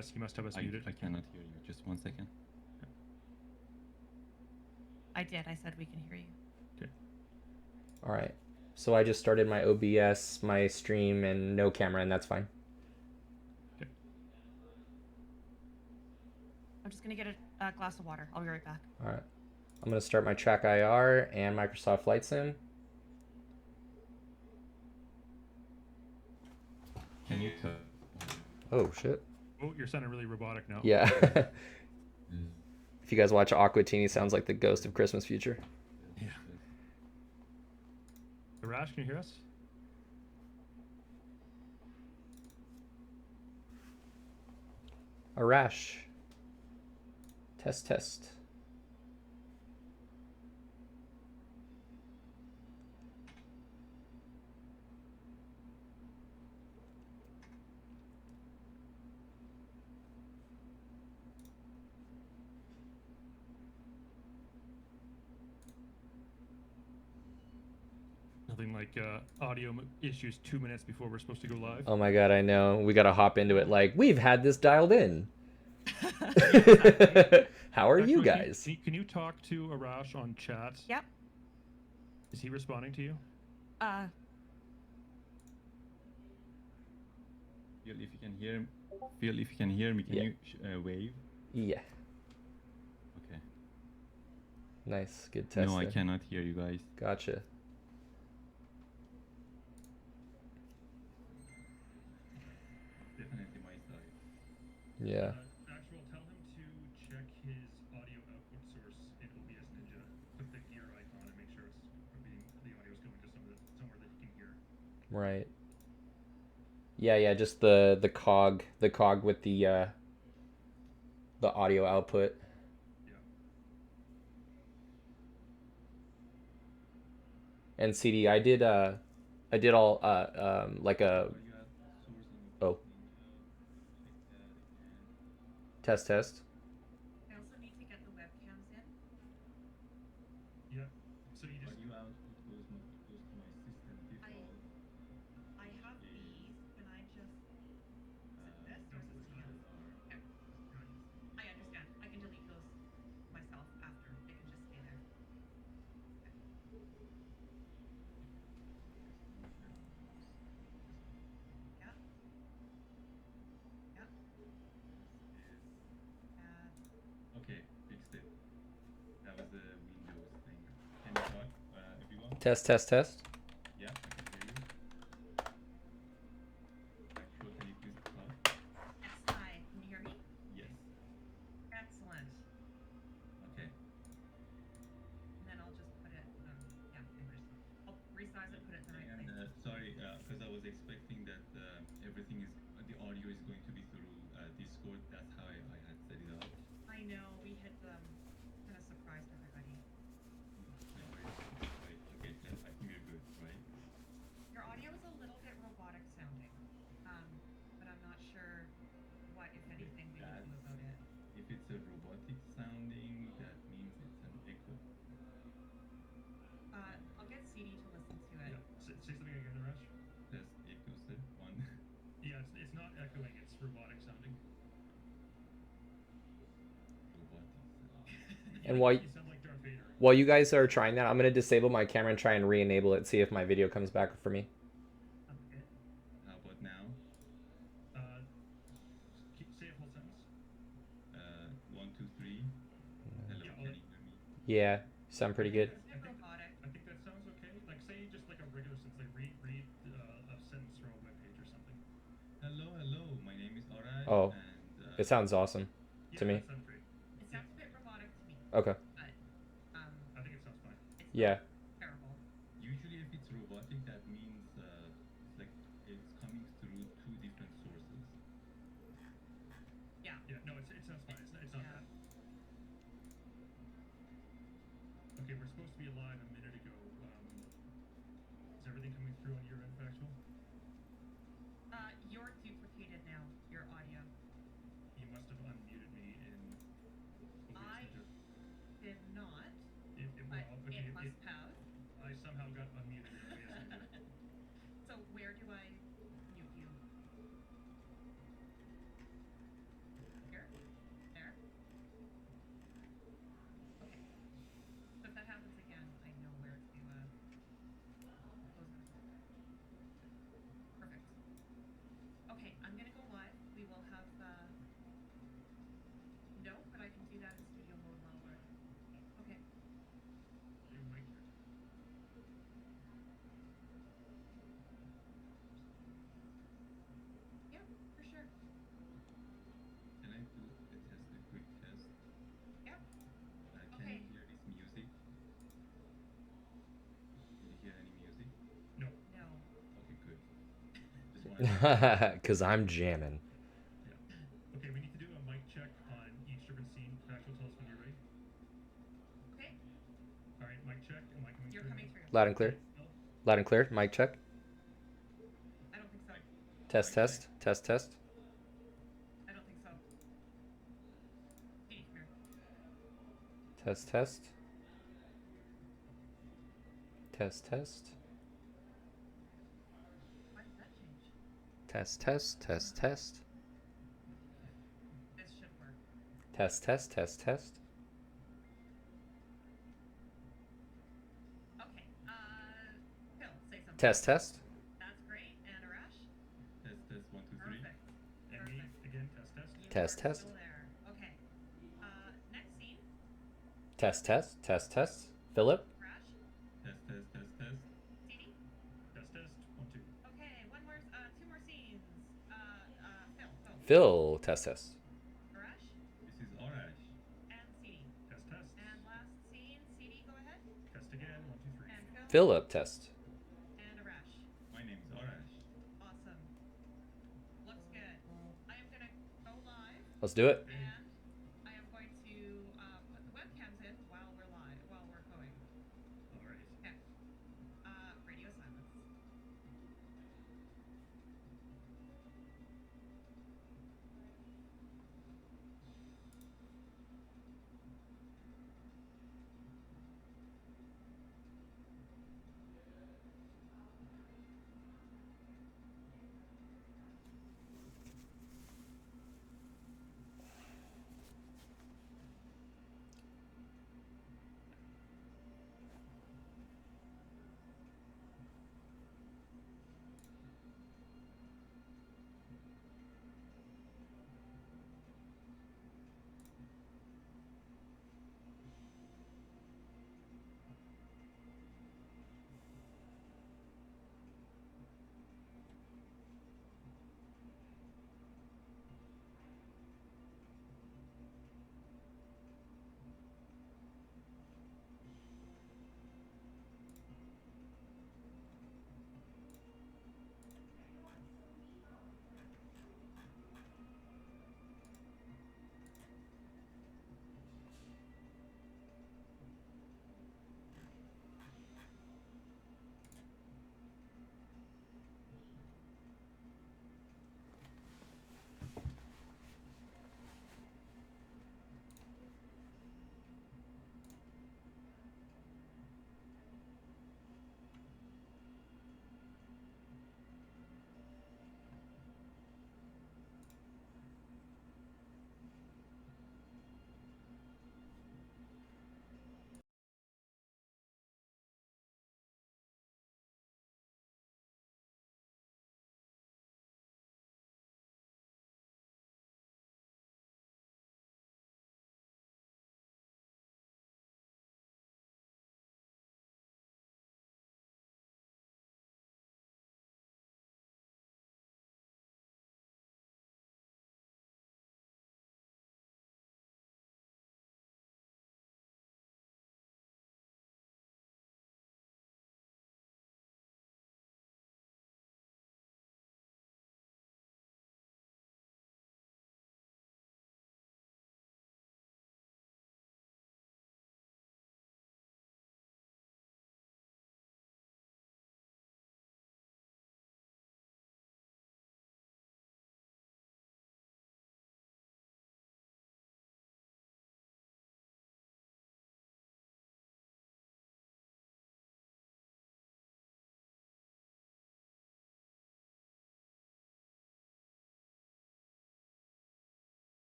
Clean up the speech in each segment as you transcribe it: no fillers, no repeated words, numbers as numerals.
us. You must have us muted. I cannot hear you. Just 1 second. I did. I said we can hear you. Okay. All right. So I just started my OBS, my stream, and no camera, and that's fine. Okay. I'm just going to get a glass of water. I'll be right back. All right. I'm going to start my Track IR and Microsoft Flight Sim. Can you tell? Oh, shit. Oh, you're sounding really robotic now. Yeah. If you guys watch Aqua Teen, he sounds like the ghost of Christmas Future. Yeah. Arash, can you hear us? Arash. Test, test. Nothing like audio issues 2 minutes before we're supposed to go live. Oh my god, I know. We gotta hop into it like, we've had this dialed in. How are you guys? Can you talk to Arash on chat? Yep. Is he responding to you? Phil, if you can hear, Phil, if you can hear me, can you wave? Yeah. Okay. Nice, good test. No, I cannot hear you guys. Gotcha. Definitely my side. Yeah. Actual, tell him to check his audio output source in OBS Ninja. Click the gear icon and make sure the audio is going to somewhere that he can hear. Right. Yeah, just the cog with the audio output. Yeah. And CD, I did all like a test. I also need to get the webcams in. Yeah. So you just. Audio output goes to my system default. I have these. Can I just... Is it this or is it something else? Okay. I understand. I can delete those myself after. They can just stay there. Yeah. Yeah. Okay, fixed it. That was the Windows thing. Can you talk, everyone? Test. Yeah, I can hear you. Actual, can you please talk? Yes, hi. Can you hear me? Yes. Excellent. Okay. And then I'll just put it, I'll resize it, put it in the right And place. sorry, because I was expecting that everything is, the audio is going to be through Discord. That's how I had set it up. I know, we had kind of surprised everybody. No worries. Right. Okay, I think we're good, right? Your audio is a little bit robotic sounding, but I'm not sure what, if anything, we can do about it. If it's a robotic sounding, that means it's an echo. I'll get CD to listen to it. Yeah. Say something again, Arash. That's echo set one. Yeah, it's not echoing. It's robotic sounding. Robotic sound. And You sound like Darth Vader. while you guys are trying that, I'm gonna disable my camera and try and re-enable it, see if my video comes back for me. Okay. How about now? Say a full sentence. 1, 2, 3. Hello, Yeah, can you hear me? Yeah, you sound pretty good. It's a bit robotic. I think that sounds okay. Like, say just like a regular sentence, like read a sentence from a webpage or something. Hello, my name is Arash. Oh, and, it sounds awesome to me. That sounds great. It sounds a bit robotic to me, Okay. but I think it sounds fine. it's Yeah. not terrible. Usually, if it's robotic, that means it's like it's coming through two different sources. Yeah. Yeah, no, it sounds fine. It's not Yeah. bad. Okay, we're supposed to be live a minute ago. Is everything coming through on your end, Factual? You're duplicated now, your audio. You must have unmuted me in OBS I Ninja. did not, Well, but okay, it must have. I somehow got unmuted in OBS Ninja. So where do I mute you? Because I'm jamming. Yeah. Okay, we need to do a mic check on each different scene. Factual, tell us when you're ready. Okay. All right, mic check. Am I coming You're through? coming through. Loud and clear. Phil? Loud and clear. Mic check. I don't think so. Test, Mic test. Test, test. I don't think so. Dee, come here. Test, test. Test, test. Why did that change? Test, test. Test, test. This should work. Test, test. Test, test. Okay. Phil, say something. Test, test. That's great. And Arash? Test, test, 1, 2, 3. Perfect. And me Perfect. again, test, test. You Test, are test. still there. Okay. Next scene. Test, test. Test, test. Philip. Arash? Test, test, test, test. CD? Test, test. 1, 2. Okay. One more. Two more scenes. Phil, go. Phil. Test, test. Arash? This is Arash. And CD. Test, test. And last scene. CD, go ahead. Test again. 1, 2, 3. And Phil. Philip. Test. And Arash. My name is Arash. Awesome. Looks good. I am gonna go live, Let's do it. and I am going to put the webcams in while we're live, while we're going. All right. Okay. Radio silence.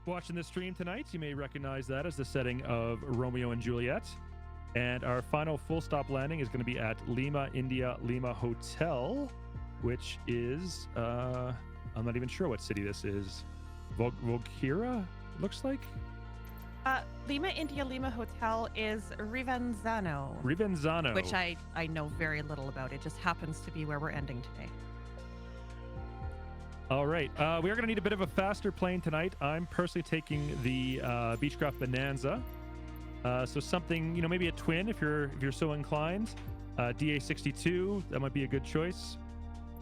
watching the stream tonight, you may recognize that as the setting of Romeo and Juliet. And our final full stop landing is going to be at Lima India Lima Hotel, which is, I'm not even sure what city this is. Voghera, looks like? Lima India Lima Hotel is Rivenzano. Rivenzano. Which I know very little about. It just happens to be where we're ending today. All right. We are going to need a bit of a faster plane tonight. I'm personally taking the Beechcraft Bonanza. So something, you know, maybe a twin if you're so inclined. DA62, that might be a good choice.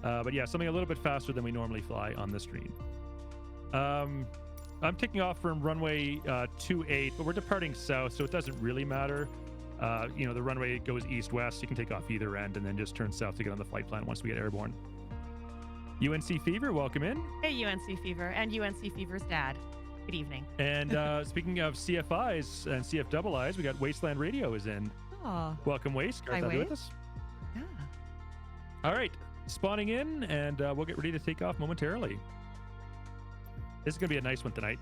But yeah, something a little bit faster than we normally fly on the stream. I'm taking off from runway 28, but we're departing south, so it doesn't really matter. You know, the runway goes east-west. You can take off either end and then just turn south to get on the flight plan once we get airborne. UNC Fever, welcome in. Hey, UNC Fever, and UNC Fever's dad. Good evening. And speaking of CFIs and CFIIs, we got Wasteland Radio is in. Oh. Welcome, Waste. Hi, Glad to be with Waste. us. Yeah. All right, spawning in, and we'll get ready to take off momentarily. This is going to be a nice one tonight.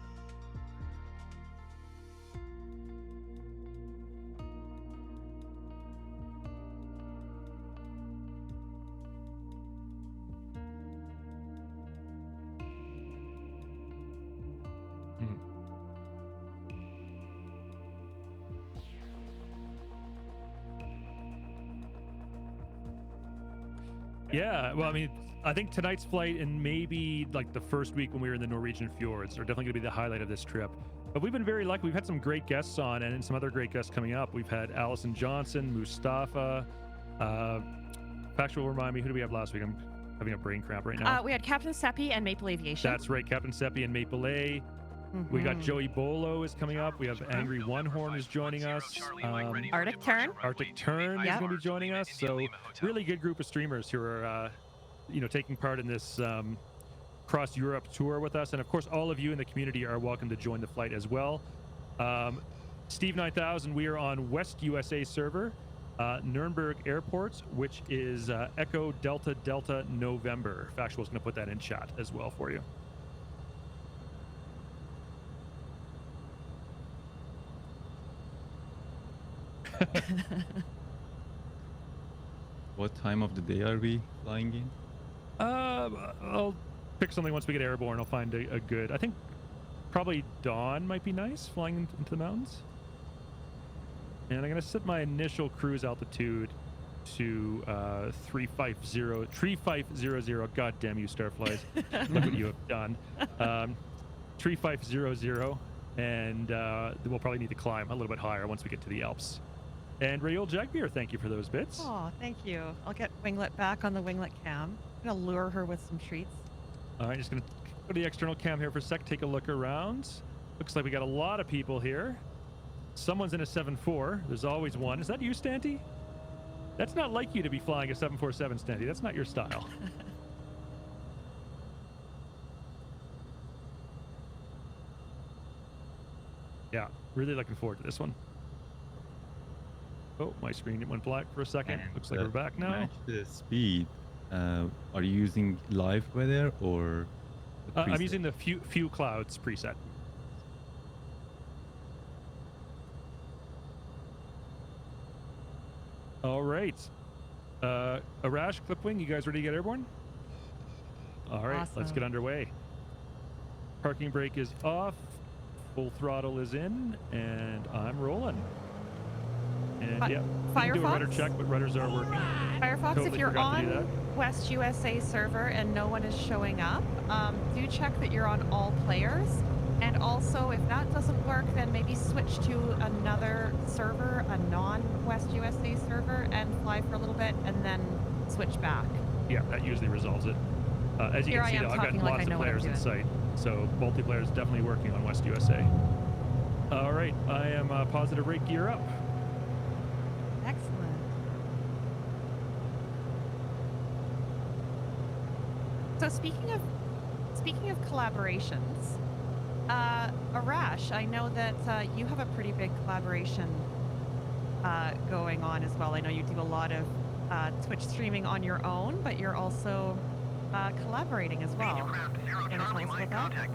Yeah, well, I mean, I think tonight's flight and maybe like the first week when we were in the Norwegian fjords are definitely going to be the highlight of this trip. But we've been very lucky. We've had some great guests on and some other great guests coming up. We've had Allison Johnson, Mustafa. Factual, remind me, who did we have last week? I'm having a brain cramp right now. We had Captain Seppi and Maple Aviation. That's right, Captain Seppi and Maple A. We got Joey Bolo is coming up. We have Angry One Horn is joining us. Arctic Turn. Arctic Turn is going to be joining us. So really good group of streamers who are, you know, taking part in this cross Europe tour with us. And of course, all of you in the community are welcome to join the flight as well. Steve 9000, we are on West USA server, Nuremberg Airport, which is Echo Delta Delta November. Factual is going to put that in chat as well for you. What time of the day are we flying in? I'll pick something once we get airborne. I'll find a good, I think probably dawn might be nice, flying into the mountains. And I'm going to set my initial cruise altitude to 3500. God damn you, Starflies. Look what you have done. 3500. And we'll probably need to climb a little bit higher once we get to the Alps. And Rayul Jagbeer, thank you for those bits. Oh, thank you. I'll get Winglet back on the Winglet cam. I'm going to lure her with some treats. All right, just going to go to the external cam here for a sec, take a look around. Looks like we got a lot of people here. Someone's in a 7-4. There's always one. Is that you, Stanty? That's not like you to be flying a 747, Stanty. That's not your style. Yeah, really looking forward to this one. Oh, my screen went black for a second. And Looks like we're back now. Match the speed. Are you using live weather or? I'm using the few clouds preset. All right. Arash, Clipwing, you guys ready to get airborne? All right, Awesome. let's get underway. Parking brake is off. Full throttle is in, and I'm rolling. And yeah, we can do a rudder Firefox? check, but rudders are working. Firefox, Totally if you're forgot to do on that. West USA server and no one is showing up, do check that you're on all players. And also, if that doesn't work, then maybe switch to another server, a non-West USA server, and fly for a little bit, and then switch back. Yeah, that usually resolves it. As you Here can see, I am though, I've got talking like lots I know of what I'm players in doing. sight, so multiplayer is definitely working on West USA. All right, I am positive rate gear up. Excellent. So speaking of collaborations, Arash, I know that you have a pretty big collaboration going on as well. I know you do a lot of Twitch streaming on your own, but you're also collaborating as well. Can you tell us about that?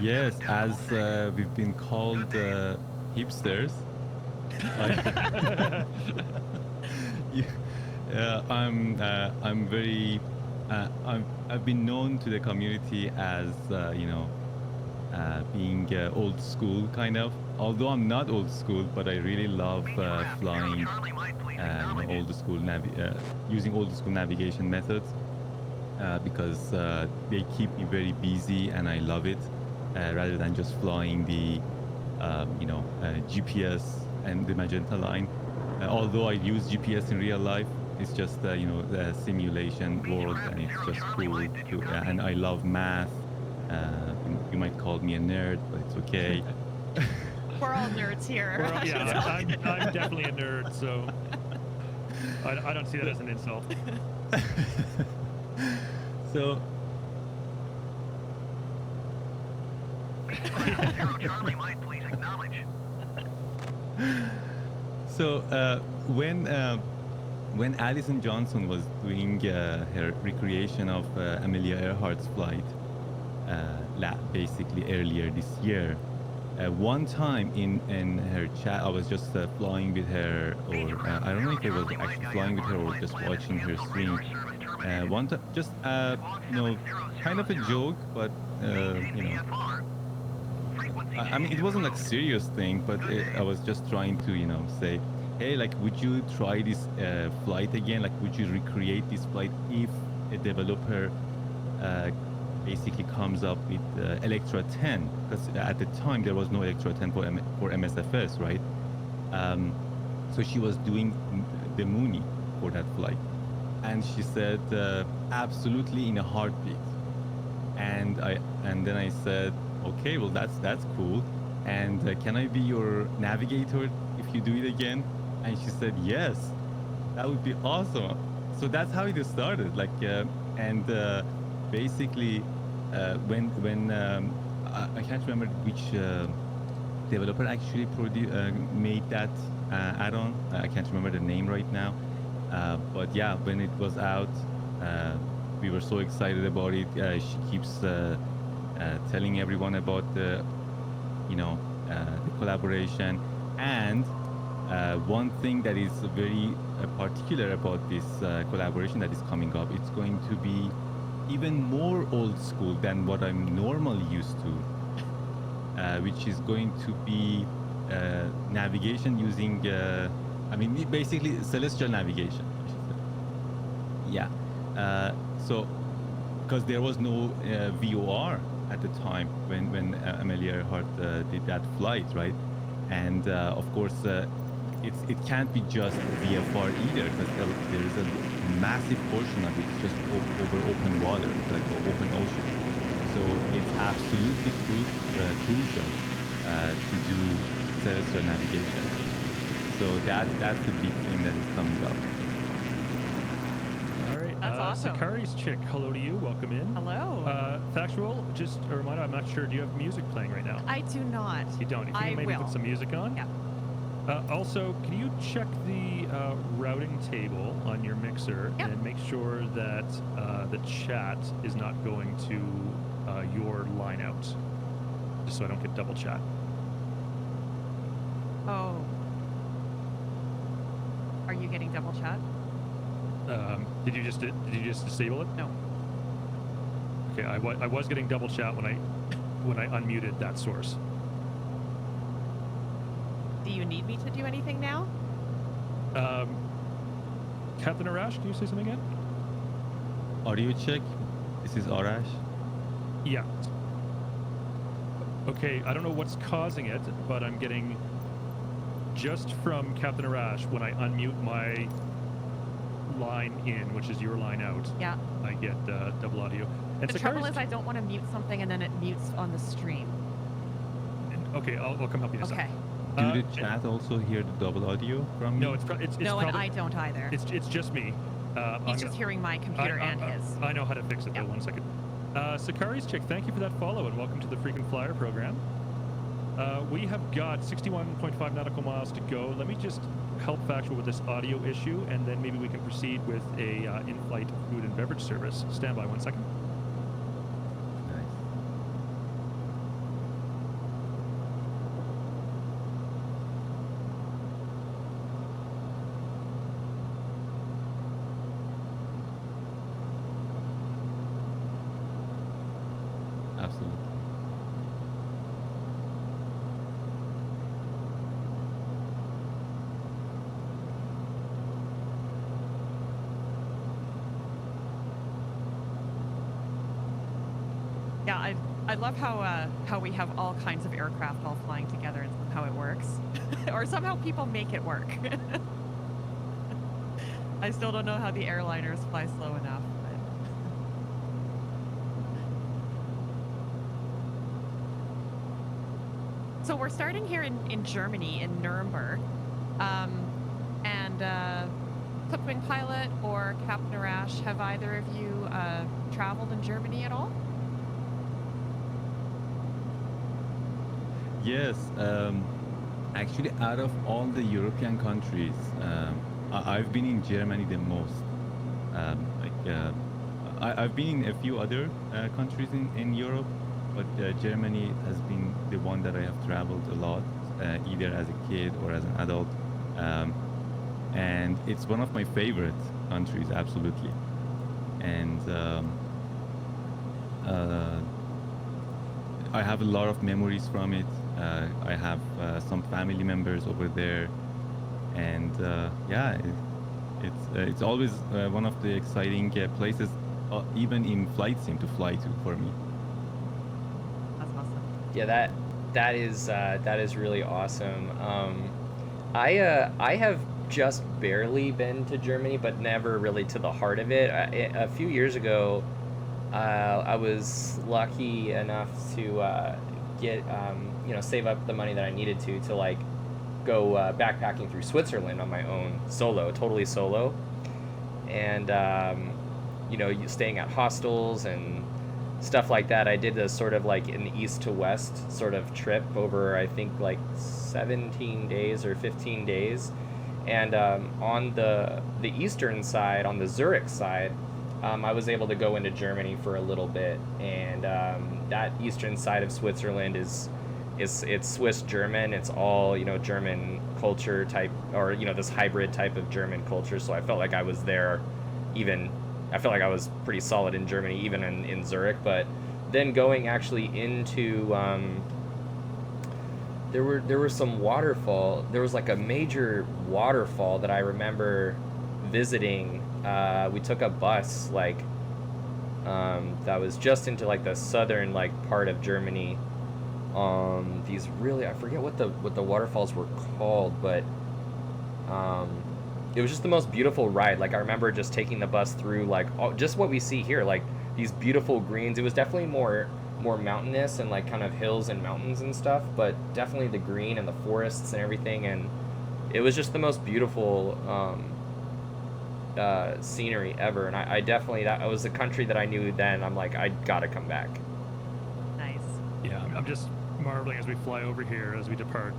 Yes, as we've been called hipsters. I- yeah, I'm very. I've been known to the community as being old school kind of. Although I'm not old school, but I really love flying. Old school using old school navigation methods because they keep me very busy and I love it rather than just flying the GPS and the Magenta line. Although I use GPS in real life, it's just the simulation world and it's just cool and I love math. You might call me a nerd, but it's okay. We're all nerds here. I'm definitely a nerd, so I don't see that as an insult. So So when Alison Johnson was doing her recreation of Amelia Earhart's flight, basically earlier this year, one time in her chat, I was just flying with her, or I don't know if I was actually flying with her or just watching her stream. One time, just kind of a joke, but I mean, it wasn't like serious thing, but I was just trying to, say, hey, like, would you try this flight again? Like, would you recreate this flight if a developer basically comes up with Electra 10? Because at the time there was no Electra 10 for MSFS, right? So she was doing the Mooney for that flight, and she said absolutely in a heartbeat. And then I said, okay, well that's cool, and can I be your navigator if you do it again? And she said yes, that would be awesome. So that's how it started, like basically when I can't remember which developer actually made that add-on. I can't remember the name right now, but yeah, when it was out, we were so excited about it. She keeps telling everyone about the collaboration. And one thing that is very particular about this collaboration that is coming up, it's going to be even more old school than what I'm normally used to, which is going to be navigation using, basically celestial navigation, I should say. Yeah. So, because there was no VOR at the time when Amelia Earhart did that flight, right? And of course, it can't be just VFR either, because there is a massive portion of it just over open water, like open ocean. So it's absolutely crucial to do celestial navigation. So that's the big thing that is coming up. All right. That's awesome. Sakari's chick, hello to you. Welcome in. Hello. Factual, just a reminder, I'm not sure, do you have music playing right now? I do not. You don't. If you can maybe put some music on? Yeah. Also, can you check the routing table on your mixer and make sure that the chat is not going to your line out, just so I don't get double chat. Oh. Are you getting double chat? Did you just disable it? No. Okay, I was getting double chat when I unmuted that source. Do you need me to do anything now? Captain Arash, can you say something again? Audio check. This is Arash. Yeah. Okay, I don't know what's causing it, but I'm getting just from Captain Arash when I unmute my line in, which is your line out. Yeah. I get double audio. And The trouble is I don't want to mute something and then it mutes on the stream. Okay, I'll come help you in a Okay. second. Do the chat also hear the double audio from me? No, it's No, probably, and I don't either. It's just me. He's just hearing my computer and his. I know how to fix it though. Yeah. 1 second. Sakari's chick, thank you for that follow and welcome to the Frequent Flyer program. We have got 61.5 nautical miles to go. Let me just help Factual with this audio issue, and then maybe we can proceed with a in-flight food and beverage service. Stand by 1 second. Nice. Absolutely. Yeah, I love how we have all kinds of aircraft all flying together and somehow it works, or somehow people make it work. I still don't know how the airliners fly slow enough. But... So we're starting here in Germany, in Nuremberg, and Clipwing Pilot or Captain Arash, have either of you traveled in Germany at all? Yes, actually, out of all the European countries, I've been in Germany the most. I've been in a few other countries in Europe, but Germany has been the one that I have traveled a lot, either as a kid or as an adult. And it's one of my favorite countries, absolutely. And I have a lot of memories from it. I have some family members over there, and yeah, it's always one of the exciting places, even in flight sim, to fly to for me. That's awesome. Yeah, that is really awesome. I have just barely been to Germany, but never really to the heart of it. A few years ago, I was lucky enough to get save up the money that I needed to like go backpacking through Switzerland on my own, totally solo, and staying at hostels and stuff like that. I did a sort of like an east to west sort of trip over, I think, like 17 days or 15 days, and on the eastern side, on the Zurich side, I was able to go into Germany for a little bit, and that eastern side of Switzerland it's Swiss German. It's all German culture type, or this hybrid type of German culture. So I felt like I was there, I felt like I was pretty solid in Germany, even in Zurich. But then going actually into there were some waterfall. There was like a major waterfall that I remember visiting. We took a bus that was just into like the southern part of Germany. These really, I forget what the waterfalls were called, but it was just the most beautiful ride. Like I remember just taking the bus through just what we see here, like these beautiful greens. It was definitely more mountainous and like kind of hills and mountains and stuff, but definitely the green and the forests and everything, and it was just the most beautiful scenery ever. And I definitely, that was a country that I knew then. I'm like, I gotta come back. Nice. Yeah, I'm just marveling as we fly over here, as we depart,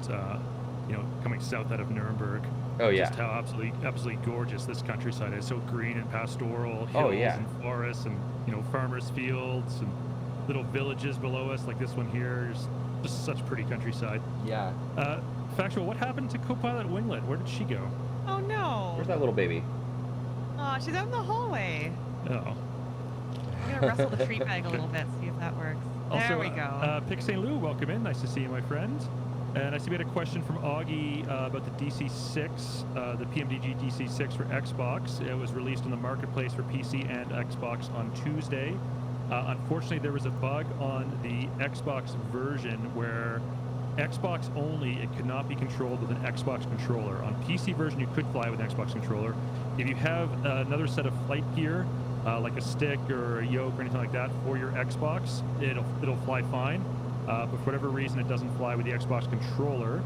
coming south out of Nuremberg. Oh yeah. Just how absolutely gorgeous this countryside is. So green and pastoral, hills Oh, yeah. and forests, and farmers' fields and little villages below us, like this one here. Just such pretty countryside. Yeah. Factual, what happened to co-pilot Winglet? Where did she go? Oh no. Where's that little baby? Oh, she's out in the hallway. Oh. I'm gonna wrestle the tree bag a little bit, see if that works. Also, there we go. Pick St. Lou, welcome in. Nice to see you, my friend. And I see we had a question from Augie about the DC6, the PMDG DC6 for Xbox. It was released in the marketplace for PC and Xbox on Tuesday. Unfortunately, there was a bug on the Xbox version where Xbox only, it could not be controlled with an Xbox controller. On PC version, you could fly with an Xbox controller. If you have another set of flight gear, like a stick or a yoke or anything like that for your Xbox, it'll fly fine. But for whatever reason, it doesn't fly with the Xbox controller.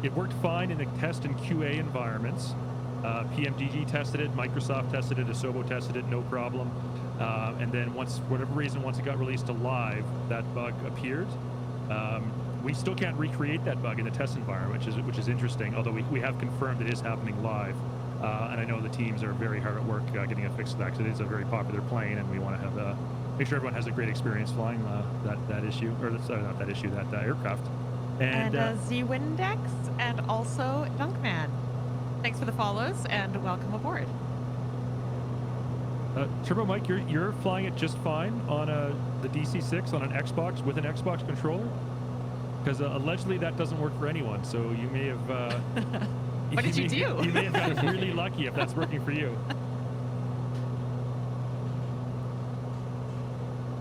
It worked fine in the test and QA environments. PMDG tested it, Microsoft tested it, Asobo tested it, no problem. And then once it got released to live, that bug appeared. We still can't recreate that bug in the test environment, which is interesting. Although we have confirmed it is happening live, and I know the teams are very hard at work getting a fix to that, because it is a very popular plane, and we want to have make sure everyone has a great experience flying that issue, or not that issue, that aircraft. And Z-Windex and also Dunkman. Thanks for the follows and welcome aboard. Turbo Mike, you're flying it just fine on the DC-6 on an Xbox with an Xbox controller, because allegedly that doesn't work for anyone. So you may have. What did you do? You may have gotten really lucky if that's working for you.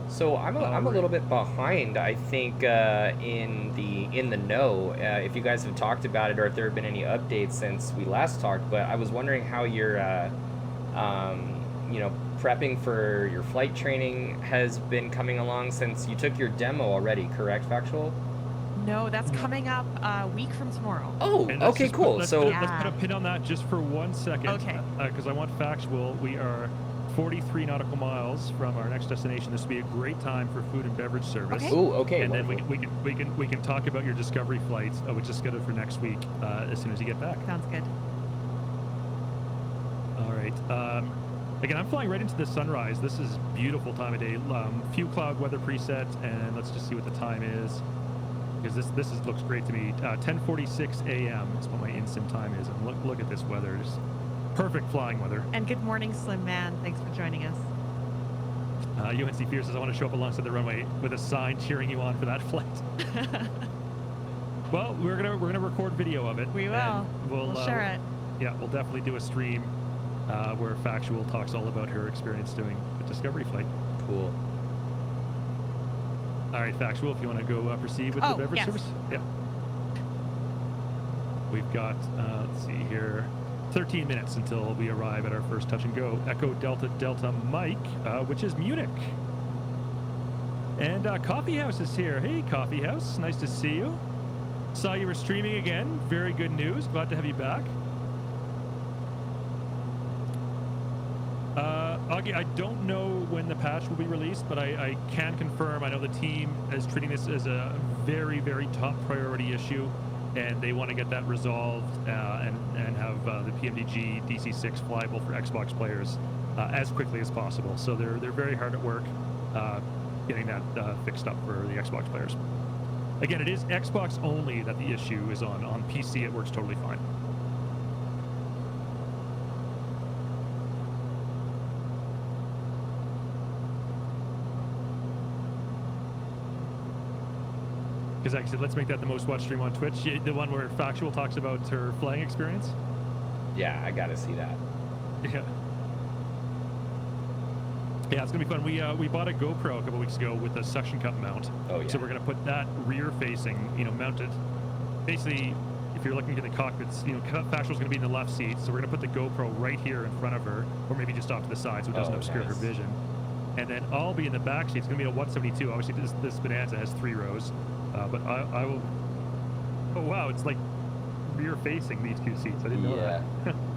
So I'm a little bit behind, I think, in the know. If you guys have talked about it, or if there have been any updates since we last talked. But I was wondering how your, prepping for your flight training has been coming along, since you took your demo already, correct, Factual? No, that's coming up a week from tomorrow. Oh, okay, cool. Let's So put a pin on that just for 1 second. Okay. Because I want Factual. We are 43 nautical miles from our next destination. This would be a great time for food and beverage service. Okay. Ooh, okay. And then wonderful. we can talk about your discovery flights, which is scheduled for next week, as soon as you get back. Sounds good. All right. Again, I'm flying right into the sunrise. This is beautiful time of day. Few cloud weather preset, and let's just see what the time is, because this looks great to me. 10:46 a.m. is what my instant time is, and look at this weather. Just perfect flying weather. And good morning, Slim Man. Thanks for joining us. UNC Fear says, I want to show up alongside the runway with a sign cheering you on for that flight. Well, we're gonna record video of it. We will. And We'll share it. Yeah, we'll definitely do a stream where Factual talks all about her experience doing the discovery flight. Cool. All right, Factual, if you want to go proceed with the beverage yes. service. Yeah. We've got, let's see here, 13 minutes until we arrive at our first touch and go. Echo Delta Delta Mike, which is Munich. And Coffee House is here. Hey, Coffee House, nice to see you. Saw you were streaming again. Very good news. Glad to have you back. Augie, I don't know when the patch will be released, but I can confirm. I know the team is treating this as a very, very top priority issue, and they want to get that resolved and have the PMDG DC-6 flyable for Xbox players as quickly as possible. So they're very hard at work getting that fixed up for the Xbox players. Again, it is Xbox only that the issue is on. On PC, it works totally fine. Because like I said, let's make that the most watched stream on Twitch. The one where Factual talks about her flying experience. Yeah, I gotta see that. Yeah. Yeah, it's gonna be fun. We bought a GoPro a couple weeks ago with a suction cup mount. Oh yeah. So we're gonna put that rear facing, mounted. Basically, if you're looking at the cockpits, Factual's gonna be in the left seat. So we're gonna put the GoPro right here in front of her, or maybe just off to the side so it doesn't obscure her vision. And then I'll be in the back seat. It's gonna be a 172. Obviously, this Bonanza has 3 rows. But I will. Oh wow, it's like rear facing these 2 seats. I didn't know that.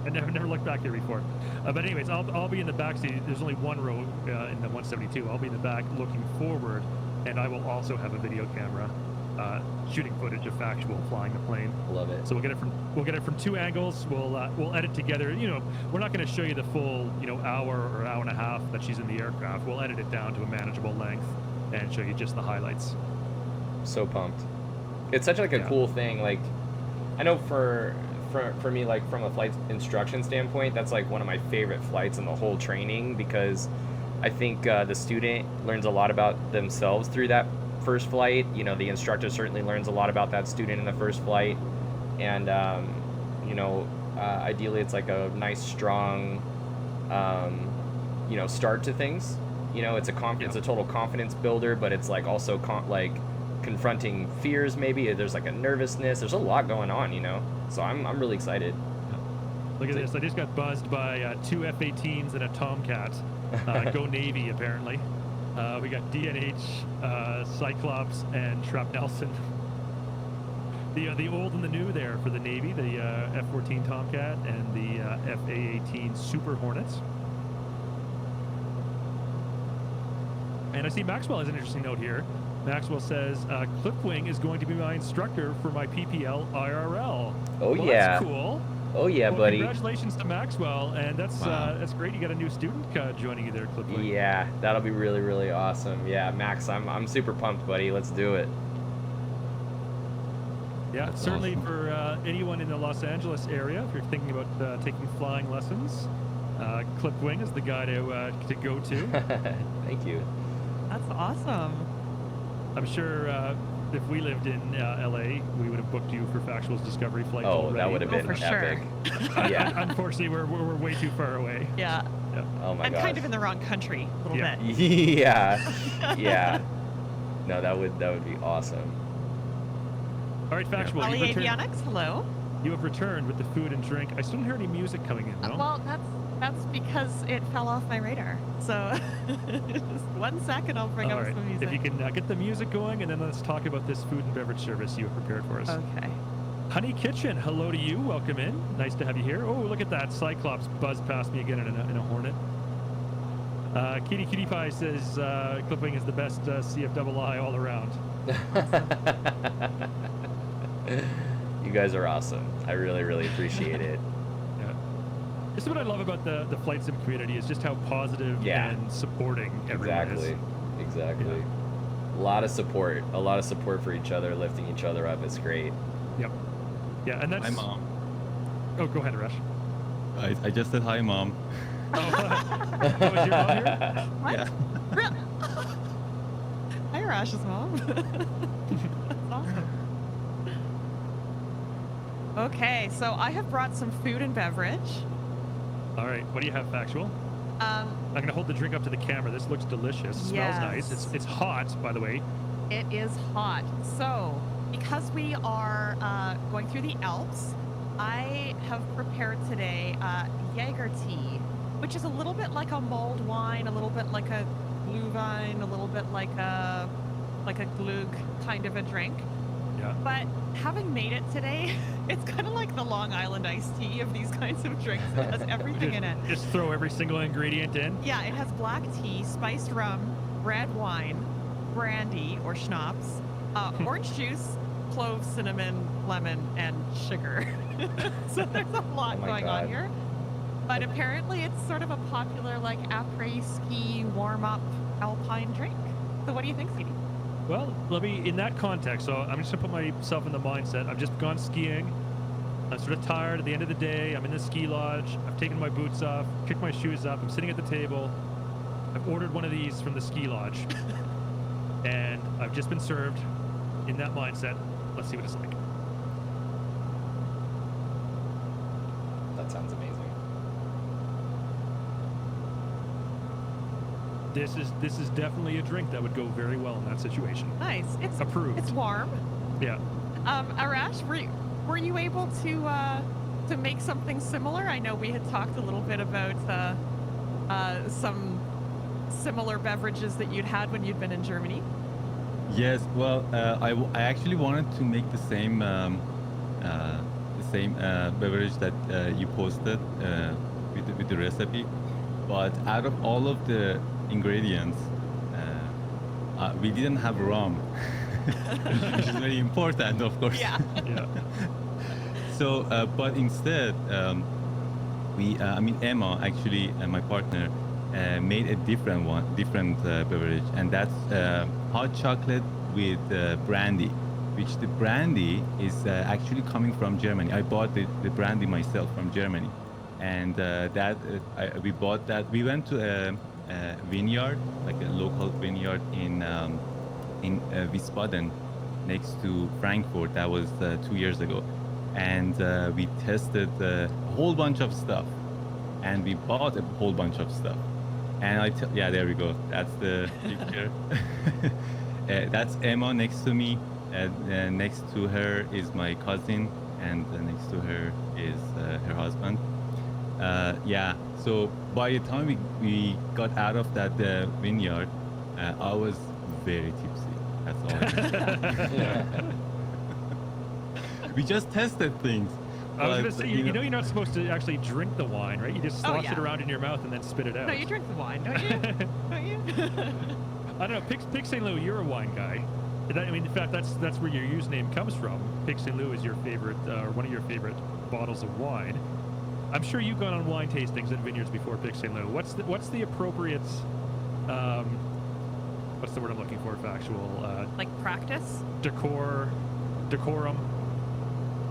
I never looked back here before. But anyways, I'll be in the back seat. There's only 1 row in the 172. I'll be in the back looking forward, and I will also have a video camera shooting footage of Factual flying the plane. Love it. So we'll get it from 2 angles. We'll edit together. We're not going to show you the full hour or hour and a half that she's in the aircraft. We'll edit it down to a manageable length and show you just the highlights. So pumped. It's such like a cool thing. Like, I know for me, like from a flight instruction standpoint, that's like one of my favorite flights in the whole training, because I think the student learns a lot about themselves through that first flight. The instructor certainly learns a lot about that student in the first flight, and ideally it's like a nice strong start to things. It's a total confidence builder, but it's like also confronting fears. Maybe there's like a nervousness. There's a lot going on, so I'm really excited. Look at this. I just got buzzed by 2 F-18s and a Tomcat. Go Navy, apparently. We got DNH, Cyclops, and Shrap Nelson. The old and the new there for the Navy, the F-14 Tomcat and the F-A-18 Super Hornets. And I see Maxwell has an interesting note here. Maxwell says, Clipwing is going to be my instructor for my PPL IRL. Oh, Well, yeah. That's cool. Oh yeah, Well, buddy. congratulations to Maxwell, and that's Wow. that's great. You got a new student joining you there, Clipwing. Yeah, that'll be really, really awesome. Yeah, Max, I'm super pumped, buddy. Let's do it. Yeah, That's certainly awesome. for anyone in the Los Angeles area, if you're thinking about taking flying lessons, Clipwing is the guy to go to. Thank you. That's awesome. I'm sure if we lived in LA, we would have booked you for Factual's Discovery flight. Oh, already. that would have been for sure. epic. Yeah. Unfortunately, we're way too far away. Yeah. Oh my I'm gosh. kind of in the wrong country a little Yeah. bit. Yeah. Yeah. No, that would be awesome. All right, Factual, Ollie you've returned, Avionics, hello. you have returned with the food and drink. I still don't hear any music coming in, though. Well, that's because it fell off my radar. So just 1 second, I'll bring All up right, some music. if you can get the music going, and then let's talk about this food and beverage service you have prepared for us. Okay. Honey Kitchen, hello to you. Welcome in. Nice to have you here. Oh, look at that. Cyclops buzzed past me again in a Hornet. Kitty Pie says Clipwing is the best CFII all around. You guys are awesome. I really, really appreciate it. Yeah. This is what I love about the flight sim community is just how positive Yeah. and supporting everyone is. Exactly. A lot of support for each other, lifting each other up. It's great. Yep. Yeah, and that's. Hi, Mom. Oh, go ahead, Arash. I just said hi, Mom. Oh, is your mom here? What? Yeah. Hi, Rash's mom. That's awesome. Okay, so I have brought some food and beverage. All right. What do you have, Factual? I'm gonna hold the drink up to the camera. This looks delicious. Smells nice. Yes. It's hot, by the way. It is hot. So, because we are going through the Alps, I have prepared today Jaeger tea, which is a little bit like a mulled wine, a little bit like a Glühwein, a little bit like a Glück kind of a drink. Yeah. But having made it today, it's kind of like the Long Island iced tea of these kinds of drinks. It has everything in it. Just throw every single ingredient in. Yeah, it has black tea, spiced rum, red wine, brandy or schnapps, orange juice, cloves, cinnamon, lemon, and sugar. So there's a lot Oh my going on God. here. But apparently it's sort of a popular like après-ski warm-up alpine drink. So what do you think, Sadie? Well, let me, in that context, so I'm just gonna put myself in the mindset. I've just gone skiing. I'm sort of tired at the end of the day. I'm in the ski lodge. I've taken my boots off, kicked my shoes up. I'm sitting at the table. I've ordered one of these from the ski lodge. And I've just been served in that mindset. Let's see what it's like. That sounds amazing. This is definitely a drink that would go very well in that situation. Nice. It's Approved. It's warm. Yeah. Arash, were you able to make something similar? I know we had talked a little bit about some similar beverages that you'd had when you'd been in Germany. Yes, well, I actually wanted to make the same beverage that you posted with the recipe, but out of all of the ingredients, we didn't have rum, which is very important, of course. Yeah. Yeah. So, but instead, Emma, actually, my partner, made a different beverage, and that's hot chocolate with brandy, which the brandy is actually coming from Germany. I bought the brandy myself from Germany, and we bought that. We went to a vineyard, like a local vineyard in Wiesbaden, next to Frankfurt. That was 2 years ago, and we tested a whole bunch of stuff, and we bought a whole bunch of stuff. And yeah, there we go. That's the picture. That's Emma next to me. Next to her is my cousin, and next to her is her husband. Yeah, so by the time we got out of that vineyard, I was very tipsy. That's all I can say. We just tested things. I was gonna but, say, you know, you're not supposed to actually drink the wine, right? You just Oh, slosh yeah. it around in your mouth and then spit it out. No, you drink the wine, don't you? Don't you? I don't know. Pick St. Louis. You're a wine guy. I mean, in fact, that's where your username comes from. Pig St. Louis is your favorite, or one of your favorite bottles of wine. I'm sure you've gone on wine tastings at vineyards before, Pig St. Louis. What's the appropriate, what's the word I'm looking for? Factual. Like practice? Decorum.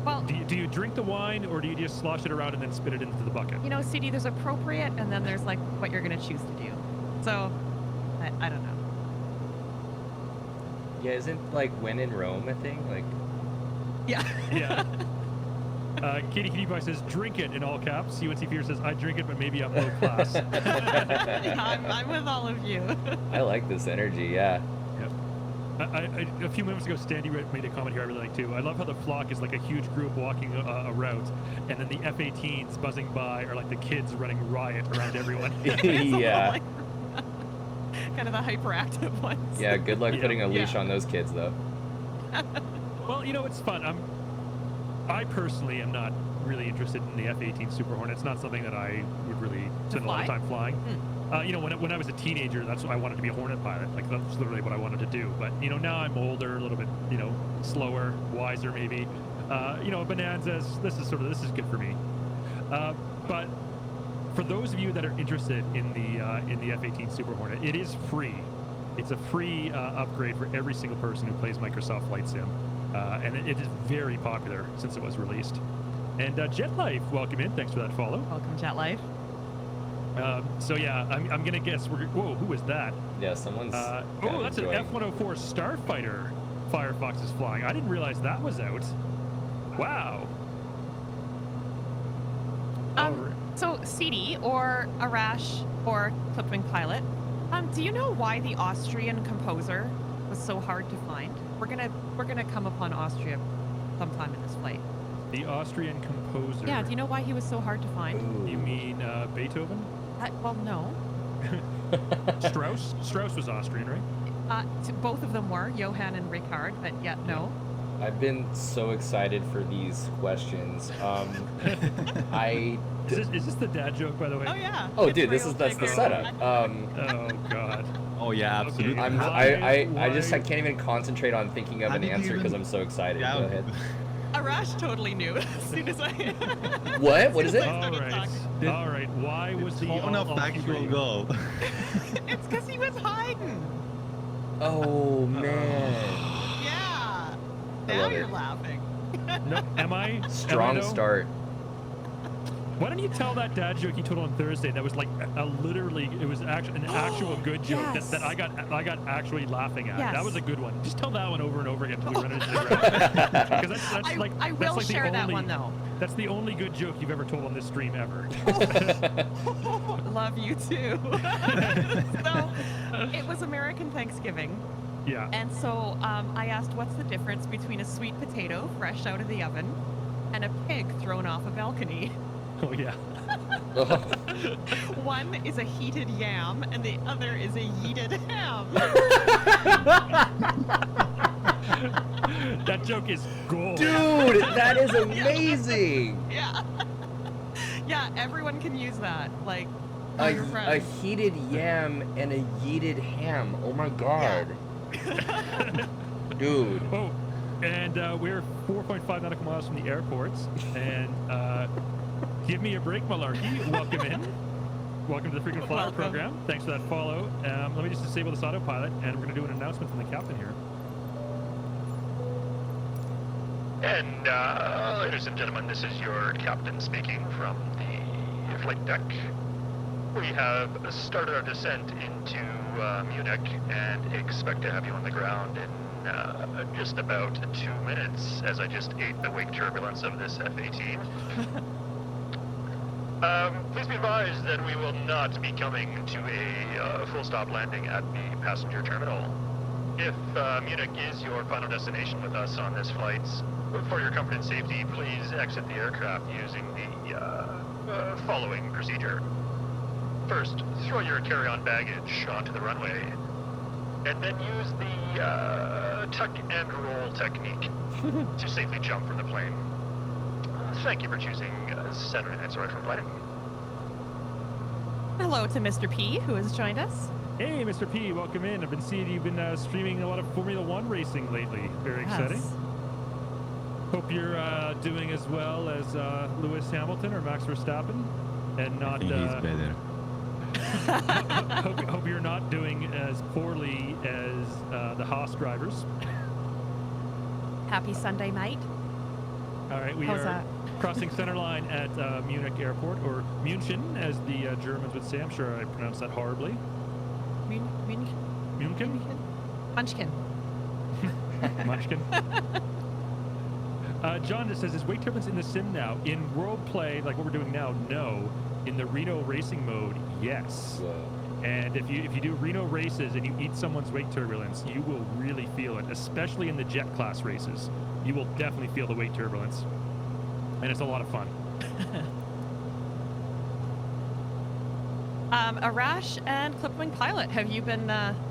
Well, Do you drink the wine, or do you just slosh it around and then spit it into the bucket? you know, CD, there's appropriate, and then there's like what you're gonna choose to do. So, I don't know. Yeah, isn't like when in Rome a thing? Like, Yeah. Yeah. Katie Kitty Pie says, drink it in all caps. UNC Fear says, I drink it, but maybe I'm low class. Yeah, I'm with all of you. I like this energy. Yeah. A few moments ago, Standy made a comment here I really like too. I love how the flock is like a huge group walking a route, and then the F-18s buzzing by are like the kids running riot around everyone. Yeah. Kind of the hyperactive ones. Yeah. Good luck Yeah. putting a leash Yeah. on those kids, though. Well, you know, it's fun. I personally am not really interested in the F-18 Super Hornet. It's not something that I would really spend a lot of fly? time flying. You know, when I was a teenager, that's what I wanted to be a Hornet pilot. Like, that's literally what I wanted to do. But, you know, now I'm older, a little bit, you know, slower, wiser maybe. You know, Bonanzas, this is good for me. But for those of you that are interested in the F-18 Super Hornet, it is free. It's a free upgrade for every single person who plays Microsoft Flight Sim. And it is very popular since it was released. And Jet Life, welcome in. Thanks for that follow. Welcome, Jet Life. So yeah, I'm gonna guess whoa, who is that? Yeah. Someone's. Oh, kind of that's enjoying- an F-104 Starfighter Firefox is flying. I didn't realize that was out. Wow. Alright. So CD or Arash or Clipwing Pilot, do you know why the Austrian composer was so hard to find? We're gonna come upon Austria sometime in this flight. The Austrian composer. Yeah, do you know why he was so hard to find? Ooh. You mean Beethoven? Well, no. Strauss? Strauss was Austrian, right? Both of them were, Johann and Richard, but yeah, no. I've been so excited for these questions. I. Is this the dad joke, by the way? Oh yeah. Oh, It's dude, real that's the thick. setup. Oh God. Oh yeah, Okay. absolutely. I'm- I can't even concentrate on thinking of How an did you answer because even- I'm so excited. Yeah, Go ahead. Arash totally knew as soon as I. What is it? I All started right. talking. All right. Why was the Tone of all factual three- go. It's because he was hiding. Oh man. Yeah. I Now love you're it. laughing. No, am I? Strong though? start. Why don't you tell that dad joke you told on Thursday? That was like it was actually an actual good joke yes. that I got actually laughing at. Yes. That was a good one. Just tell that one over and over again until we run it into the ground. Because that's like I that's will like the share that only- one though. That's the only good joke you've ever told on this stream ever. Love you too. So it was American Thanksgiving, Yeah. and so I asked, "What's the difference between a sweet potato fresh out of the oven and a pig thrown off a balcony?" Oh yeah. One is a heated yam, and the other is a yeeted ham. That joke is gold. Dude, that is amazing. Yeah. Yeah, everyone can use that. Like, A, your a friends. heated yam and a yeeted ham. Oh my god. Dude. Oh, and we're 4.5 nautical miles from the airports. And give me a break, Malarkey. Welcome in. Welcome to the Frequent Flyer Welcome. program. Thanks for that follow. Let me just disable this autopilot, and we're going to do an announcement from the captain here. And, ladies and gentlemen, this is your captain speaking from the flight deck. We have started our descent into Munich and expect to have you on the ground in just about 2 minutes, as I just ate the wake turbulence of this F-18. Please be advised that we will not be coming to a full stop landing at the passenger terminal. If Munich is your final destination with us on this flight, for your comfort and safety, please exit the aircraft using the following procedure. First, throw your carry-on baggage onto the runway, and then use the tuck and roll technique to safely jump from the plane. Thank you for choosing Saturday Night's Retro Flight. Hello to Mr. P, who has joined us. Hey, Mr. P, welcome in. I've been seeing you've been streaming a lot of Formula One racing lately. Very exciting. Yes. Hope you're doing as well as Lewis Hamilton or Max Verstappen, and I not. think he's better. Hope you're not doing as poorly as the Haas drivers. Happy Sunday, mate. All right, we How's are that? crossing center line at Munich Airport, or München, as the Germans would say. I'm sure I pronounced that horribly. München? Munchkin. Munchkin. John just says, is weight turbulence in the sim now? In world play, like what we're doing now, no. In the Reno racing mode, yes. Whoa. And if you do Reno races and you eat someone's weight turbulence, you will really feel it, especially in the jet class races. You will definitely feel the weight turbulence. And it's a lot of fun. Arash and Clipwing Pilot, have you been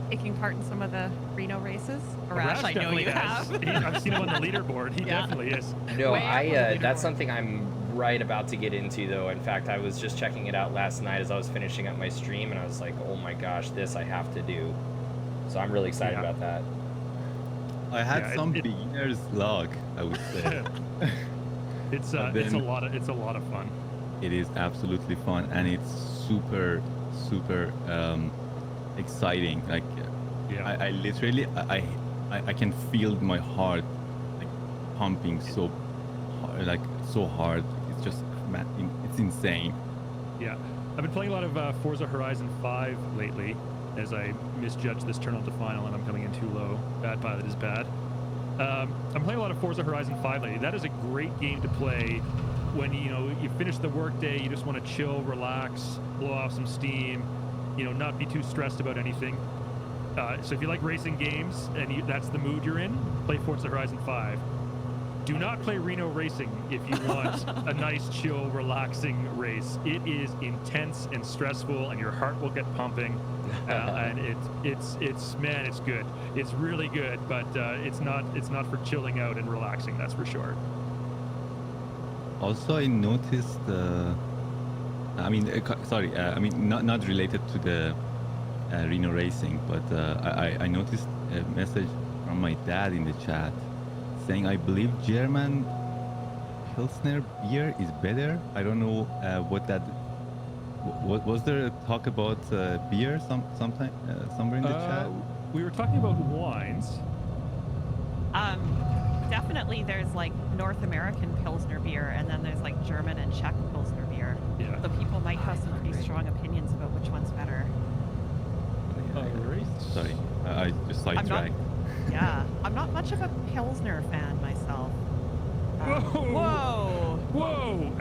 taking part in some of the Reno races? Arash, I know definitely you has. have. I've seen him on the leaderboard. He Yeah. definitely is. No, Way up on the that's leaderboard. something I'm right about to get into though. In fact, I was just checking it out last night as I was finishing up my stream, and I was like, oh my gosh, this I have to do. So I'm really excited Yeah. about that. I had Yeah, some it- beginner's luck, I would say. It's But it's a then- lot of fun. It is absolutely fun, and it's super exciting. Like Yeah. I literally I can feel my heart like pumping so like so hard. It's just it's insane. Yeah, I've been playing a lot of Forza Horizon 5 lately, as I misjudged this turn out to final and I'm coming in too low. Bad pilot is bad. I'm playing a lot of Forza Horizon 5 lately. That is a great game to play when you finish the workday, you just want to chill, relax, blow off some steam, not be too stressed about anything. So if you like racing games and that's the mood you're in, play Forza Horizon 5. Do not play Reno Racing if you want a nice, chill, relaxing race. It is intense and stressful, and your heart will get pumping. And it's good. It's really good, but it's not for chilling out and relaxing. That's for sure. Also, I noticed. I mean, sorry. I mean, not related to the Reno racing, but I noticed a message from my dad in the chat saying, I believe German Pilsner beer is better. I don't know what that. What was there a talk about beer sometime somewhere in the chat? We were talking about wines. Definitely there's like North American Pilsner beer, and then there's like German and Czech Pilsner beer. Yeah. So people might have some pretty strong opinions about which one's better. Sorry, I just sidetracked. Yeah, I'm not much of a Pilsner fan myself. Whoa! Whoa!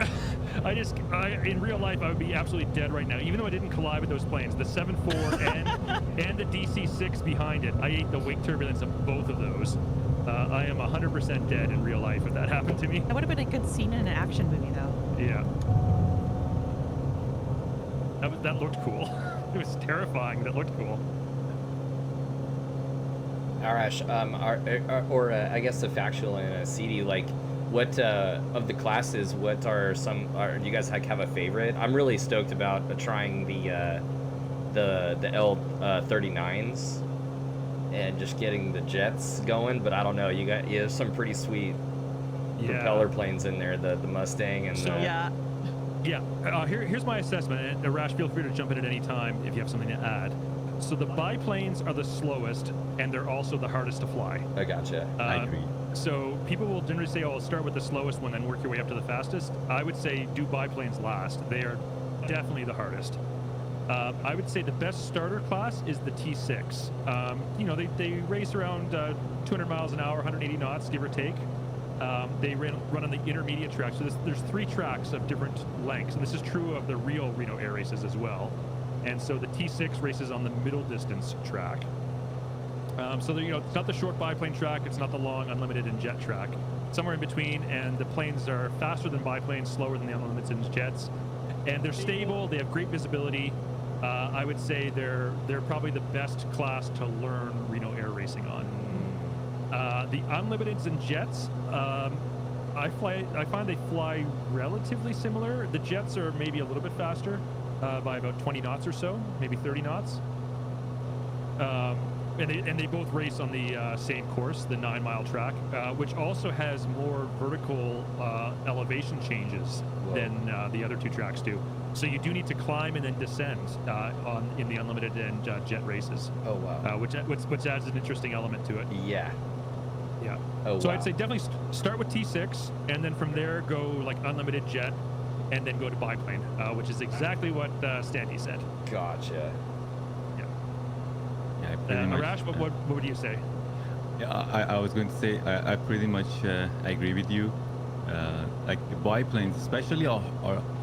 In real life, I would be absolutely dead right now. Even though I didn't collide with those planes, the 7.4 and the DC-6 behind it, I ate the weight turbulence of both of those. I am 100% dead in real life if that happened to me. That would have been a good scene in an action movie, though. Yeah. That looked cool. It was terrifying. That looked cool. Arash, I guess a factual and a CD, like, what of the classes, what are some? Do you guys have a favorite? I'm really stoked about trying the L39s and just getting the jets going, but I don't know. You have some pretty sweet propeller planes in there, the Mustang and Yeah. Yeah. Here's my assessment. And Arash, feel free to jump in at any time if you have something to add. So the biplanes are the slowest, and they're also the hardest to fly. I gotcha. I agree. So people will generally say, "Oh, start with the slowest one, then work your way up to the fastest." I would say do biplanes last. They are definitely the hardest. I would say the best starter class is the T6. They race around 200 miles an hour, 180 knots, give or take. They run on the intermediate track. So there's 3 tracks of different lengths, and this is true of the real Reno Air races as well. And so the T6 races on the middle distance track. So it's not the short biplane track, it's not the long unlimited and jet track. Somewhere in between, and the planes are faster than biplanes, slower than the unlimited and jets, and they're stable. They have great visibility. I would say they're probably the best class to learn Reno Air racing on. The unlimiteds and jets, I find they fly relatively similar. The jets are maybe a little bit faster. By about 20 knots or so, maybe 30 knots. And they both race on the same course, the 9-mile track, which also has more vertical elevation changes Whoa. than the other two tracks do. So you do need to climb and then descend in the unlimited and jet races, Oh wow. which adds an interesting element to it. Yeah. Yeah. Oh So wow. I'd say definitely start with T6, and then from there go like unlimited jet, and then go to biplane, which is exactly what Standy said. Gotcha. Yeah, pretty much. Arash, what would you say? Yeah, I was going to say I pretty much agree with you. Like the biplanes, especially are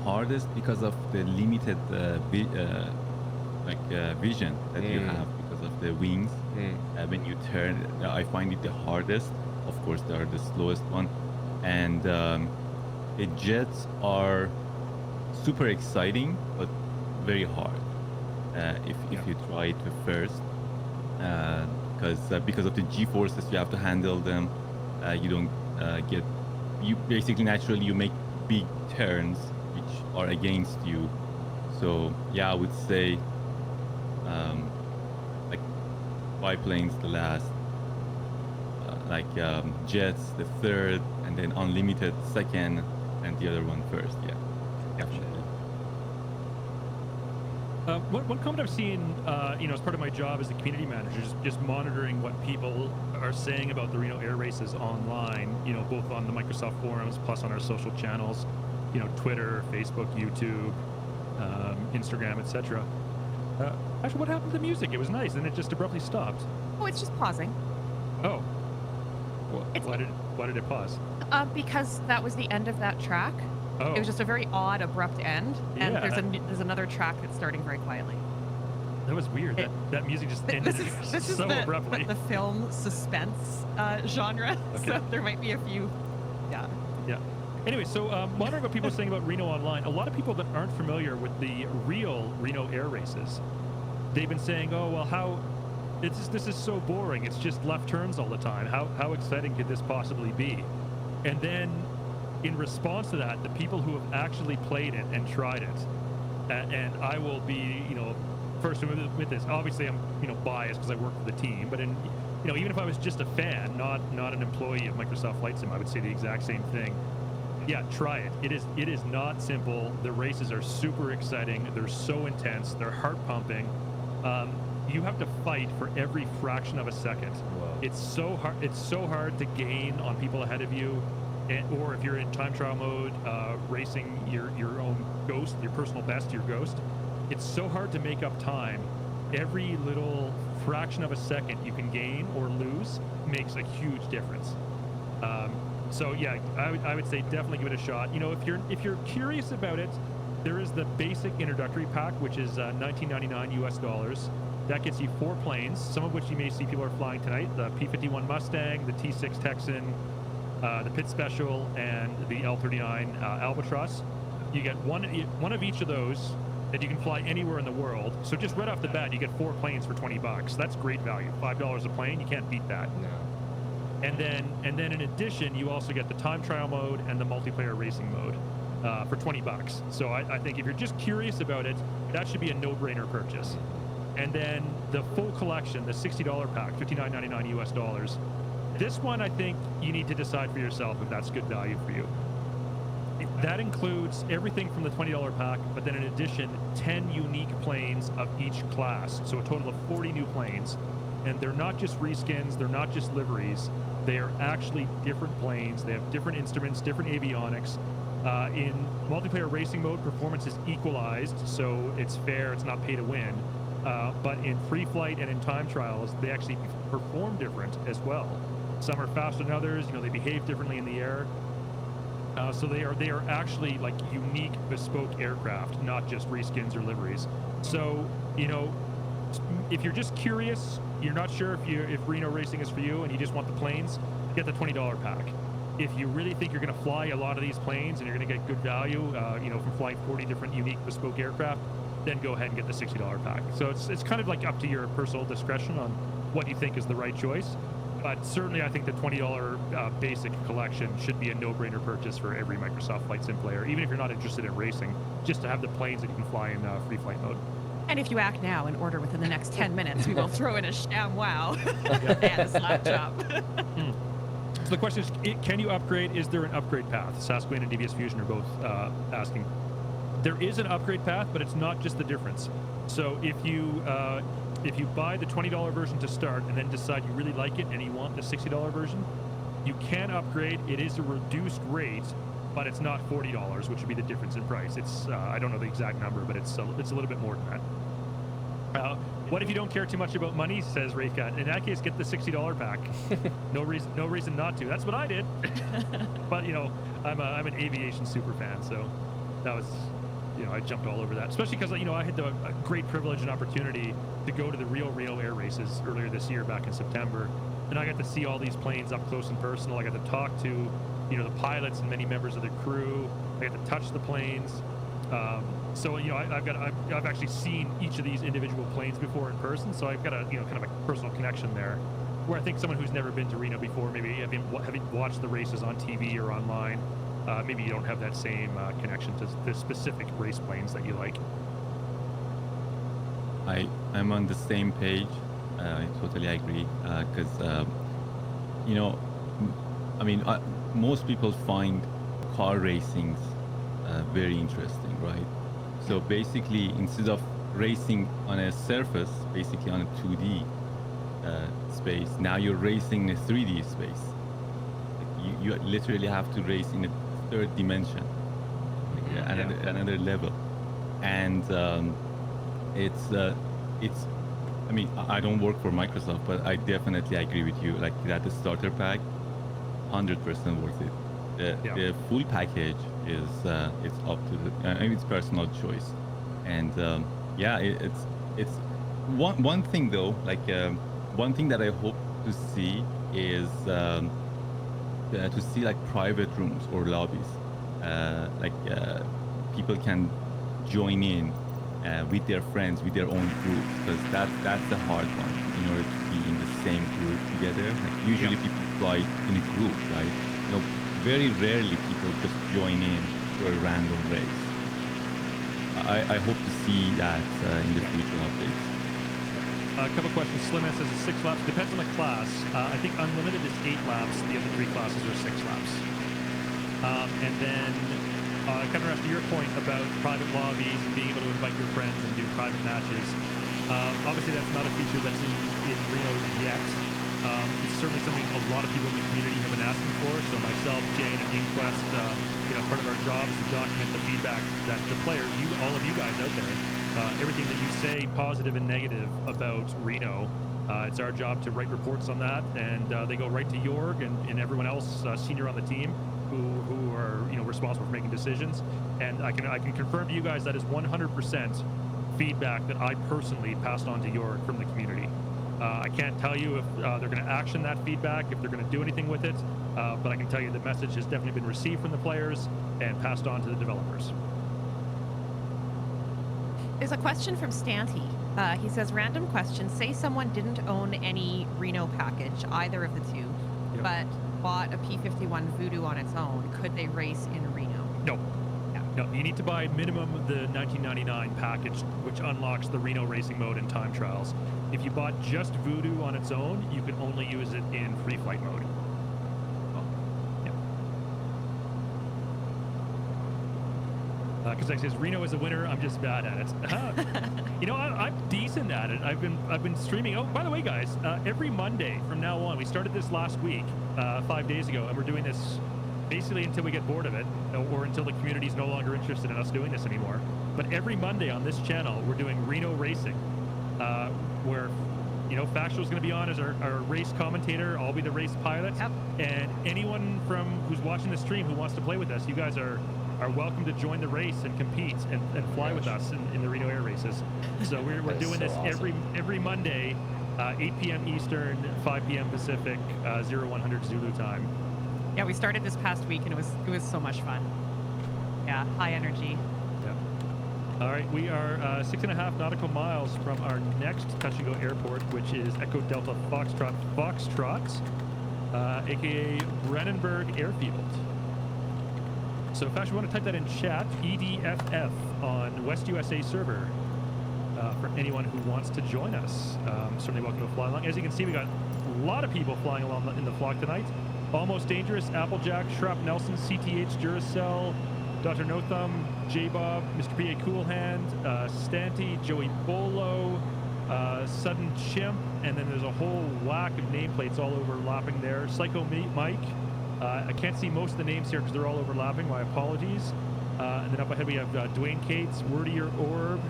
hardest because of the limited vision that you have because of the wings. When you turn, I find it the hardest. Of course, they are the slowest one, and the jets are super exciting but very hard if you try it first. Because of the G-forces you have to handle them, you don't you basically naturally you make big turns which are against you. So yeah, I would say like biplanes the last, jets the third, and then unlimited second, and the other one first. Yeah, definitely. One comment I've seen, as part of my job as a community manager, is just monitoring what people are saying about the Reno Air races online, both on the Microsoft forums, plus on our social channels, Twitter, Facebook, YouTube, Instagram, etc. Actually, what happened to the music? It was nice, and it just abruptly stopped. Oh, it's just pausing. Oh. It's- Why did it pause? Because that was the end of that track. Oh. It was just a very odd, abrupt end, and Yeah. there's another track that's starting very quietly. That was weird. That music just ended This is so the, abruptly. the film suspense genre, Okay. so there might be a few. Yeah. Yeah. Anyway, so monitoring what people are saying about Reno online, a lot of people that aren't familiar with the real Reno Air races, they've been saying, oh, well, this is so boring. It's just left turns all the time. How exciting could this possibly be? And then in response to that, the people who have actually played it and tried it, and I will be, first to admit this. Obviously, I'm, biased because I work for the team, but even if I was just a fan, not an employee of Microsoft Flight Sim, I would say the exact same thing. Yeah, try it. It is not simple. The races are super exciting. They're so intense. They're heart pumping. You have to fight for every fraction of a second. Whoa. It's so hard. It's so hard to gain on people ahead of you, or if you're in time trial mode, racing your own ghost, your personal best, your ghost. It's so hard to make up time. Every little fraction of a second you can gain or lose makes a huge difference. So yeah, I would say definitely give it a shot. If you're curious about it, there is the basic introductory pack, which is $19.99 US. That gets you 4 planes, some of which you may see people are flying tonight: the P-51 Mustang, the T-6 Texan, the Pit Special, and the L-39 Albatross. You get one of each of those, and you can fly anywhere in the world. So just right off the bat, you get 4 planes for $20. That's great value. $5 a plane, you can't beat that. No. And then in addition, you also get the time trial mode and the multiplayer racing mode for $20. So I think if you're just curious about it, that should be a no-brainer purchase. And then the full collection, the $60 pack, $59.99 US. This one, I think you need to decide for yourself if that's good value for you. That includes everything from the $20 pack, but then in addition, 10 unique planes of each class. So a total of 40 new planes. And they're not just reskins, they're not just liveries. They are actually different planes. They have different instruments, different avionics. In multiplayer racing mode, performance is equalized, so it's fair, it's not pay to win. But in free flight and in time trials, they actually perform different as well. Some are faster than others, they behave differently in the air. So they are actually like unique, bespoke aircraft, not just reskins or liveries. So, if you're just curious, you're not sure if Reno racing is for you, and you just want the planes, get the $20 pack. If you really think you're going to fly a lot of these planes and you're going to get good value, from flying 40 different unique bespoke aircraft, then go ahead and get the $60 pack. So it's kind of like up to your personal discretion on what you think is the right choice. But certainly, I think the $20 basic collection should be a no-brainer purchase for every Microsoft Flight Sim player, even if you're not interested in racing, just to have the planes that you can fly in free flight mode. And if you act now and order within the next 10 minutes, we will throw in a sham wow and a slap chop. So the question is, can you upgrade? Is there an upgrade path? Sasquatch and Devious Fusion are both asking. There is an upgrade path, but it's not just the difference. So if you buy the $20 version to start and then decide you really like it and you want the $60 version, you can upgrade. It is a reduced rate, but it's not $40, which would be the difference in price. It's I don't know the exact number, but it's a little bit more than that. What if you don't care too much about money, says Raycat? In that case, get the $60 pack. No reason not to. That's what I did. But you know, I'm an aviation super fan, so that was, you know, I jumped all over that. Especially because, you know, I had a great privilege and opportunity to go to the real Reno air races earlier this year, back in September, and I got to see all these planes up close and personal. I got to talk to, you know, the pilots and many members of the crew. I got to touch the planes. So, you know, I've actually seen each of these individual planes before in person, so I've got a, you know, kind of a personal connection there. Where I think someone who's never been to Reno before, maybe having watched the races on TV or online, maybe you don't have that same connection to the specific race planes that you like. I'm on the same page. I totally agree, because you know, I mean, most people find car racing very interesting, right? So basically, instead of racing on a surface, basically on a 2D space, now you're racing in a 3D space. Like you literally have to race in a third dimension, like another level, and it's. I mean, I don't work for Microsoft, but I definitely agree with you. Like that starter pack, 100% worth it. The full package is it's up to the I mean, it's personal choice, and yeah, it's one thing though. Like one thing that I hope to see is to see like private rooms or lobbies, like people can join in with their friends, with their own group, because that's the hard one in order to be in the same group together. Like usually people fly in a group, right? You know, very rarely people just join in for a random race. I hope to see that in the future updates. A couple questions. Slim says it's 6 laps. Depends on the class. I think Unlimited is 8 laps. The other 3 classes are 6 laps. And then kind of to your point about private lobbies and being able to invite your friends and do private matches. Obviously, that's not a feature that's in Reno yet. It's certainly something a lot of people in the community have been asking for. So myself, Jane, and Inquest, you know, part of our job is to document the feedback that the players, all of you guys out there, everything that you say, positive and negative about Reno. It's our job to write reports on that, and they go right to Jorg and everyone else senior on the team who are, you know, responsible for making decisions. And I can confirm to you guys that is 100% feedback that I personally passed on to Jorg from the community. I can't tell you if they're going to action that feedback, if they're going to do anything with it, but I can tell you the message has definitely been received from the players and passed on to the developers. There's a question from Stanty. He says, random question. Say someone didn't own any Reno package, either of the two, but bought a P51 Voodoo on its own. Could they race in Reno? No. No, you need to buy minimum the 1999 package, which unlocks the Reno racing mode and time trials. If you bought just Voodoo on its own, you can only use it in free flight mode. Because like says Reno is a winner, I'm just bad at it. You know, I'm decent at it. I've been streaming. Oh, by the way, guys, every Monday from now on, we started this last week, 5 days ago, and we're doing this basically until we get bored of it, or until the community is no longer interested in us doing this anymore. But every Monday on this channel, we're doing Reno racing, where, you know, Factual is going to be on as our race commentator. I'll be the race pilot. Yep. And anyone who's watching the stream who wants to play with us, you guys are welcome to join the race and compete and fly with us in the Reno air races. So we're doing this awesome. every Monday, 8 p.m. Eastern, 5 p.m. Pacific, 0100 Zulu time. Yeah, we started this past week and it was so much fun. Yeah, high energy. Yeah. All right, we are 6.5 nautical miles from our next touch and go airport, which is Echo Delta Foxtrot, aka Brennenburg Airfield. So if you want to type that in chat, EDFF on West USA server. for anyone who wants to join us. Certainly welcome to fly along. As you can see, we got a lot of people flying along in the flock tonight. Almost Dangerous, Applejack, Shrap Nelson, CTH, Duracell, Dr. No Thumb, J-Bob, Mr. P.A. Cool Hand, Stanty, Joey Bolo, Sudden Chimp, and then there's a whole whack of nameplates all overlapping there. Psycho Mike. I can't see most of the names here because they're all overlapping. My apologies. And then up ahead we have Dwayne Cates, Wordier Orb,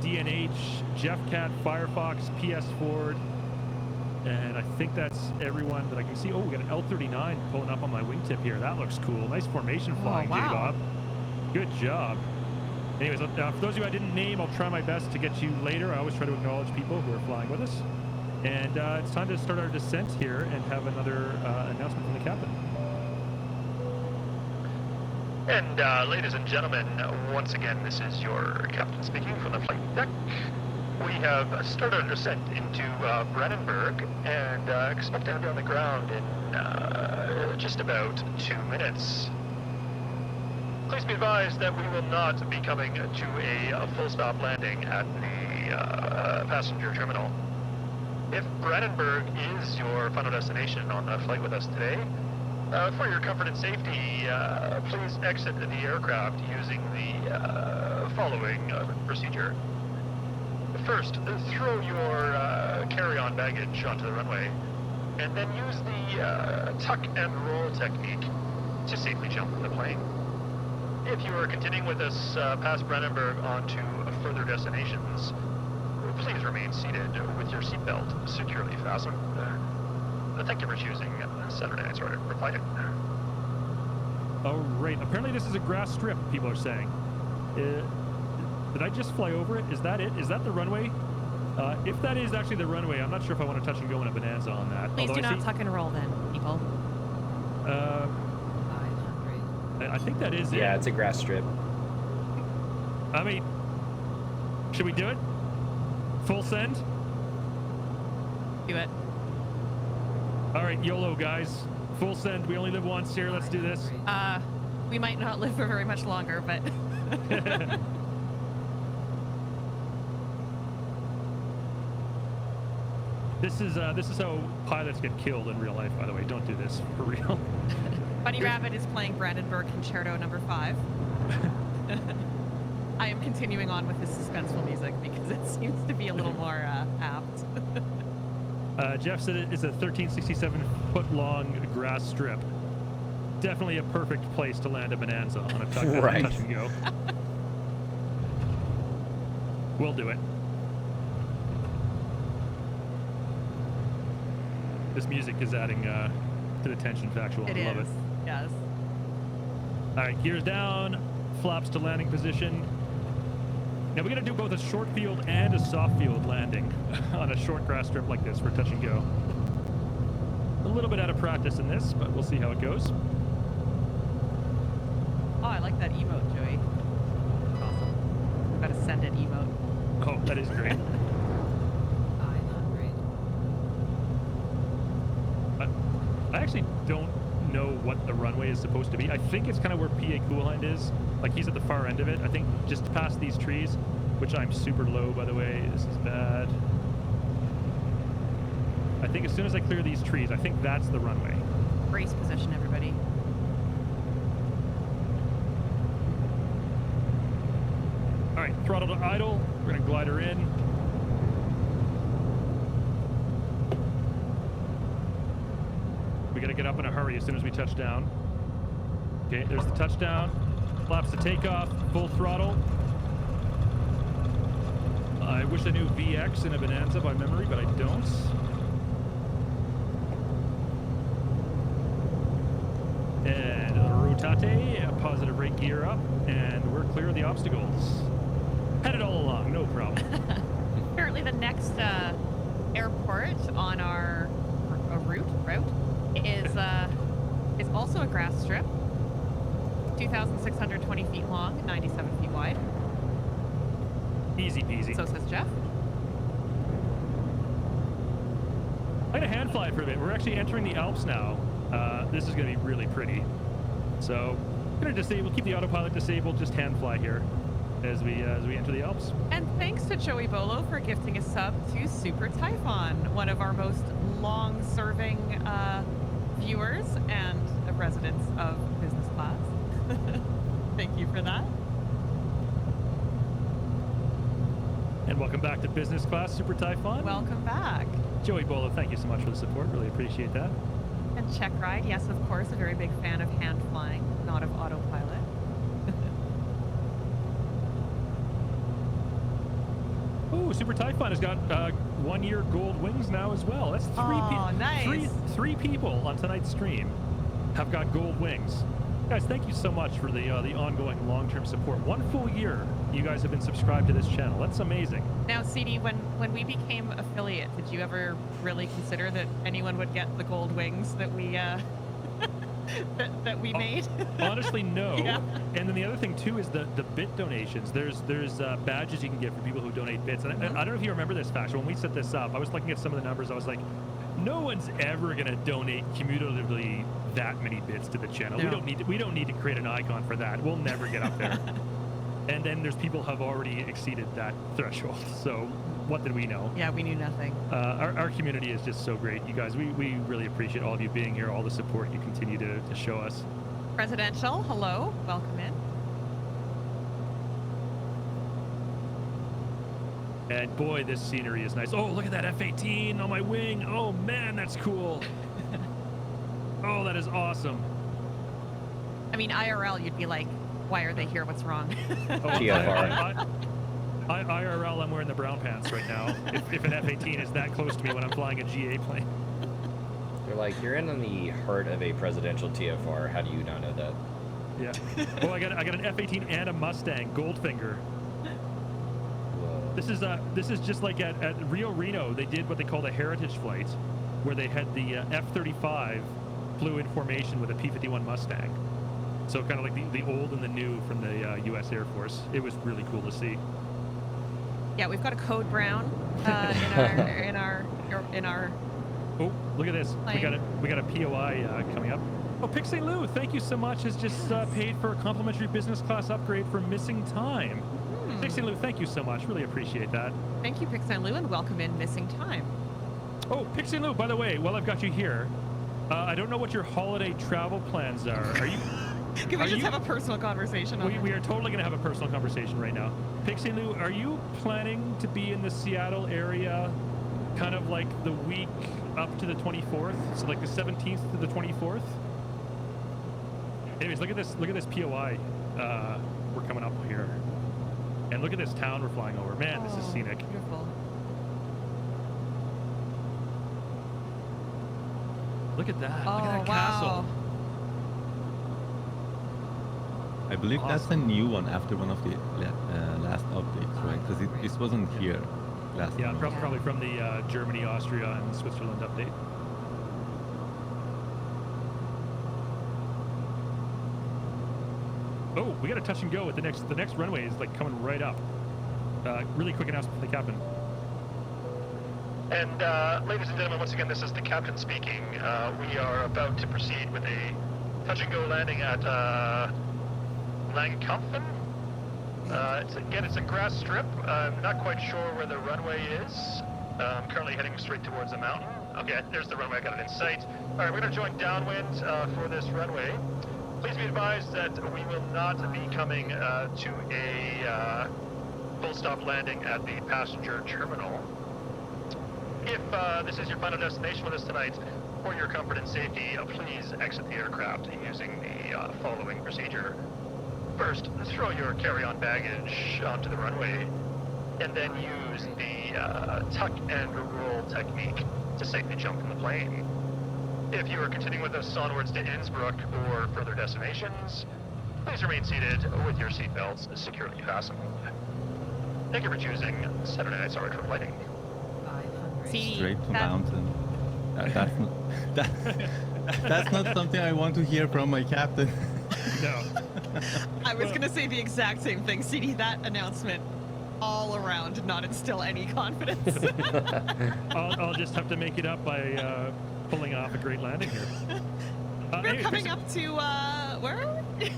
DNH, Jeff Cat, Firefox, PS Ford, and I think that's everyone that I can see. Oh, we got an L39 pulling up on my wingtip here. That looks cool. Nice formation flying, wow. J-Bob. Good job. Anyways, for those of you I didn't name, I'll try my best to get you later. I always try to acknowledge people who are flying with us. And it's time to start our descent here and have another announcement from the captain. And ladies and gentlemen, once again, this is your captain speaking from the flight deck. We have started our descent into Brandenburg and expect to be on the ground in just about 2 minutes. Please be advised that we will not be coming to a full stop landing at the passenger terminal. If Brandenburg is your final destination on the flight with us today, for your comfort and safety, please exit the aircraft using the following procedure. First, throw your carry-on baggage onto the runway, and then use the tuck and roll technique to safely jump from the plane. If you are continuing with us past Brandenburg onto further destinations, please remain seated with your seatbelt securely fastened. Thank you for choosing Saturday Night's Reply. All right. Apparently this is a grass strip, people are saying. Did I just fly over it? Is that it? Is that the runway? If that is actually the runway, I'm not sure if I want to touch and go in a bonanza on that. Please Although do not tuck and roll then, people. 500. I think that is it. Yeah, it's a grass strip. I mean, should we do it? Full send? Do it. All right, YOLO, guys. Full send. We only live once here. Let's do this. We might not live for very much longer, but... This is how pilots get killed in real life, by the way. Don't do this for real. Bunny Rabbit is playing Brandenburg Concerto No. 5. I am continuing on with his suspenseful music because it seems to be a little more apt. Jeff said it's a 1367-foot-long grass strip. Definitely a perfect place to land a bonanza on a touch, Right. touch and go. We'll do it. This music is adding to the tension factual. I love it. Yes. All right, gears down, flaps to landing position. Now we're gonna do both a short field and a soft field landing on a short grass strip like this for touch and go. A little bit out of practice in this, but we'll see how it goes. Oh, I like that emote, Joey. Awesome. Gotta send it emote. Oh, that is great. 500. I actually don't know what the runway is supposed to be. I think it's kind of where P.A. Coolhind is. Like, he's at the far end of it. I think just past these trees, which I'm super low, by the way. This is bad. I think as soon as I clear these trees, I think that's the runway. Brace position, everybody. All right, throttle to idle. We're gonna glide her in. We gotta get up in a hurry as soon as we touch down. Okay, there's the touchdown. Flaps to takeoff, full throttle. I wish I knew VX in a bonanza by memory, but I don't. And rotate, positive rate gear up, and we're clear of the obstacles. Headed all along, no problem. Apparently the next airport on our route is also a grass strip. 2,620 feet long, 97 feet wide. Easy peasy. So says Jeff. I'm gonna hand fly for a bit. We're actually entering the Alps now. This is gonna be really pretty. So, I'm gonna disable, keep the autopilot disabled, just hand fly here. as we enter the Alps. And thanks to Joey Bolo for gifting a sub to Super Typhon, one of our most long-serving viewers and residents of business class. Thank you for that. And welcome back to business class, Super Typhon. Welcome back. Joey Bolo, thank you so much for the support. Really appreciate that. And Check Ride, yes, of course, a very big fan of hand flying, not of autopilot. Oh, Super Typhon has got 1 year gold wings now as well. That's nice. three people on tonight's stream have got gold wings. Guys, thank you so much for the ongoing long-term support. 1 full year you guys have been subscribed to this channel. That's amazing. Now, CD, when we became affiliate, did you ever really consider that anyone would get the gold wings that we that we made? Honestly, no. Yeah. And then the other thing too is the bit donations. There's badges you can get for people who donate bits. And I don't know if you remember this, Faction. When we set this up, I was looking at some of the numbers. I was like, no one's ever gonna donate cumulatively that many bits to the channel. No. We don't need to create an icon for that. We'll never get up there. And then there's people who have already exceeded that threshold. So what did we know? Yeah, we knew nothing. Our community is just so great, you guys. We really appreciate all of you being here, all the support you continue to show us. Presidential, hello, welcome in. And boy, this scenery is nice. Oh, look at that F-18 on my wing. Oh man, that's cool. Oh, that is awesome. I mean, IRL, you'd be like, why are they here? What's wrong? TFR. IRL, I'm wearing the brown pants right now. If an F-18 is that close to me when I'm flying a GA plane. They're like, you're in on the heart of a presidential TFR. How do you not know that? Yeah. Oh, I got an F-18 and a Mustang, Goldfinger. Whoa. This is just like at Rio Reno. They did what they call the heritage flight, where they had the F-35 flew in formation with a P-51 Mustang. So kind of like the old and the new from the U.S. Air Force. It was really cool to see. Yeah, we've got a code brown in our. Oh, look at this. Plane. We got a POI coming up. Oh, Pixie Lou, thank you so much. Has just paid for a complimentary business class upgrade for missing time. Pixie Lou, thank you so much. Really appreciate that. Thank you, Pixie Lou, and welcome in Missing Time. Oh, Pixie Lou, by the way, while I've got you here, I don't know what your holiday travel plans are. Are you? Can we just have a personal conversation? We are totally going to have a personal conversation right now. Pixie Lou, are you planning to be in the Seattle area kind of like the week up to the 24th? So like the 17th to the 24th? Anyways, look at this POI we're coming up here. And look at this town we're flying over. Man, this is scenic. Beautiful. Look at that. Oh, look at that wow. castle. I believe that's a new one after one of the last updates, right? Because this wasn't here last Yeah, time. probably from the Germany, Austria, and Switzerland update. Oh, we got a touch and go at the next runway is like coming right up. Really quick announcement from the captain. And ladies and gentlemen, once again, this is the captain speaking. We are about to proceed with a touch and go landing at Langkampfen. It's a grass strip. I'm not quite sure where the runway is. I'm currently heading straight towards the mountain. Okay, there's the runway. I got it in sight. All right, we're going to join downwind for this runway. Please be advised that we will not be coming to a full stop landing at the passenger terminal. If this is your final destination with us tonight, for your comfort and safety, please exit the aircraft using the following procedure. First, throw your carry-on baggage onto the runway, and then use the tuck and roll technique to safely jump from the plane. If you are continuing with us onwards to Innsbruck or further destinations, please remain seated with your seatbelts securely fastened. Thank you for choosing Saturday Night Sorry for Lighting. See, Straight to mountain. That's not something I want to hear from my captain. No. I was going to say the exact same thing. CD, that announcement all around did not instill any confidence. I'll just have to make it up by pulling off a great landing here. We're Anyway, coming up to, where are we?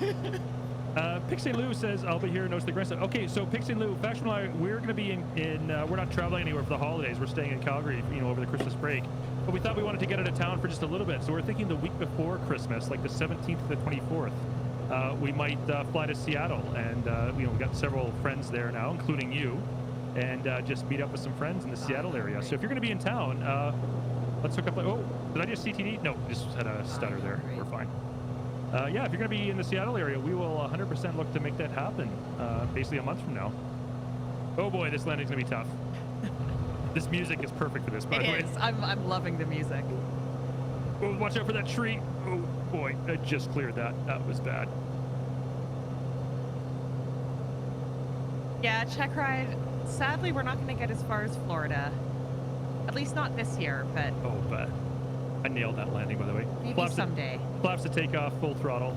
Pixie Lou says, I'll be here, knows the grandson. Okay, so Pixie Lou, Faction and I, we're going to be we're not traveling anywhere for the holidays. We're staying in Calgary, over the Christmas break. But we thought we wanted to get out of town for just a little bit. So we're thinking the week before Christmas, like the 17th to the 24th, we might fly to Seattle. And, we got several friends there now, including you. And just meet up with some friends in the Seattle area. So if you're going to be in town, let's hook up. Oh, did I just CTD? No, just had a stutter there. We're fine. Yeah, if you're going to be in the Seattle area, we will 100% look to make that happen, basically a month from now. Oh boy, this landing's going to be tough. This music is perfect for this, by the way. It is. I'm loving the music. Oh, watch out for that tree. Oh boy, I just cleared that. That was bad. Yeah, check ride. Sadly, we're not going to get as far as Florida. At least not this year, but Oh, but I nailed that landing, by the way. maybe someday. Flaps to take off, full throttle.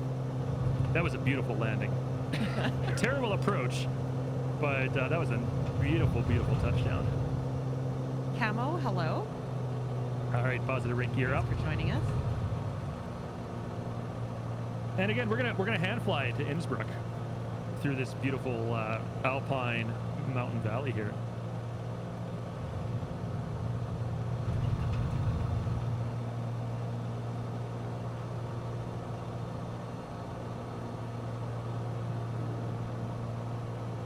That was a beautiful landing. Terrible approach, but that was a beautiful, beautiful touchdown. Camo, hello. All right, positive rate gear up. Thanks for joining us. And again, we're gonna hand fly to Innsbruck through this beautiful alpine mountain valley here.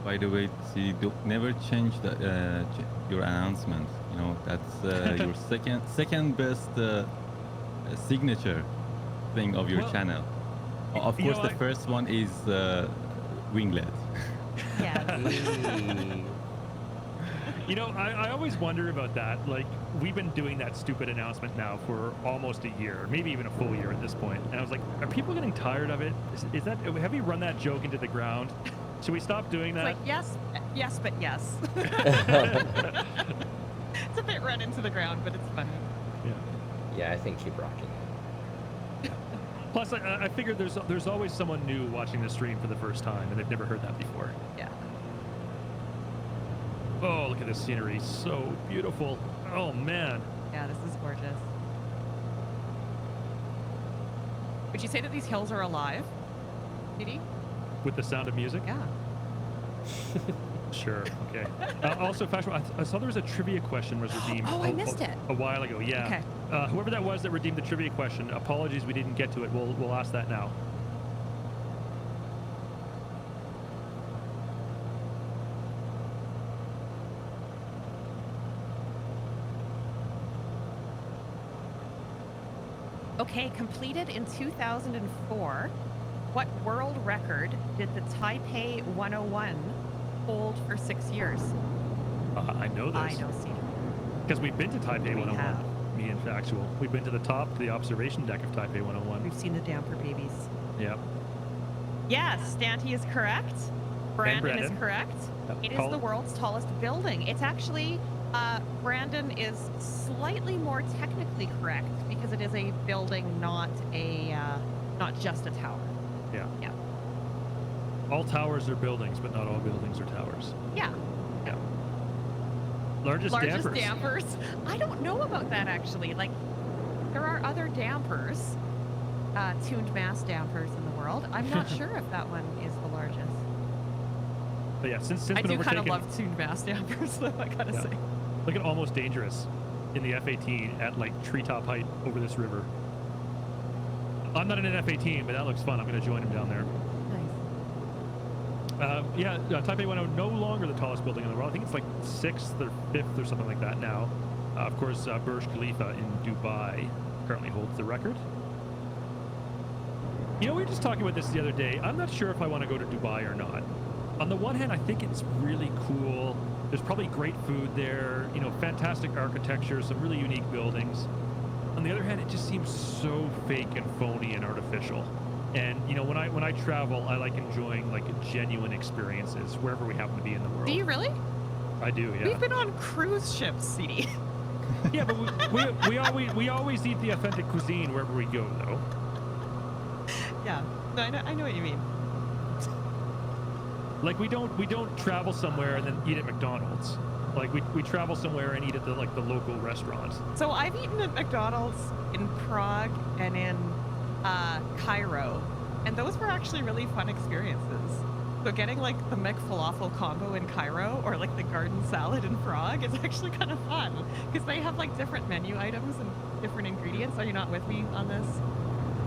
By the way, see, never change your announcement. That's your second best signature thing of your channel. Of course, the first one is winglet. Yeah. I always wonder about that. Like, we've been doing that stupid announcement now for almost a year, maybe even a full year at this point. And I was like, are people getting tired of it? Is that, have we run that joke into the ground? Should we stop doing that? It's like, yes, but yes. It's a bit run into the ground, but it's funny. Yeah, I think keep rocking it. Plus, I figured there's always someone new watching the stream for the first time, and they've never heard that before. Yeah. Oh, look at this scenery. So beautiful. Oh, man. Yeah, this is gorgeous. Would you say that these hills are alive, Didi? With the sound of music? Yeah. Sure. Okay. Also, Fashion, I saw there was a trivia question was redeemed. Oh, I missed it. A while ago. Yeah. Okay. Whoever that was that redeemed the trivia question, apologies we didn't get to it. We'll ask that now. Okay, completed in 2004. What world record did the Taipei 101 hold for 6 years? I know this. I know, Steve. Because we've been to Taipei 101. have. Me and Factual. We've been to the top, to the observation deck of Taipei 101. We've seen the damper babies. Yeah. Yes, Stanty is correct. Brandon is Brandon. correct. It is Call- the world's tallest building. It's actually, Brandon is slightly more technically correct because it is a building, not just a tower. Yeah. Yeah. All towers are buildings, but not all buildings are towers. Yeah. Yeah. Largest dampers. I don't know about that actually. Like, there are other dampers, tuned mass dampers in the world. I'm not sure if that one is the largest. But yeah, since I been do kind overtaken. of love tuned mass dampers, though, I gotta Yeah. say. Look at Almost Dangerous in the F-18 at like treetop height over this river. I'm not in an F-18, but that looks fun. I'm going to join him down there. Nice. Taipei 101 no longer the tallest building in the world. I think it's like 6th or 5th or something like that now. Of course, Burj Khalifa in Dubai currently holds the record. We were just talking about this the other day. I'm not sure if I want to go to Dubai or not. On the one hand, I think it's really cool. There's probably great food there, fantastic architecture, some really unique buildings. On the other hand, it just seems so fake and phony and artificial. And when I travel, I like enjoying like genuine experiences wherever we happen to be in the world. Do you really? I do, yeah. We've been on cruise ships, CD. Yeah, but we always eat the authentic cuisine wherever we go, though. Yeah. No, I know what you mean. Like we don't travel somewhere and then eat at McDonald's. Like we travel somewhere and eat at the local restaurant. So I've eaten at McDonald's in Prague and in Cairo, And those were actually really fun experiences. So getting like the McFalafel combo in Cairo or like the garden salad in Prague is actually kind of fun because they have like different menu items and different ingredients. Are you not with me on this?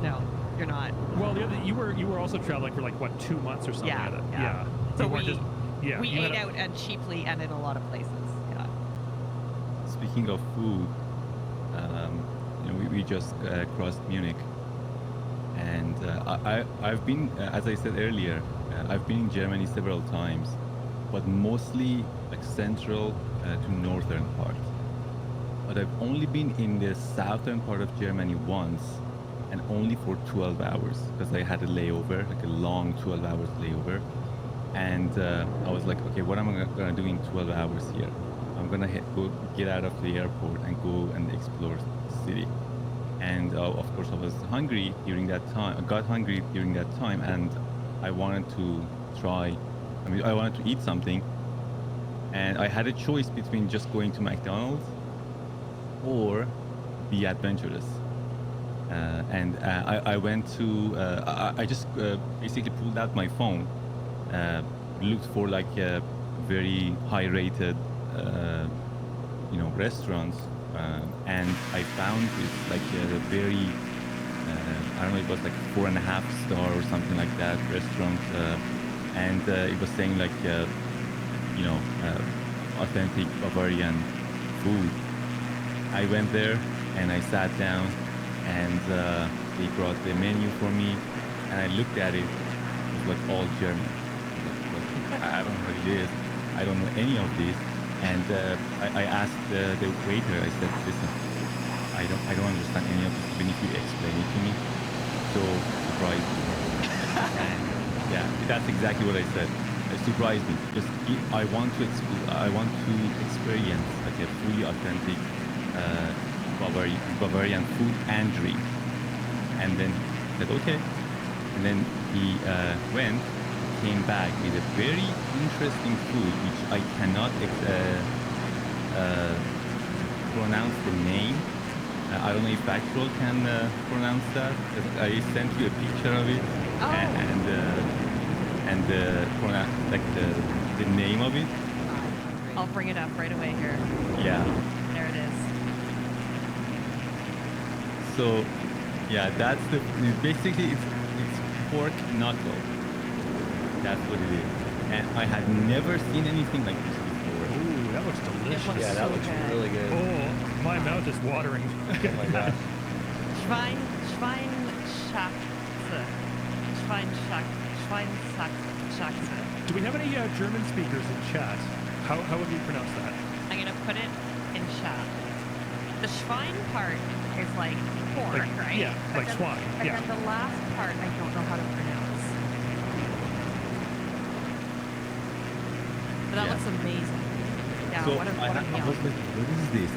No, you're not. Well, the other you were also traveling for like what 2 months or something. Yeah, like that. yeah. So You weren't we just- yeah, we you had ate a- out and cheaply and in a lot of places. Yeah. Speaking of food, we just crossed Munich, and I've been, as I said earlier, I've been in Germany several times, but mostly like central to northern part. But I've only been in the southern part of Germany once, and only for 12 hours because I had a layover, like a long 12 hours layover. And I was like, okay, what am I gonna do in 12 hours here? I'm gonna go get out of the airport and go and explore the city. And of course, I was hungry during that time. I got hungry during that time, and I wanted to try. I mean, I wanted to eat something, and I had a choice between just going to McDonald's or be adventurous. I went to. I just basically pulled out my phone, looked for like a very high-rated, restaurants, and I found this like a very, I don't know, it was like 4.5 star or something like that restaurant, and it was saying like, authentic Bavarian food. I went there and I sat down, and they brought the menu for me, and I looked at it. It was like all German. I don't know what it is. I don't know any of this. And I asked the waiter. I said, "Listen, I don't understand any of this. Even if you explain it to me." So surprised me. And yeah, that's exactly what I said. It surprised me. I want to experience like a fully authentic Bavarian food and drink. And then he said, okay. And then he went. Came back with a very interesting food which I cannot pronounce the name. I don't know if Actual can pronounce that. I sent you a picture of it, and the name of it. I'll bring it up right away here. Yeah. There it is. So, yeah, that's basically it's pork knuckle. That's what it is. And I had never seen anything like this before. Ooh, that looks It delicious. looks Yeah, that so looks good. really good. Oh, my mouth is watering. Oh my gosh. Do we have any German speakers in chat? How would we pronounce that? I'm gonna put it in chat. The Schwein part is like pork, Like- right? yeah, like then, swine, But yeah. then the last part I don't know how to pronounce. But that Yeah. looks amazing. Yeah, So what a I was meal. like, what is this?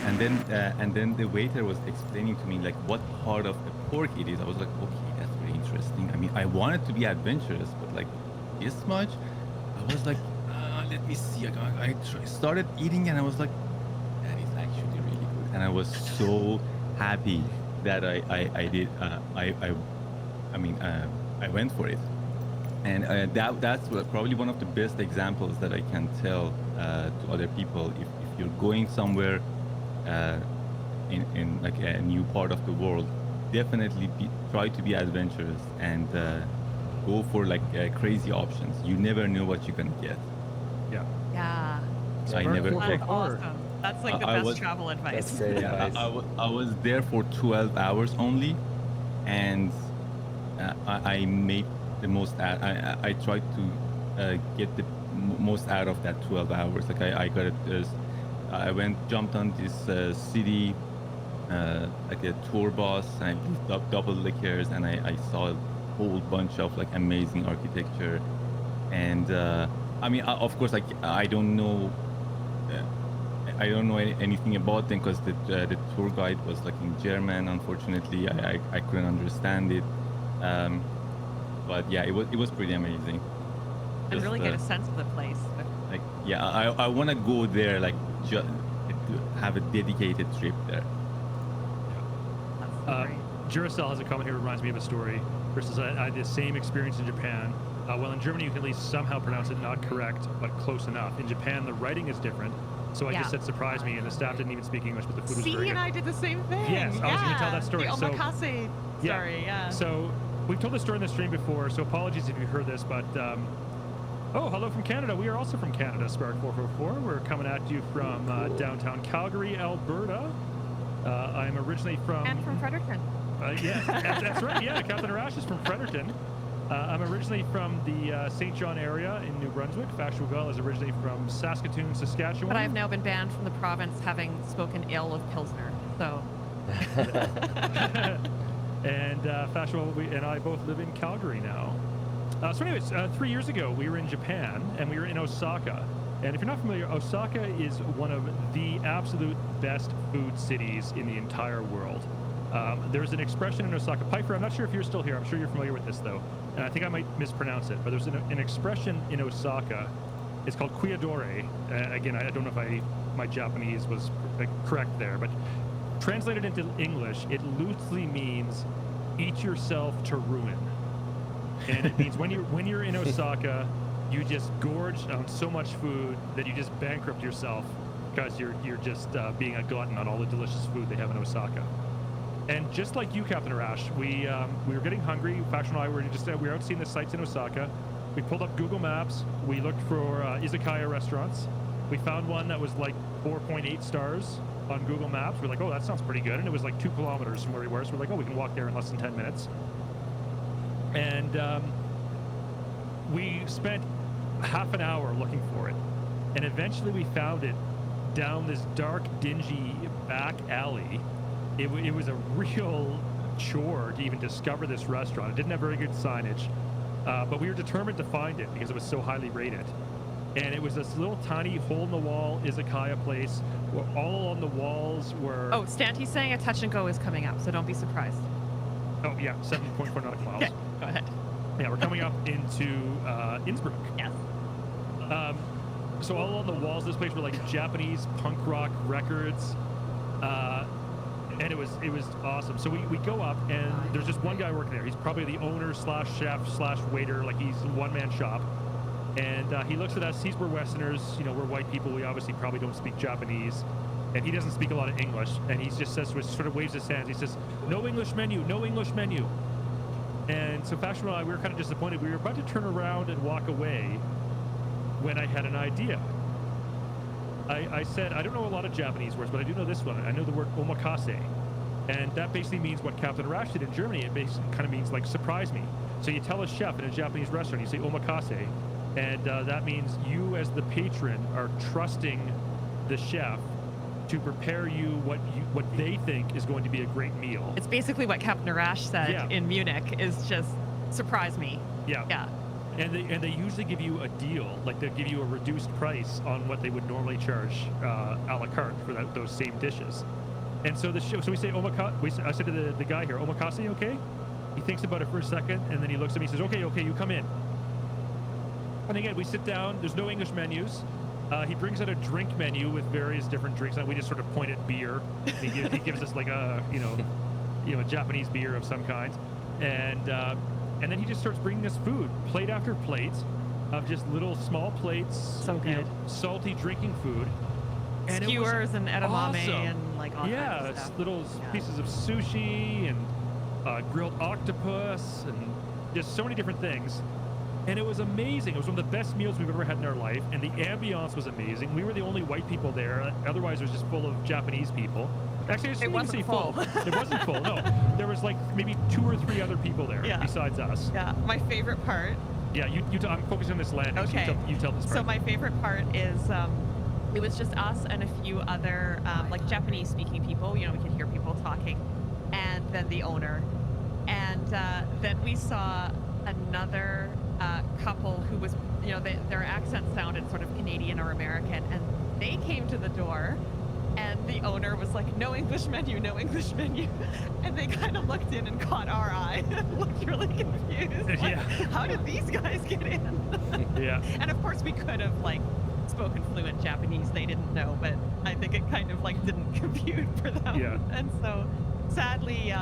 And then the waiter was explaining to me like what part of the pork it is. I was like, okay, that's very interesting. I mean, I wanted to be adventurous, but like this much, I was like, let me see. Started eating, and I was like, that is actually really good. And I was so happy that I did. I went for it. And that's probably one of the best examples that I can tell to other people. If you're going somewhere in like a new part of the world, definitely try to be adventurous and go for like crazy options. You never know what you're gonna get. Yeah. Yeah. I Burnt never. pork That's or- awesome. That's like the I best was- travel advice. That's great Yeah, advice. I was there for 12 hours only, and I made the most out. I tried to get the most out of that 12 hours. Like I got it. I jumped on this city, like a tour bus, and double liquors, and I saw a whole bunch of like amazing architecture. And I mean, of course, like I don't know. I don't know anything about them because the tour guide was like in German. Unfortunately, I couldn't understand it. But yeah, it was pretty amazing. And Just, really get a sense of the place. like yeah, I want to go there like just to have a dedicated trip there. That's Uh, great. Duracell has a comment here that reminds me of a story. Versus I had the same experience in Japan. Well, in Germany, you can at least somehow pronounce it not correct, but close enough. In Japan, the writing is different. So I just said surprise me, and the staff didn't even speak English, but the food was very CD good. and I did the same thing. Yes, I was going to tell that story. The So- omakase story, yeah. So we've told this story in the stream before, so apologies if you heard this, but oh, hello from Canada. We are also from Canada, Spark444. We're coming at you from downtown Calgary, Alberta. I'm originally from... And from Fredericton. Yeah, that's right. Yeah, Captain Arash is from Fredericton. I'm originally from the St. John area in New Brunswick. Fashionable is originally from Saskatoon, Saskatchewan. But I've now been banned from the province having spoken ill of Pilsner, so... And Fashionable and I both live in Calgary now. So anyways, 3 years ago, we were in Japan, and we were in Osaka. And if you're not familiar, Osaka is one of the absolute best food cities in the entire world. There's an expression in Osaka. Piper, I'm not sure if you're still here. I'm sure you're familiar with this, though. And I think I might mispronounce it. But there's an expression in Osaka. It's called Kuyadore. Again, I don't know if my Japanese was correct there. But translated into English, it loosely means eat yourself to ruin. And it means when you're in Osaka, you just gorge on so much food that you just bankrupt yourself because you're just being a glutton on all the delicious food they have in Osaka. And just like you, Captain Arash, we were getting hungry. Faction and I were we were out seeing the sights in Osaka. We pulled up Google Maps. We looked for izakaya restaurants. We found one that was like 4.8 stars on Google Maps. We're like, oh, that sounds pretty good. And it was like 2 kilometers from where we were. So we're like, oh, we can walk there in less than 10 minutes. And we spent half an hour looking for it. And eventually we found it down this dark, dingy back alley. It was a real chore to even discover this restaurant. It didn't have very good signage, but we were determined to find it because it was so highly rated. And it was this little tiny hole-in-the-wall izakaya place where all along the walls were... Oh, Stanty's saying a touch and go is coming up, so don't be surprised. Oh, yeah, 7.4 nautical miles. Okay, go ahead. Yeah, we're coming up into Innsbruck. Yes. So all along the walls of this place were like Japanese punk rock records. And it was awesome. So we go up, and there's just one guy working there. He's probably the owner slash chef slash waiter. Like, he's a one-man shop. And he looks at us. Sees we're Westerners. You know, we're white people. We obviously probably don't speak Japanese. And he doesn't speak a lot of English. And he just says to us, sort of waves his hands. He says, no English menu, no English menu. And so Faction and I, we were kind of disappointed. We were about to turn around and walk away when I had an idea. I said, I don't know a lot of Japanese words, but I do know this one. I know the word omakase. And that basically means what Captain Arash did in Germany. It basically kind of means like surprise me. So you tell a chef in a Japanese restaurant, you say omakase. And that means you as the patron are trusting the chef to prepare you what they think is going to be a great meal. It's basically what Captain Arash said in Munich, is just surprise me. Yeah. Yeah. And they usually give you a deal, like they'll give you a reduced price on what they would normally charge a la carte for those same dishes. And so so we say omakase. I said to the guy here, omakase, okay? He thinks about it for a second, and then he looks at me and says, okay, you come in. And again, we sit down. There's no English menus. He brings out a drink menu with various different drinks, and we just sort of point at beer. He gives us like a a Japanese beer of some kind, and then he just starts bringing us food, plate after plate, of just little small plates. So good. Salty drinking food. And skewers and edamame awesome. And like all kinds of it's stuff. little pieces of sushi and grilled octopus and just so many different things. And it was amazing. It was one of the best meals we've ever had in our life. And the ambiance was amazing. We were the only white people there. Otherwise, it was just full of Japanese people. Actually, It wasn't full. It wasn't full, no. There was like maybe 2 or 3 other people there besides us. Yeah, my favorite part. Yeah, I'm focusing on this landing, Okay. so you tell this part. So my favorite part is it was just us and a few other like Japanese speaking people. You know, we could hear people talking, and then the owner. And then we saw another couple who was, their accent sounded sort of Canadian or American, and they came to the door, and the owner was like, no English menu, no English menu. And they kind of looked in and caught our eye and looked really confused. Like, how did these guys get in? Yeah. And of course we could have like spoken fluent Japanese. They didn't know, but I think it kind of like didn't compute for them. Yeah. And so sadly,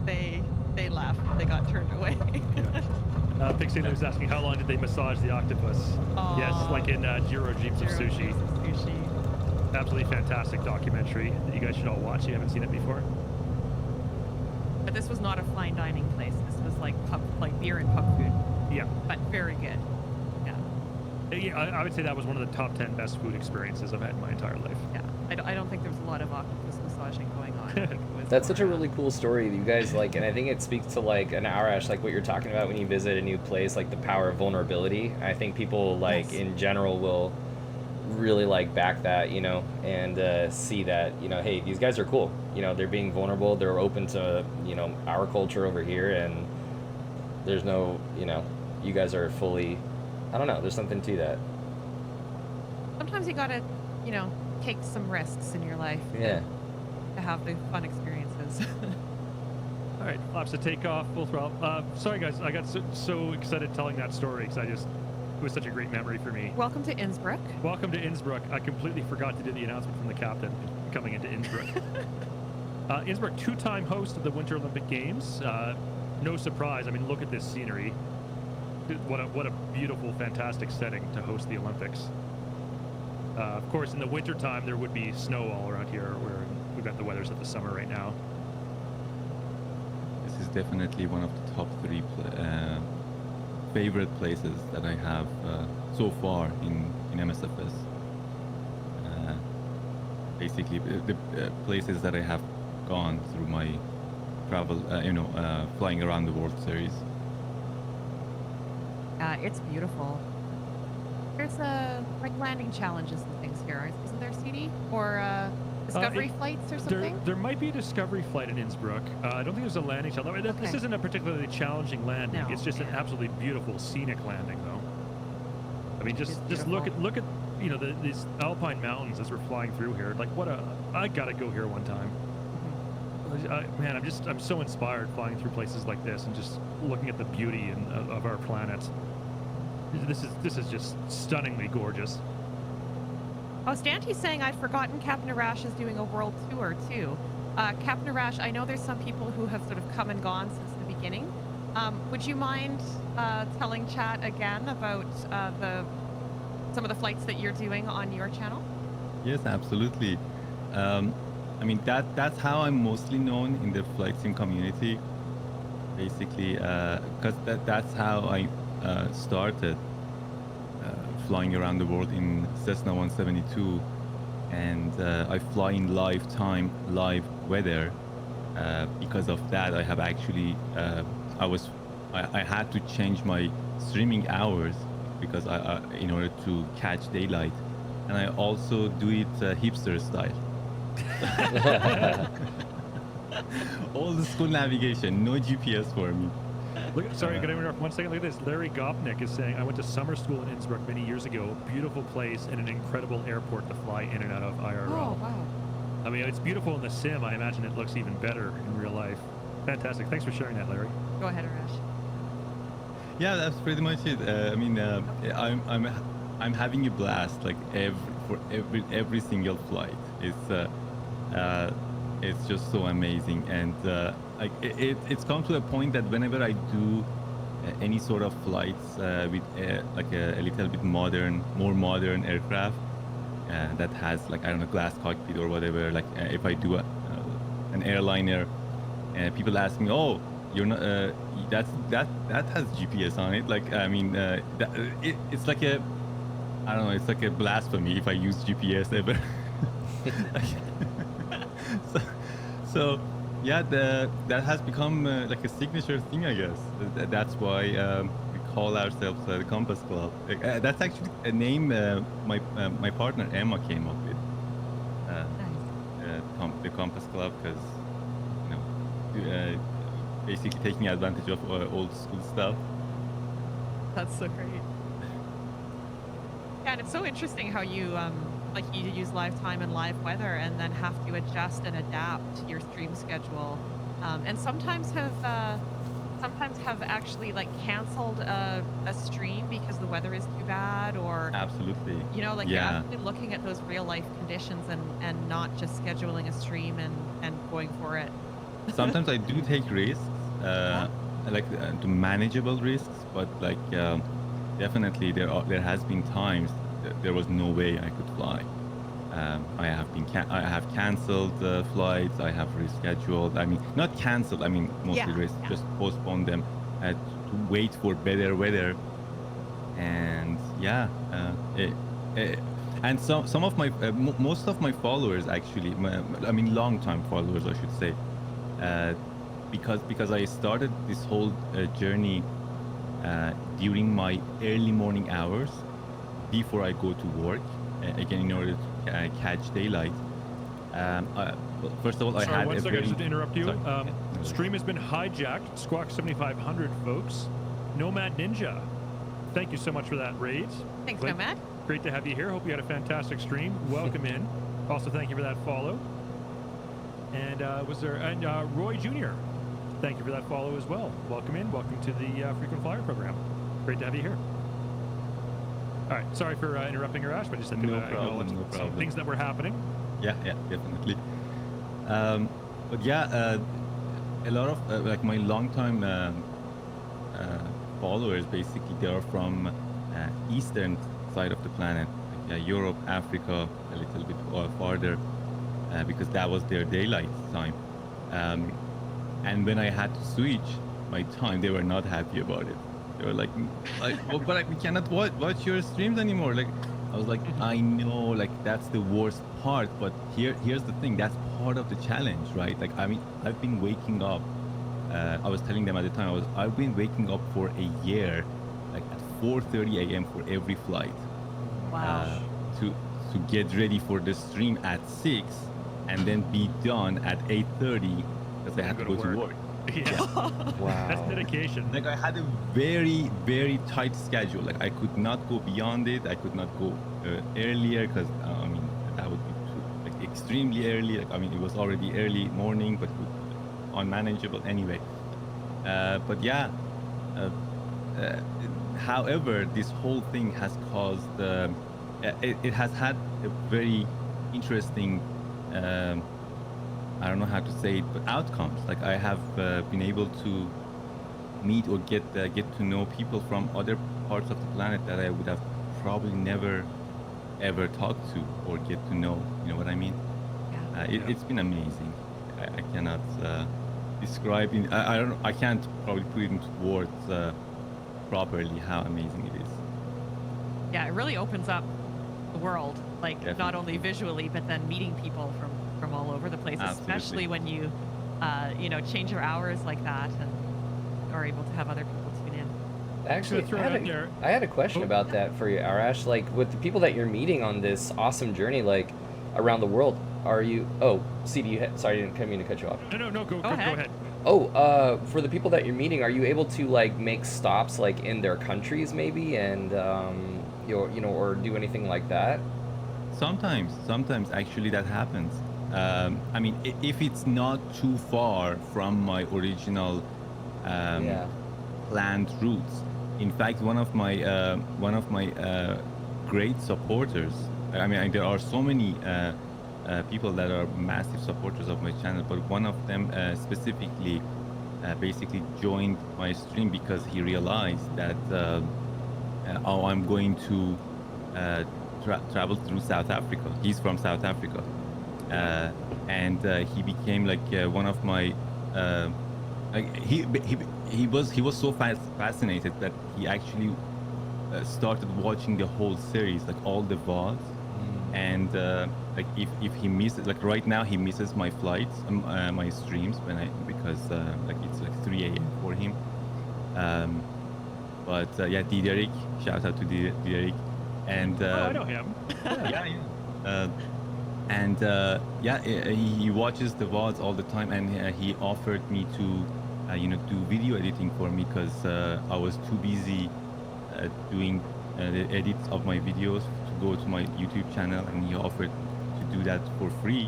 they left. They got turned away. Pixie was asking how long did they massage the octopus? Yes, like in Jiro Dreams of Zero Sushi. Days of Sushi. Absolutely fantastic documentary that you guys should all watch if you haven't seen it before. But this was not a fine dining place. This was like beer and pub food, Yeah. but very good. Yeah, I would say that was one of the top 10 best food experiences I've had in my entire life. Yeah, I don't think there was a lot of octopus massaging going on. I think it was That's more, such a really cool story that you guys like, and I think it speaks to like an arash, like what you're talking about when you visit a new place, like the power of vulnerability. I think people like Yes. in general will really like back that, you know, and see that, you know, hey, these guys are cool. You know, they're being vulnerable. They're open to, you know, our culture over here, and there's no, you know, you guys are fully. I don't know. There's something to that. Sometimes you gotta, you know, take some risks in your life. Yeah. To have the fun experiences. All right, flaps to take off, full throttle. Sorry, guys, I got so excited telling that story because it was such a great memory for me. Welcome to Innsbruck. Welcome to Innsbruck. I completely forgot to do the announcement from the captain coming into Innsbruck. Innsbruck, two-time host of the Winter Olympic Games. No surprise. I mean, look at this scenery. What a beautiful, fantastic setting to host the Olympics. Of course, in the winter time, there would be snow all around here. Where we've got the weather's at the summer right now. This is definitely one of the top 3 favorite places that I have so far in MSFS. Basically, the places that I have gone through my travel, flying around the World Series. It's beautiful. There's like landing challenges and things here, isn't there, CD? Or discovery flights or something? There might be a discovery flight in Innsbruck. I don't think there's a landing challenge. This Okay. isn't a particularly challenging landing. No, It's just an yeah. absolutely beautiful scenic landing, though. I mean, just It's look beautiful. at you know these alpine mountains as we're flying through here. Like I gotta go here one time. Man, I'm so inspired flying through places like this and just looking at the beauty of our planet. This is just stunningly gorgeous. Oh, Stanty's saying I'd forgotten Captain Arash is doing a world tour too. Captain Arash, I know there's some people who have sort of come and gone since the beginning. Would you mind telling chat again about some of the flights that you're doing on your channel? Yes, absolutely. I mean, that's how I'm mostly known in the flight sim community. Basically, because that's how I started flying around the world in Cessna 172, and I fly in live time, live weather. Because of that, I have actually I had to change my streaming hours because I in order to catch daylight, and I also do it hipster style. Old school navigation, no GPS for me. Look, sorry, can I interrupt 1 second? Look at this. Larry Gopnik is saying, I went to summer school in Innsbruck many years ago. Beautiful place and an incredible airport to fly in and out of IRL. Oh, wow. I mean, it's beautiful in the sim. I imagine it looks even better in real life. Fantastic. Thanks for sharing that, Larry. Go ahead, Arash. Yeah, that's pretty much it. I mean, I'm having a blast like every single flight. It's just so amazing, and like it's come to a point that whenever I do any sort of flights with like a little bit more modern aircraft that has like, I don't know, glass cockpit or whatever, like if I do an airliner, people ask me, oh, you're not that has GPS on it. Like, I mean, it's like a, I don't know, it's like a blasphemy if I use GPS ever. so yeah, that has become like a signature thing, I guess. That's why we call ourselves the Compass Club. That's actually a name my partner Emma came up with. The Compass Club, because basically taking advantage of old school stuff. That's so great. Yeah, and it's so interesting how you like you use live time and live weather, and then have to adjust and adapt to your stream schedule, and sometimes have actually like canceled a stream because the weather is too bad, or Absolutely. you know, like Yeah. you're actually looking at those real life conditions and not just scheduling a stream and going for it. sometimes I do take risks, like to manageable risks, but like definitely there has been times there was no way I could fly. I have canceled flights. I have rescheduled. I mean, not canceled. I mean, mostly Yeah. just postponed them to wait for better weather. And yeah, and some of my most of my followers actually, I mean, long time followers, I should say, uh, because I started this whole journey during my early morning hours before I go to work, again in order to catch daylight. Well, first of all, I Sorry, had one a second, very just to interrupt you. sorry, yeah, no worries. Stream has been hijacked. Squawk 7500, folks. Nomad Ninja, thank you so much for that raid. Thanks, Great- Nomad. Great to have you here. Hope you had a fantastic stream. Welcome in. Also, thank you for that follow. And Roy Jr., thank you for that follow as well. Welcome in. Welcome to the Frequent Flyer program. Great to have you here. All right. Sorry for interrupting Arash, but I just had to No problem, acknowledge no some problem. things that were happening. Yeah, definitely. But yeah, a lot of like my longtime followers, basically, they are from eastern side of the planet, like Europe, Africa, a little bit farther, because that was their daylight time. And when I had to switch my time, they were not happy about it. They were like oh, but like, we cannot watch your streams anymore. Like, I was like, I know, like that's the worst part, but here's the thing, that's part of the challenge, right? Like, I mean, I've been waking up. I was telling them at the time, I've been waking up for a year, like at 4:30 a.m. for every flight, Wow. to get ready for the stream at 6, and then be done at 8:30 because I had to go to work. Yeah. Wow. That's dedication. Like, I had a very, very tight schedule. Like, I could not go beyond it. I could not go earlier because I mean, that would be too, like, extremely early. Like, I mean, it was already early morning, but unmanageable anyway. But yeah, however, this whole thing has caused. It has had a very interesting. I don't know how to say it, but outcomes. Like, I have been able to meet or get to know people from other parts of the planet that I would have probably never ever talked to or get to know. You know what I mean? Yeah. It's been amazing. I cannot describe. I don't. I can't probably put it into words properly how amazing it is. Yeah, it really opens up the world, like not Definitely. only visually, but then meeting people from all over the place, Absolutely. especially when you, change your hours like that and are able to have other people tune in. Actually, throw it out there. I had a question Oh. about that for you, Arash. Like, with the people that you're meeting on this awesome journey, like around the world, are you? Oh, CD, sorry, I didn't mean to cut you off. No, go ahead. ahead. Oh, for the people that you're meeting, are you able to like make stops like in their countries maybe, and or do anything like that? Sometimes actually that happens. I mean, if it's not too far from my original Yeah. planned routes. In fact, one of my great supporters. I mean, there are so many people that are massive supporters of my channel, but one of them specifically basically joined my stream because he realized that I'm going to travel through South Africa. He's from South Africa, and he became like one of my. Like, he was so fascinated that he actually started watching the whole series, like all the VODs, and like if he misses, like right now he misses my flights, my streams because like it's like 3 a.m. for him. But yeah, Diderik, shout out to Diderik, and I know him. yeah. And yeah, he watches the VODs all the time, and he offered me to do video editing for me because I was too busy doing the edits of my videos to go to my YouTube channel, and he offered to do that for free,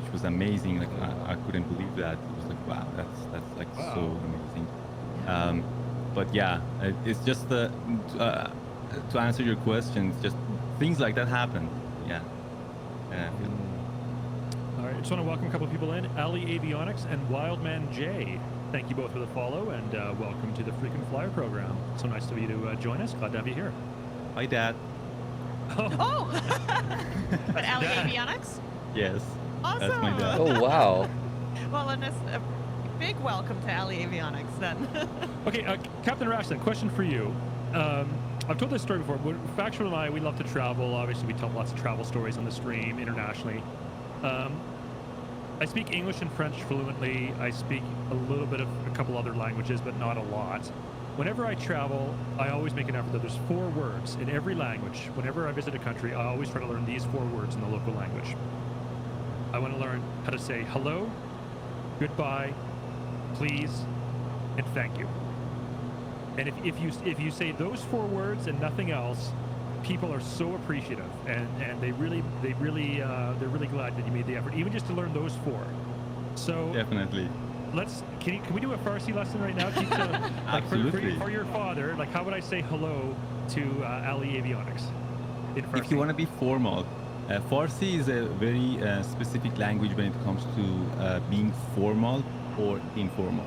which was amazing. Like, I couldn't believe that. It was like, wow, that's like so amazing. But yeah, it's just to answer your question, it's just things like that happen. Yeah. All right, just want to welcome a couple of people in. Ali Avionics and Wildman J. Thank you both for the follow, and welcome to the Frequent Flyer program. So nice of you to join us. Glad to have you here. Hi, Dad. Oh! But Ali Avionics? Yes. Awesome! That's my dad. Oh wow. Well, and a big welcome to Ali Avionics then. Okay, Captain Rashton, question for you. I've told this story before. Factual and I, we love to travel. Obviously, we tell lots of travel stories on the stream internationally. I speak English and French fluently. I speak a little bit of a couple other languages, but not a lot. Whenever I travel, I always make an effort that there's 4 words in every language. Whenever I visit a country, I always try to learn these 4 words in the local language. I want to learn how to say hello, goodbye, please, and thank you. And if you say those 4 words and nothing else, people are so appreciative, and they're really glad that you made the effort, even just to learn those 4. So Definitely. Can we do a Farsi lesson right now? Teach, Absolutely. for your father, like how would I say hello to Ali Avionics in Farsi? If you want to be formal, Farsi is a very specific language when it comes to being formal or informal.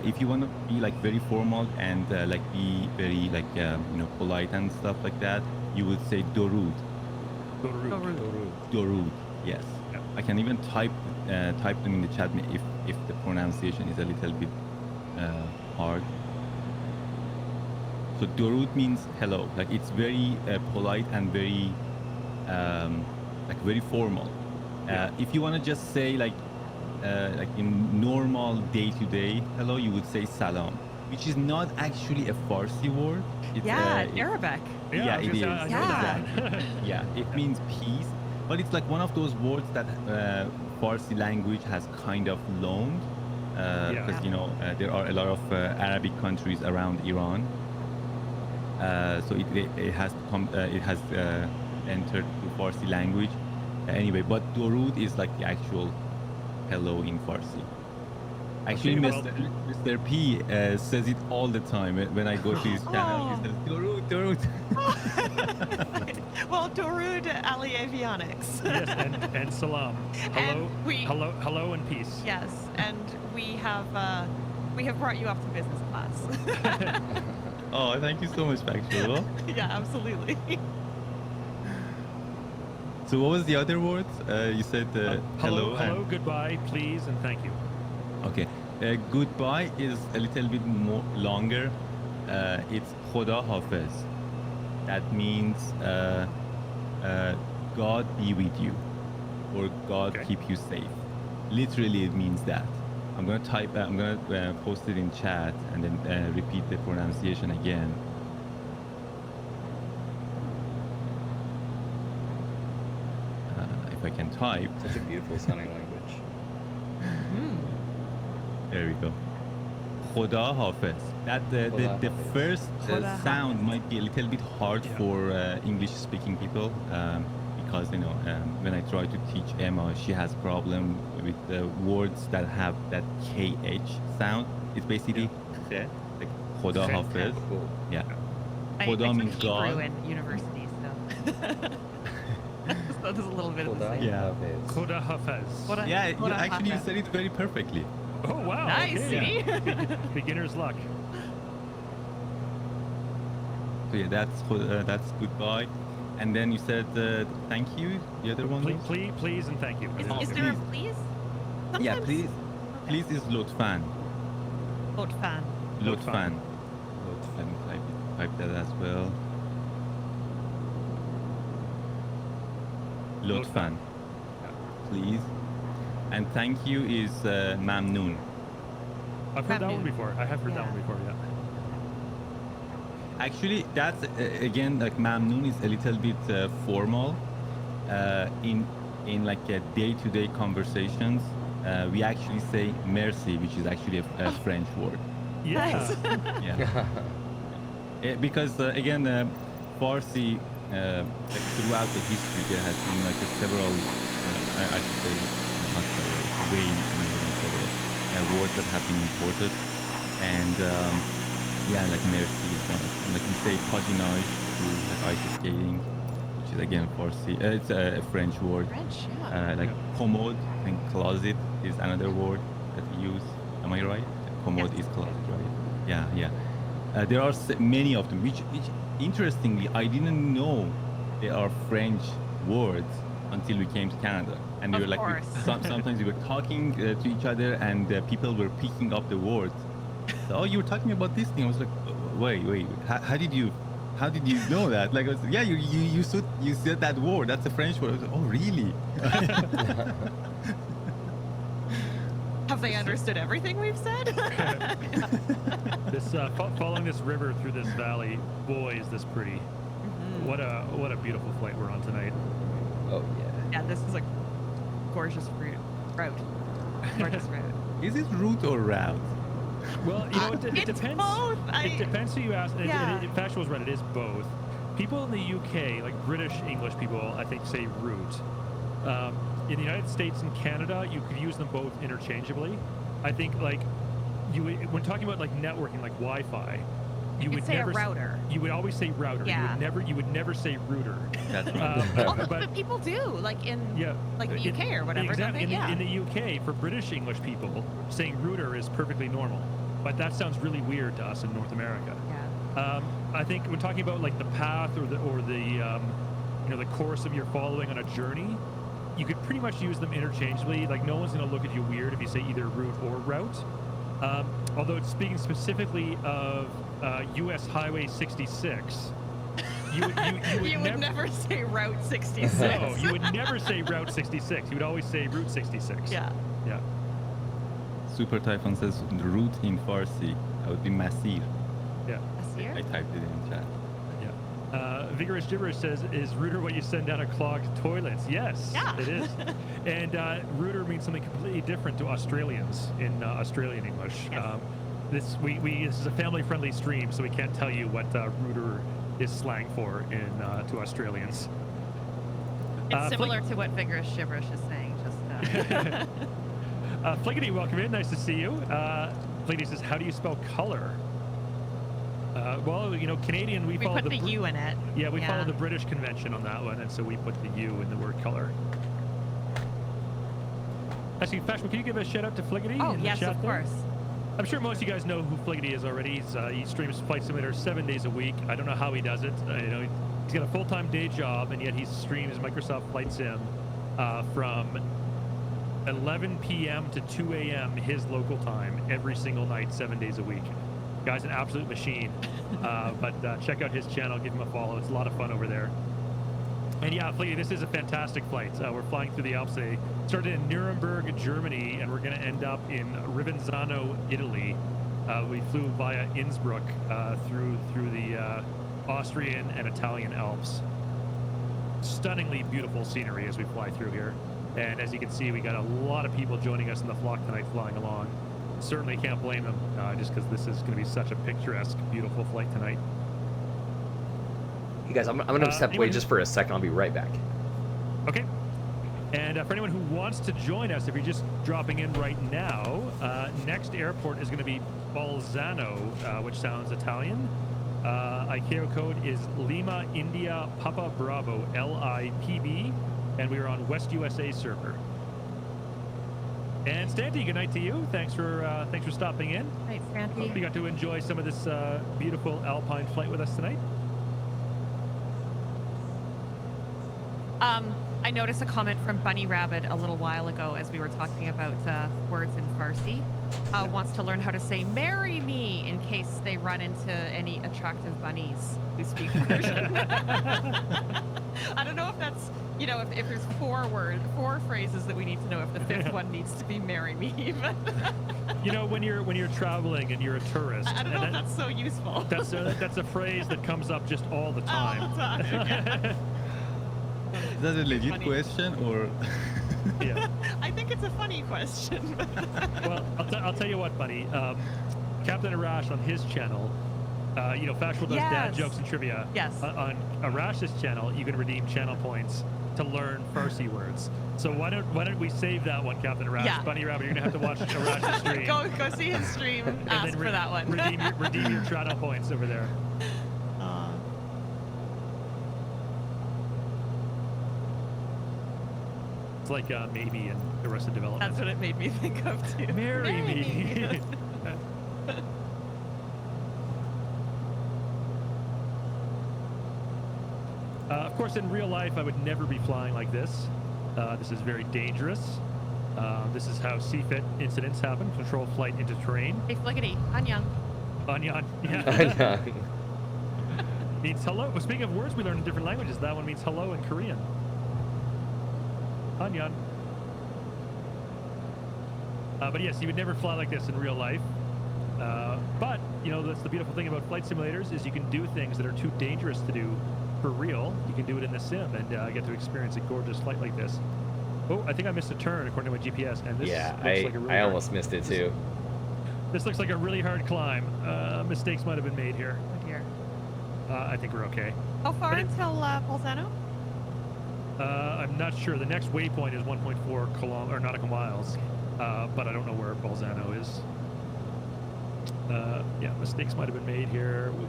If you want to be like very formal and like be very like polite and stuff like that, you would say Dorud. Dorud. Yes. Yeah. I can even type them in the chat if the pronunciation is a little bit hard. So Dorud means hello. Like it's very polite and very very formal. If you want to just say like in normal day-to-day hello, you would say salam, which is not actually a Farsi word. It's, Arabic. Yeah, it is. Yeah. Exactly. Yeah, it means peace, but it's like one of those words that Farsi language has kind of loaned, because there are a lot of Arabic countries around Iran, so it has entered the Farsi language anyway. But Dorud is like the actual hello in Farsi. Actually, Mr. P says it all the time when I go to his channel. He says Dorud. Well, Dorud Ali Avionics. Yes, and salam. Hello, And hello, and peace. Yes, and we have brought you up to business class. Oh, thank you so much, Factual. Yeah, absolutely. So what was the other words? You said hello, hello, goodbye, please, and thank you. Okay. Goodbye is a little bit more longer. It's Khoda Hafiz. That means God be with you, or God keep you safe. Literally, it means that. I'm gonna post it in chat and then repeat the pronunciation again. If I can type. Such a beautiful sounding language. There we go. Khoda Hafiz. That the first sound might be a little bit hard for English-speaking people, because when I try to teach Emma, she has problem with the words that have that KH sound. It's basically like Khoda Hafiz. Cool. Yeah. I Khoda took means Hebrew God. in university, so. So there's a little bit of the same. Yeah. Khoda Hafiz. Yeah, Khoda actually you Hafiz. said it very perfectly. Oh wow! Nice, okay. see? Beginner's luck. So yeah, that's goodbye. And then you said thank you. The other one was? Please, and thank you. Is there a please? Yeah, Sometimes- please. Please is Lotfan. Lotfan. Lotfan. Let me type that as well. Lotfan. Please. And thank you is Mamnoon. I've heard that one Mamnoon. before. I have heard that Yeah. one before. Yeah. Actually, that's again like Mamnoon is a little bit formal. In like day-to-day conversations, we actually say merci, which is actually a French word. Nice. Yeah. Because again, Farsi, like throughout the history, there has been like several, I should say, not several, way several words that have been imported, and like merci is one of them. Like we say paginage to like ice skating, which is again Farsi. It's a French word. French, yeah. Like commode and closet is another word that we use. Am I right? Commode Yes. is closet, right? Yeah, yeah. There are many of them, which interestingly, I didn't know they are French words until we came to Canada. And we Of were like, course. sometimes we were talking to each other and people were picking up the words. So, oh, you were talking about this thing. I was like, wait, how did you know that? Like, I was, yeah, you said that word. That's a French word. I was like, oh, really? Have they understood everything we've said? This following this river through this valley, boy, is this pretty. Mhm. What a beautiful flight we're on tonight. Oh yeah. Yeah, this is a gorgeous route. Gorgeous route. Is it route or route? Well, you know, it It's depends. both. It depends who you ask. Yeah. And Factual's right, it is both. People in the UK, like British English people, I think say route. In the United States and Canada, you could use them both interchangeably. I think, like, when talking about like networking, like Wi-Fi, you You'd would say never a router. You would always say router. Yeah. You would never say router. That's right. But people do, like in Yeah. like the UK or whatever. Exactly. Don't they? Yeah. In the UK, for British English people, saying router is perfectly normal. But that sounds really weird to us in North America. Yeah. I think when talking about like the path or the the course that you're following on a journey, you could pretty much use them interchangeably. Like no one's going to look at you weird if you say either route or route. Although it's speaking specifically of U.S. Highway 66, you would never say Route 66. No, you would never say Route 66. You would always say Route 66. Yeah. Yeah. Super Typhon says route in Farsi. That would be Masir. Yeah. I typed it in chat. Yeah. Vigorous Gibberish says, is router what you send down a clogged toilets? Yes, Yeah. it is. And router means something completely different to Australians in Australian English. Yes. This is a family-friendly stream, so we can't tell you what router is slang for to Australians. It's similar to what Vigorous Gibberish is saying. Just Fliggity, welcome in. Nice to see you. Fliggity says, how do you spell color? Well, you know, Canadian, we follow put the U in it. Yeah, we follow the British convention on that one, and so we put the U in the word color. Actually, Fashman, can you give a shout out to Fliggity? Oh, in the yes, chat of there? course. I'm sure most of you guys know who Fliggity is already. He streams Flight Simulator 7 days a week. I don't know how he does it. You know, he's got a full-time day job, and yet he streams Microsoft Flight Sim from 11 p.m. to 2 a.m. his local time every single night, 7 days a week. Guy's an absolute machine. But check out his channel, give him a follow. It's a lot of fun over there. And yeah, Fliggity, this is a fantastic flight. We're flying through the Alps today. Started in Nuremberg, Germany, and we're going to end up in Rivenzano, Italy. We flew via Innsbruck through the Austrian and Italian Alps. Stunningly beautiful scenery as we fly through here. And as you can see, we got a lot of people joining us in the flock tonight flying along. Certainly can't blame them, just because this is going to be such a picturesque, beautiful flight tonight. Hey guys, I'm gonna step away anyone- just for a second. I'll be right back. Okay. And for anyone who wants to join us, if you're just dropping in right now, next airport is going to be Bolzano, which sounds Italian. ICAO code is Lima India Papa Bravo LIPB, and we are on West USA server. And Stanty, good night to you. Thanks for stopping in. Thanks, Hope Sandy. you got to enjoy some of this beautiful alpine flight with us tonight. I noticed a comment from Bunny Rabbit a little while ago as we were talking about words in Farsi. Wants to learn how to say "marry me" in case they run into any attractive bunnies who speak Persian. I don't know if that's, you know, if there's four phrases that we need to know, if the fifth one needs to be "marry me." But You know, when you're traveling and you're a tourist, I don't know if that's so useful. that's a phrase that comes up just all the time. All the time. Yeah. Is that a legit Funny. question or? Yeah. I think it's a funny question. Well, I'll tell you what, buddy. Captain Arash on his channel, you know, Factual does dad Yes. jokes and trivia. Yes. On Arash's channel, you can redeem channel points to learn Farsi words. So why don't we save that one, Captain Arash? Yeah. Bunny Rabbit, you're gonna have to watch Arash's stream. Go see his stream. and Ask then for that one. redeem your channel points over there. It's like maybe in Arrested Development. That's what it made me think of too. Marry me. Of course, in real life, I would never be flying like this. This is very dangerous. This is how CFIT incidents happen. Control flight into terrain. Hey, Flickety, Anyang. Anyan. Yeah. Anyang. Means hello. Well, speaking of words we learn in different languages, that one means hello in Korean. Anyan. But yes, you would never fly like this in real life. But, you know, that's the beautiful thing about flight simulators is you can do things that are too dangerous to do for real. You can do it in the sim and get to experience a gorgeous flight like this. Oh, I think I missed a turn according to my GPS, and this Yeah, looks like a really I almost missed it too. This looks like a really hard climb. Mistakes might have been made here. Oh dear. I think we're okay. How far But it- until Bolzano? I'm not sure. The next waypoint is 1.4 nautical miles, but I don't know where Bolzano is. Yeah, mistakes might have been made here. We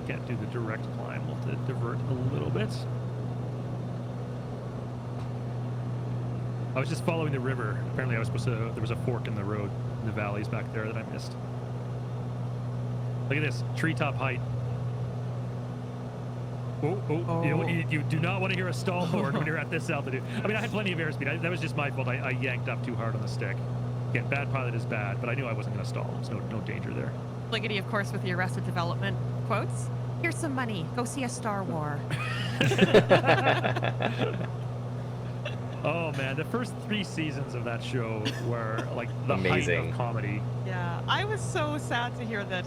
can't do the direct climb. We'll have to divert a little bit. I was just following the river. Apparently, I was supposed to. There was a fork in the road in the valleys back there that I missed. Look at this treetop height. Oh. You do not want to hear a stall horn when you're at this altitude. I mean, I had plenty of airspeed. That was just my fault. I yanked up too hard on the stick. Again, bad pilot is bad, but I knew I wasn't going to stall. There's no danger there. Flickety, of course, with the Arrested Development quotes. Here's some money. Go see a Star War. Oh man, the first 3 seasons of that show were like the height Amazing. of comedy. Yeah, I was so sad to hear that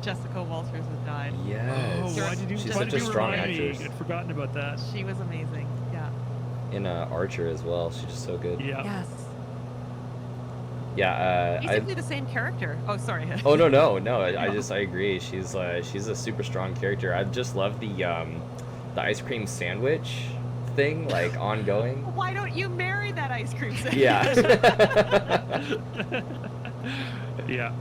Jessica Walters had died. Yes. Oh, why did you, She's why such did a you strong remind me? actress. I'd forgotten about that. She was amazing. Yeah. In Archer as well. She's just so good. Yeah. Yes. Yeah. Basically the same character. Oh, sorry. Oh no. I agree. She's a super strong character. I just love the ice cream sandwich thing, like ongoing. Why don't you marry that ice cream sandwich? Yeah. Yeah.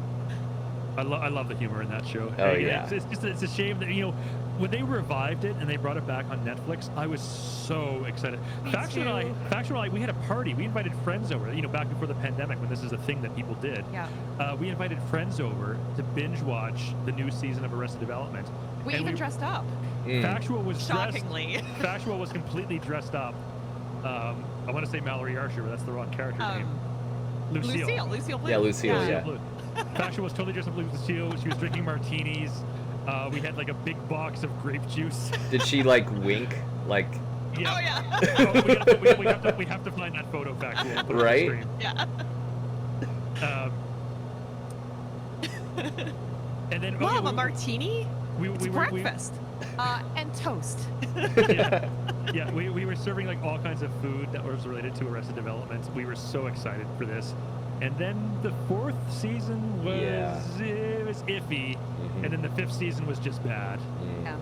I love the humor in that show. Oh, Again, yeah. It's a shame that, you know, when they revived it and they brought it back on Netflix, I was so excited. Me Faction and too. I, we had a party. We invited friends over, you know, back before the pandemic when this is a thing that people did. Yeah. We invited friends over to binge watch the new season of Arrested Development. We And even dressed up. Factual was Shockingly. dressed. Factual was completely dressed up. I want to say Mallory Archer, but that's the wrong character name. Lucille. Lucille Blue. Yeah, Lucille, yeah. Blue. Factual was totally dressed up like Lucille. She was drinking martinis. We had like a big box of grape juice. Did she like wink? Like Oh yeah. Oh, we have to find that photo, Factual. and put it on the Right? screen. Yeah. And then We'll have a martini. It's we breakfast. And toast. Yeah, we were serving like all kinds of food that was related to Arrested Development. We were so excited for this. And then the 4th season was it was iffy, Mhm. and then the 5th season was just bad. Yeah.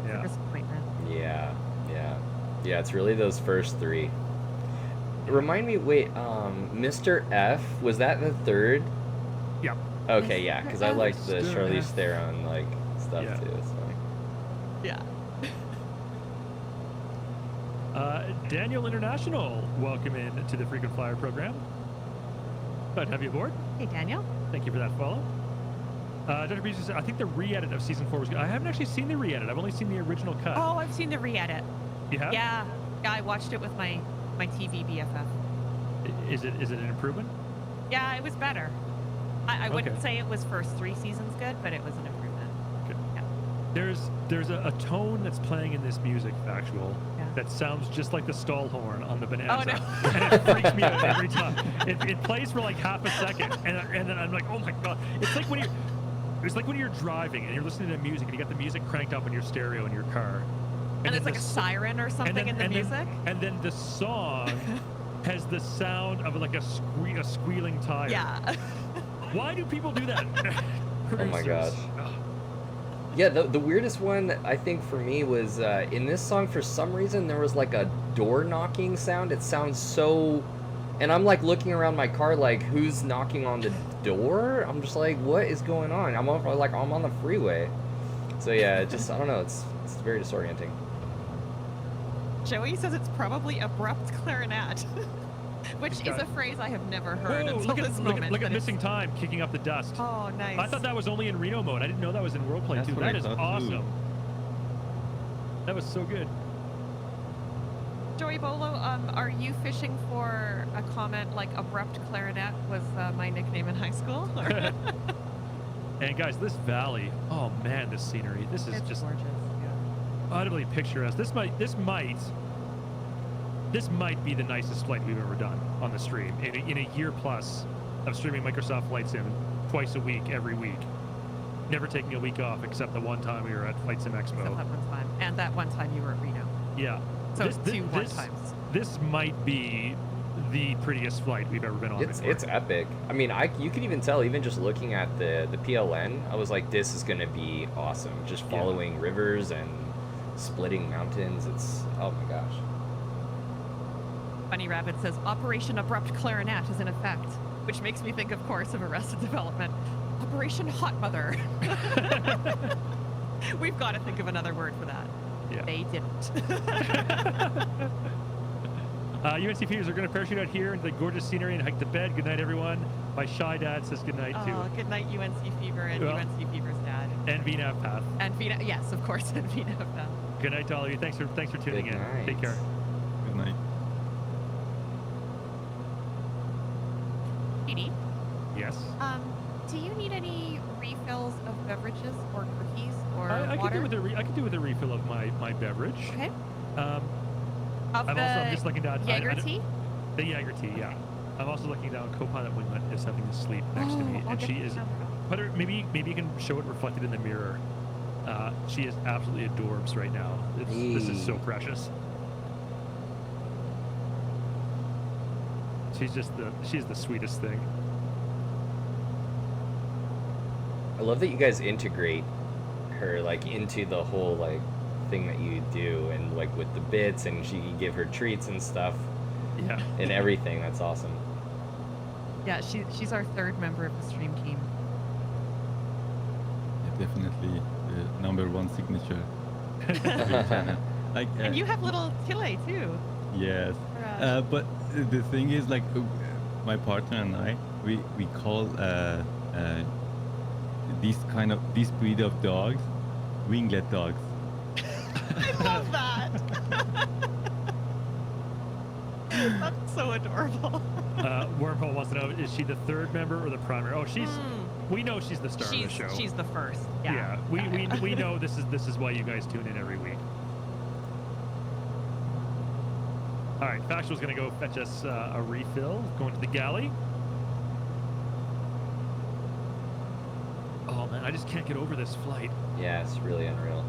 Yeah. Disappointment. Yeah. It's really those first 3. Remind me, wait, Mr. F, was that the 3rd? Yeah. Okay, yeah, because I like the Mr. Charlize F. Theron like stuff Yeah. too. So. Yeah. Daniel International, welcome in to the Frequent Flyer program. Glad to have you aboard. Hey, Daniel. Thank you for that follow. Dr. Beasley said, I think the re-edit of season 4 was good. I haven't actually seen the re-edit. I've only seen the original cut. Oh, I've seen the re-edit. You have? Yeah. Yeah, I watched it with my TV BFF. Is it an improvement? Yeah, it was better. I wouldn't Okay. say it was first 3 seasons good, but it was an improvement. Good. Yeah. There's a tone that's playing in this music, Factual, Yeah. that sounds just like the stall horn on the Bonanza. Oh, no. And it freaks me out every time. It plays for like half a second, and then I'm like, oh my god. It's like when you're driving and you're listening to music and you got the music cranked up in your stereo in your car. And then it's like the a s- siren or something in the music. And then the song has the sound of like a squealing tire. Yeah. Why do people do that? Oh my Producers. gosh. Ugh. Yeah, the weirdest one I think for me was in this song, for some reason there was like a door knocking sound. It sounds so, and I'm like looking around my car like, who's knocking on the door? I'm just like, what is going on? I'm on the freeway. So yeah, it just, I don't know, it's very disorienting. Joey says it's probably abrupt clarinet, which is got a it. phrase I have never heard Whoa, until look this at, moment. look at that it's- missing time kicking up the dust. Oh, nice. I thought that was only in Reno mode. I didn't know that was in World Play That's too. what That I is thought, too. awesome. That was so good. Joey Bolo, are you fishing for a comment like abrupt clarinet was my nickname in high school? Or- And guys, this valley, oh man, this scenery. This is it's just gorgeous. Yeah. utterly picturesque. This might be the nicest flight we've ever done on the stream in a year plus of streaming Microsoft Flight Sim twice a week, every week. Never taking a week off except the one time we were at Flight Sim Except Expo. that one time. And that one time you were at Reno. Yeah. So two one times. This might be the prettiest flight we've ever been on. It's before. epic. I mean, you could even tell, even just looking at the PLN, I was like, this is gonna be awesome. Just Yeah. following rivers and splitting mountains. It's, oh my gosh. Bunny Rabbit says Operation Abrupt Clarinet is in effect, which makes me think, of course, of Arrested Development. Operation Hot Mother. We've got to think of another word for that. Yeah. They didn't. UNC Feeders are going to parachute out here into the gorgeous scenery and hike to bed. Good night, everyone. My shy dad says good night too. Oh, good night, UNC Fever and Well- UNC Fever's dad. And VNAV Path. And Vina, yes, of course, and Vina of them. Good night to all of you. Thanks for tuning Good in. night. Take care. Good night. Edie, Yes. do you need any refills of beverages or cookies or I could water? do with I could do with a refill of my beverage. Okay. Um, Of I'm just looking down. Jaeger tea? The Jaeger tea, yeah. I'm also looking down. Co-pilot Winglet is having to sleep next to me, I'll and get she the is. camera. Put her, maybe you can show it reflected in the mirror. She is absolutely adorbs right now. This is so Hey. precious. She's the sweetest thing. I love that you guys integrate her like into the whole like thing that you do, and like with the bits, and she can give her treats and stuff Yeah. and everything. That's awesome. Yeah, she's our third member of the stream team. Yeah, definitely the #1 signature. of your channel. Like, And you have little Tile too. yes. But the thing is, like, my partner and I, we call this breed of dogs winglet dogs. I love that. That's so adorable. Wormhole wants to know: is she the third member or the primary? Oh, we know she's the star of the show. She's the first. Yeah. We know this is why you guys tune in every week. All right, Factual's going to go fetch us a refill, going to the galley. Oh man, I just can't get over this flight. Yeah, it's really unreal.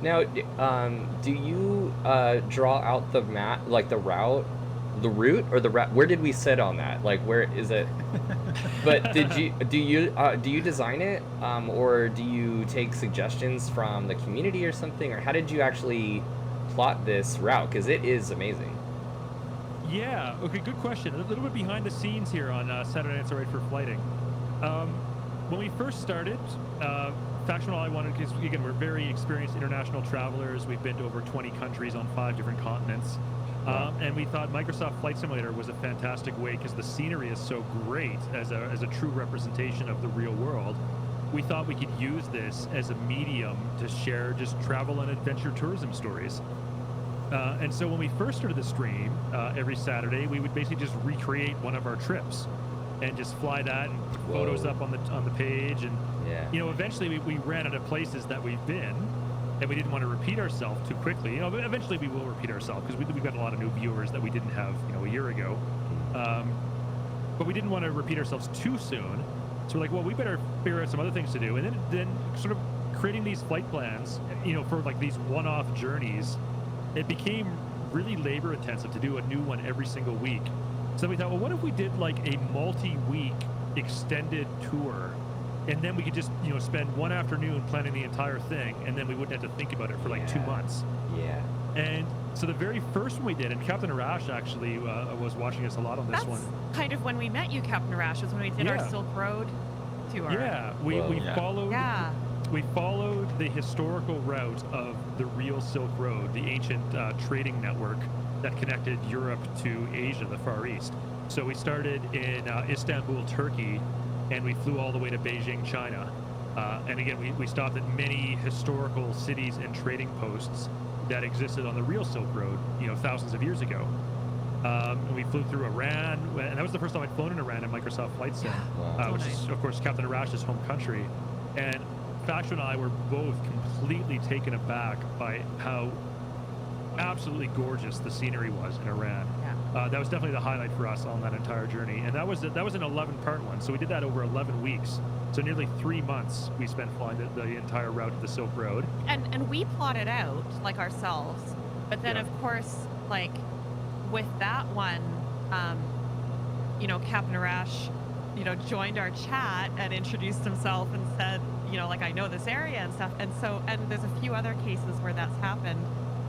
Now, do you draw out the map, like the route, or the route? Where did we sit on that? Like, where is it? But do you design it, or do you take suggestions from the community or something, or how did you actually plot this route? Because it is amazing. Yeah. Okay. Good question. A little bit behind the scenes here on Saturday Night's Alright for Flighting. When we first started, Factional, I wanted, because again, we're very experienced international travelers. We've been to over 20 countries on 5 different continents. And we thought Microsoft Flight Simulator was a fantastic way, because the scenery is so great as a true representation of the real world. We thought we could use this as a medium to share just travel and adventure tourism stories. And so when we first started the stream, every Saturday, we would basically just recreate one of our trips and just fly that and put photos up on the page. And Yeah. eventually we ran out of places that we've been, and we didn't want to repeat ourselves too quickly. But eventually we will repeat ourselves, because we've got a lot of new viewers that we didn't have a year ago. But we didn't want to repeat ourselves too soon. So we're like, well, we better figure out some other things to do. And then sort of creating these flight plans, for like these one-off journeys, it became really labor intensive to do a new one every single week. So we thought, well, what if we did like a multi-week extended tour, and then we could just spend one afternoon planning the entire thing, and then we wouldn't have to think about it for like 2 Yeah. months. Yeah. And so the very first one we did, and Captain Arash actually was watching us a lot on this That's one. kind of when we met you, Captain Arash, was when we did our Yeah. Silk Road tour. Yeah, we Yeah. followed Yeah. we followed the historical route of the real Silk Road, the ancient trading network that connected Europe to Asia, the Far East. So we started in Istanbul, Turkey, and we flew all the way to Beijing, China. And again, we stopped at many historical cities and trading posts that existed on the real Silk Road, thousands of years ago. And we flew through Iran, and that was the first time I'd flown in Iran in Microsoft Flight Sim, Wow. which is, of course, Captain Arash's home country. And Faction and I were both completely taken aback by how absolutely gorgeous the scenery was in Iran. Yeah. That was definitely the highlight for us on that entire journey, and that was an 11-part one. So we did that over 11 weeks. So nearly 3 months we spent flying the entire route of the Silk Road. And we plotted out like ourselves, but then Yeah. of course, like with that one, Captain Arash, joined our chat and introduced himself and said, like, I know this area and stuff. And so, and there's a few other cases where that's happened,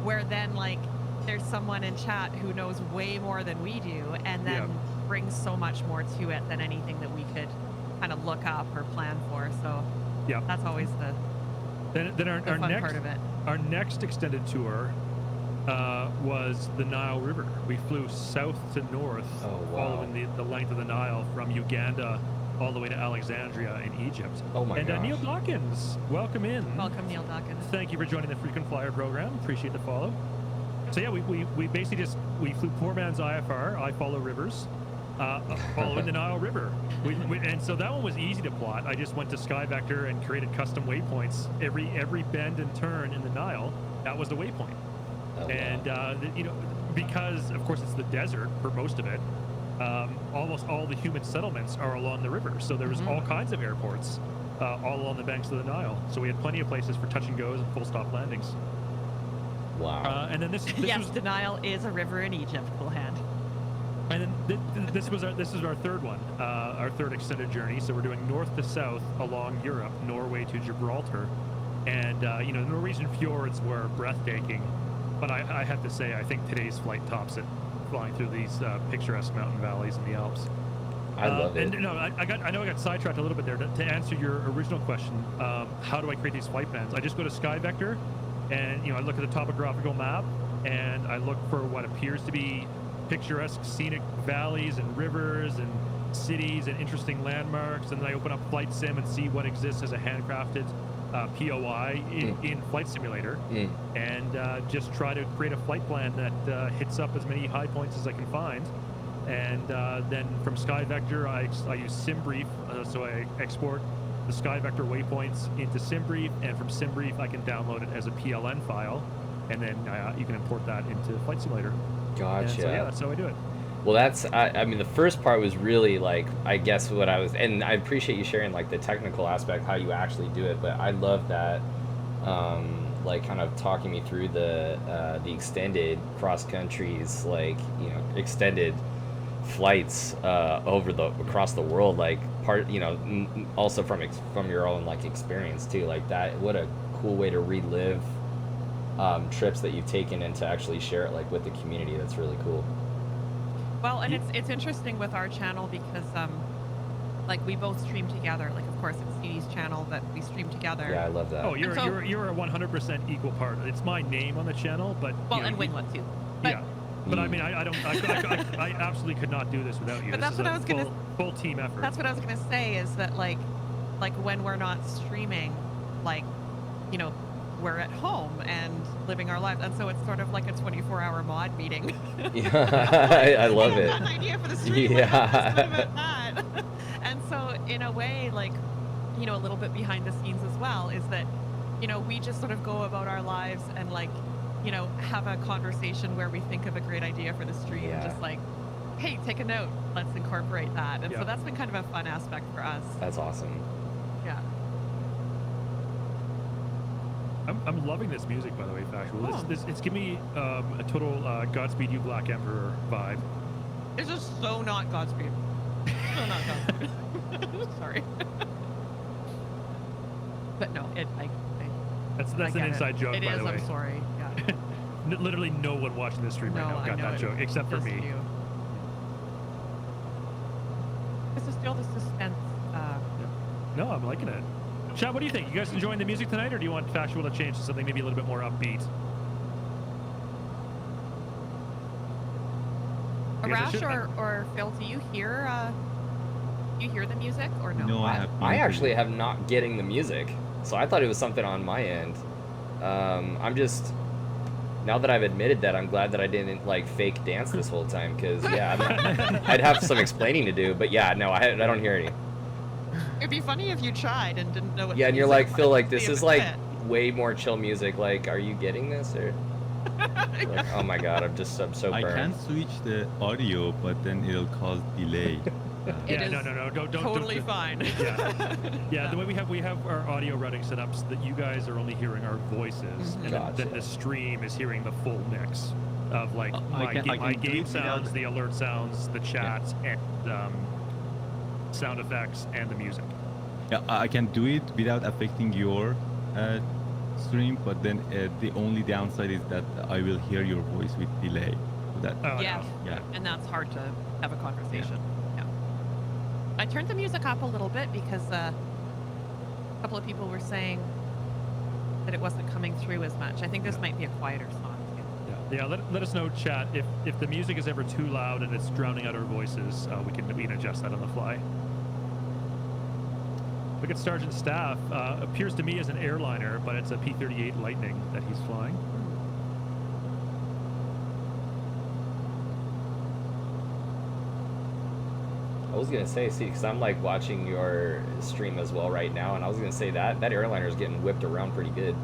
where then like there's someone in chat who knows way more than we do, and then Yeah. brings so much more to it than anything that we could kind of look up or plan for. So Yeah. that's always the Then our fun next part of it. our next extended tour was the Nile River. We flew south to north, Oh, wow. following the length of the Nile from Uganda all the way to Alexandria in Egypt. Oh my and gosh. Neil Dawkins, welcome in. Welcome, Neil Dawkins. Thank you for joining the Frequent Flyer program. Appreciate the follow. So yeah, we basically we flew poor man's IFR. I follow rivers, following the Nile River. And so that one was easy to plot. I just went to Sky Vector and created custom waypoints. Every bend and turn in the Nile, that was the waypoint. Oh, wow. And because of course it's the desert for most of it, almost all the human settlements are along the river. So there was all kinds of airports all along the banks of the Nile. So we had plenty of places for touch and goes and full stop landings. Wow. And then this Yes, was, the Nile is a river in Egypt. Cool hand. and then this is our third one, our third extended journey. So we're doing north to south along Europe, Norway to Gibraltar, and the Norwegian fjords were breathtaking. But I have to say, I think today's flight tops it, flying through these picturesque mountain valleys in the Alps. I love it. And no, I know I got sidetracked a little bit there. To answer your original question, how do I create these flight plans? I just go to Sky Vector, and I look at the topographical map, and I look for what appears to be picturesque, scenic valleys and rivers and cities and interesting landmarks, and then I open up Flight Sim and see what exists as a handcrafted POI in Flight Simulator, and just try to create a flight plan that hits up as many high points as I can find. And then from Sky Vector, I use SimBrief, so I export the Sky Vector waypoints into SimBrief, and from SimBrief I can download it as a PLN file, and then you can import that into Flight Simulator. Gotcha. And so yeah, that's how I do it. Well, I mean, the first part was really like, I guess what I was, and I appreciate you sharing like the technical aspect, how you actually do it, but I love that, like kind of talking me through the extended cross countries, like, extended flights across the world, like also from your own like experience too, like that. What a cool way to relive trips that you've taken and to actually share it like with the community. That's really cool. Well, and it's interesting with our channel because like we both stream together. Like of course it's seedy's channel that we stream together. Yeah, I love that. Oh, you're a 100% equal part. It's my name on the channel, but Well, and Winglet too. But, yeah. But I mean, I absolutely could not do this without you. But This that's is what a I was gonna- full team effort. That's what I was gonna say is that like when we're not streaming, like we're at home and living our lives, and so it's sort of like a 24-hour mod meeting. Yeah, I love it. I have an idea for the stream. Yeah. What about that? And so in a way, like a little bit behind the scenes as well is that we just sort of go about our lives and like have a conversation where we think of a great idea for the stream, Yeah. just like, hey, take a note, let's incorporate that. And Yeah. so that's been kind of a fun aspect for us. That's awesome. Yeah. I'm loving this music, by the way, Factual. Oh. It's giving me a total Godspeed You Black Emperor vibe. It's just so not Godspeed. So not Godspeed. Sorry. But no, That's I an get inside it. joke, It by is, the way. I'm sorry. Yeah. Literally no one watching this stream right No, now I got know that it. joke, except for Just me. you. This is still the suspense. No, I'm liking it. Chad, what do you think? You guys enjoying the music tonight, or do you want Factual to change to something maybe a little bit more upbeat? Arash or Phil, do you hear the music or no? No, I actually have not getting the music, so I thought it was something on my end. I'm just, now that I've admitted that, I'm glad that I didn't like fake dance this whole time, because yeah, I'd have some explaining to do. But yeah, no, I don't hear any. It'd be funny if you tried and didn't know what. Yeah, and you're like, Phil, like this is like fit. way more chill music. Like, are you getting this or? Like, oh my god, I'm so I burned. can switch the audio, but then it'll cause delay. It Yeah, is no, don't totally don't- fine. Yeah, the way we have our audio routing set up so that you guys are only hearing our voices, and Gotcha. then the stream is hearing the full mix of like I can my do game it sounds, without- the alert sounds, the chats, and sound effects and the music. Yeah, I can do it without affecting your stream, but then the only downside is that I will hear your voice with delay. So that, Oh, Yeah. no. yeah. And that's hard to have a conversation. Yeah. I turned the music up a little bit because a couple of people were saying that it wasn't coming through as much. I think this might be a quieter song too. Yeah, let us know, chat, if the music is ever too loud and it's drowning out our voices. We can adjust that on the fly. Look at Sergeant Staff. Appears to me as an airliner, but it's a P-38 Lightning that he's flying. I was gonna say, see, because I'm like watching your stream as well right now, and I was gonna say that airliner is getting whipped around pretty good.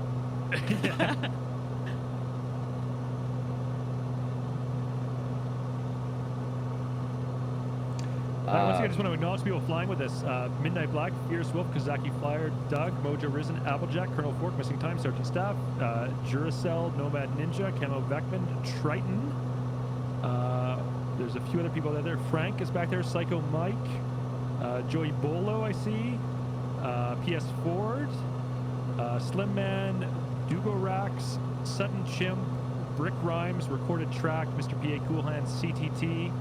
Once again, I just want to acknowledge people flying with us. Midnight Black, Fierce Wolf, Kazaki Flyer, Doug, Mojo Risen, Applejack, Colonel Fork, Missing Time, Sergeant Staff, Duracell, Nomad Ninja, Camo Beckman, Triton. There's a few other people there. Frank is back there, Psycho Mike, Joey Bolo, I see, PS Ford, Slim Man, Dugo Rax, Sutton Chimp, Brick Rhymes, Recorded Track, Mr. PA Cool Hands, CTT.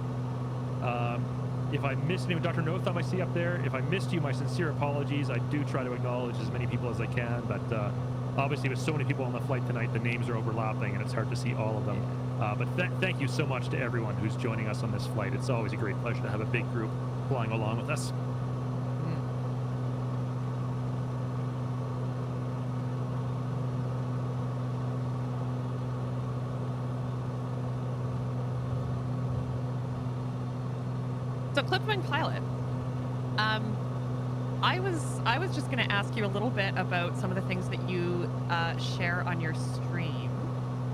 If I missed anyone, Dr. No Thumb I see up there. If I missed you, my sincere apologies. I do try to acknowledge as many people as I can, but obviously with so many people on the flight tonight, the names are overlapping and it's hard to see all of them. But thank you so much to everyone who's joining us on this flight. It's always a great pleasure to have a big group flying along with us. So Clipwing Pilot, I was just going to ask you a little bit about some of the things that you share on your stream,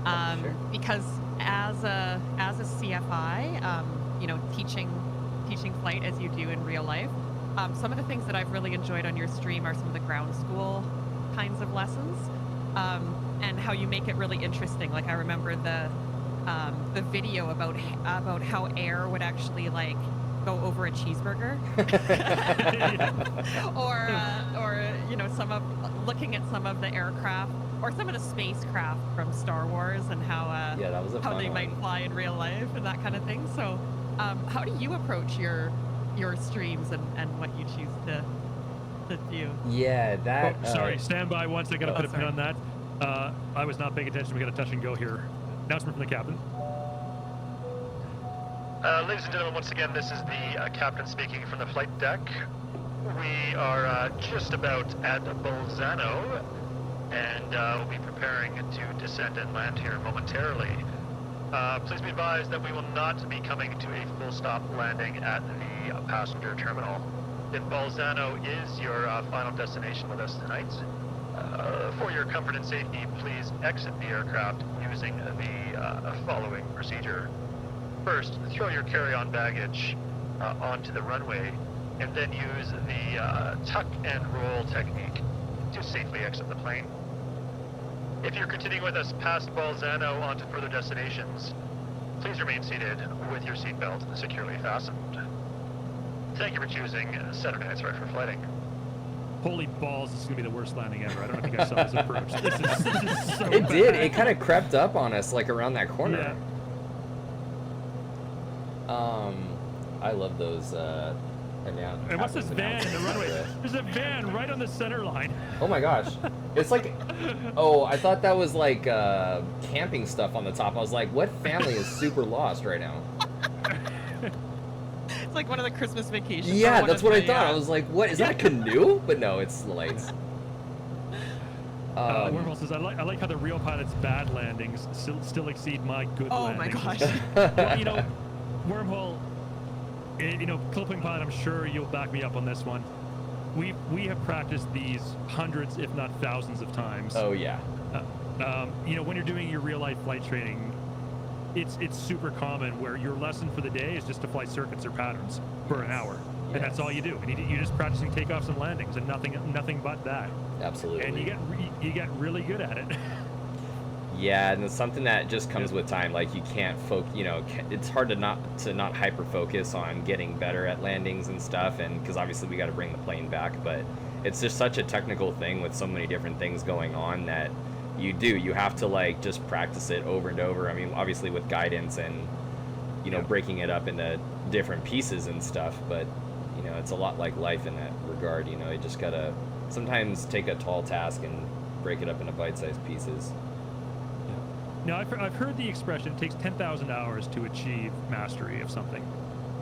Sure. because as a CFI, teaching flight as you do in real life, some of the things that I've really enjoyed on your stream are some of the ground school kinds of lessons, and how you make it really interesting. Like I remember the video about how air would actually like go over a cheeseburger, or looking at some of the aircraft or some of the spacecraft from Star Wars and how Yeah, that was a how fun they one. might fly in real life and that kind of thing. So how do you approach your streams and what you choose to do? Yeah, that. Oh, sorry, stand by once. I got to put a pin sorry. on that. I was not paying attention. We got a touch and go here. Announcement from the captain. Ladies and gentlemen, once again, this is the captain speaking from the flight deck. We are just about at Bolzano, and we'll be preparing to descend and land here momentarily. Please be advised that we will not be coming to a full stop landing at the passenger terminal. If Bolzano is your final destination with us tonight, for your comfort and safety, please exit the aircraft using the following procedure. First, throw your carry-on baggage onto the runway, and then use the tuck and roll technique to safely exit the plane. If you're continuing with us past Bolzano onto further destinations, please remain seated with your seatbelt securely fastened. Thank you for choosing Saturday Night's Ride for Flighting. Holy balls, this is going to be the worst landing ever. I don't know if you guys saw this approach. This is so It did. bad. It kind of crept up on us like around that corner. Yeah. I love those And yeah. And what's this captain's van in the announcement. runway? There's a van right on the center line. Oh my gosh. It's like, oh, I thought that was like camping stuff on the top. I was like, what family is super lost right now? It's like one of the Christmas vacations. Yeah, that's what I thought. I was like, what, is that a canoe? But no, it's the lights. Wormhole says, I like how the real pilot's bad landings still exceed my good Oh my landings. gosh. Well, you know, Wormhole, you know, Clipwing Pilot, I'm sure you'll back me up on this one. We have practiced these hundreds, if not thousands of times. Oh yeah. You know, when you're doing your real life flight training, it's super common where your lesson for the day is just to fly circuits or patterns for an hour. And that's all you do. And you're just practicing takeoffs and landings and nothing but that. Absolutely. And you get really good at it. Yeah, and it's something that just comes with time. Like you can't you know, it's hard to not hyper focus on getting better at landings and stuff, and because obviously we got to bring the plane back, but it's just such a technical thing with so many different things going on that you have to like just practice it over and over. I mean, obviously with guidance and you know breaking it up into different pieces and stuff, but you know it's a lot like life in that regard. You know, you just gotta sometimes take a tall task and break it up into bite-sized pieces. Now, I've heard the expression, it takes 10,000 hours to achieve mastery of something.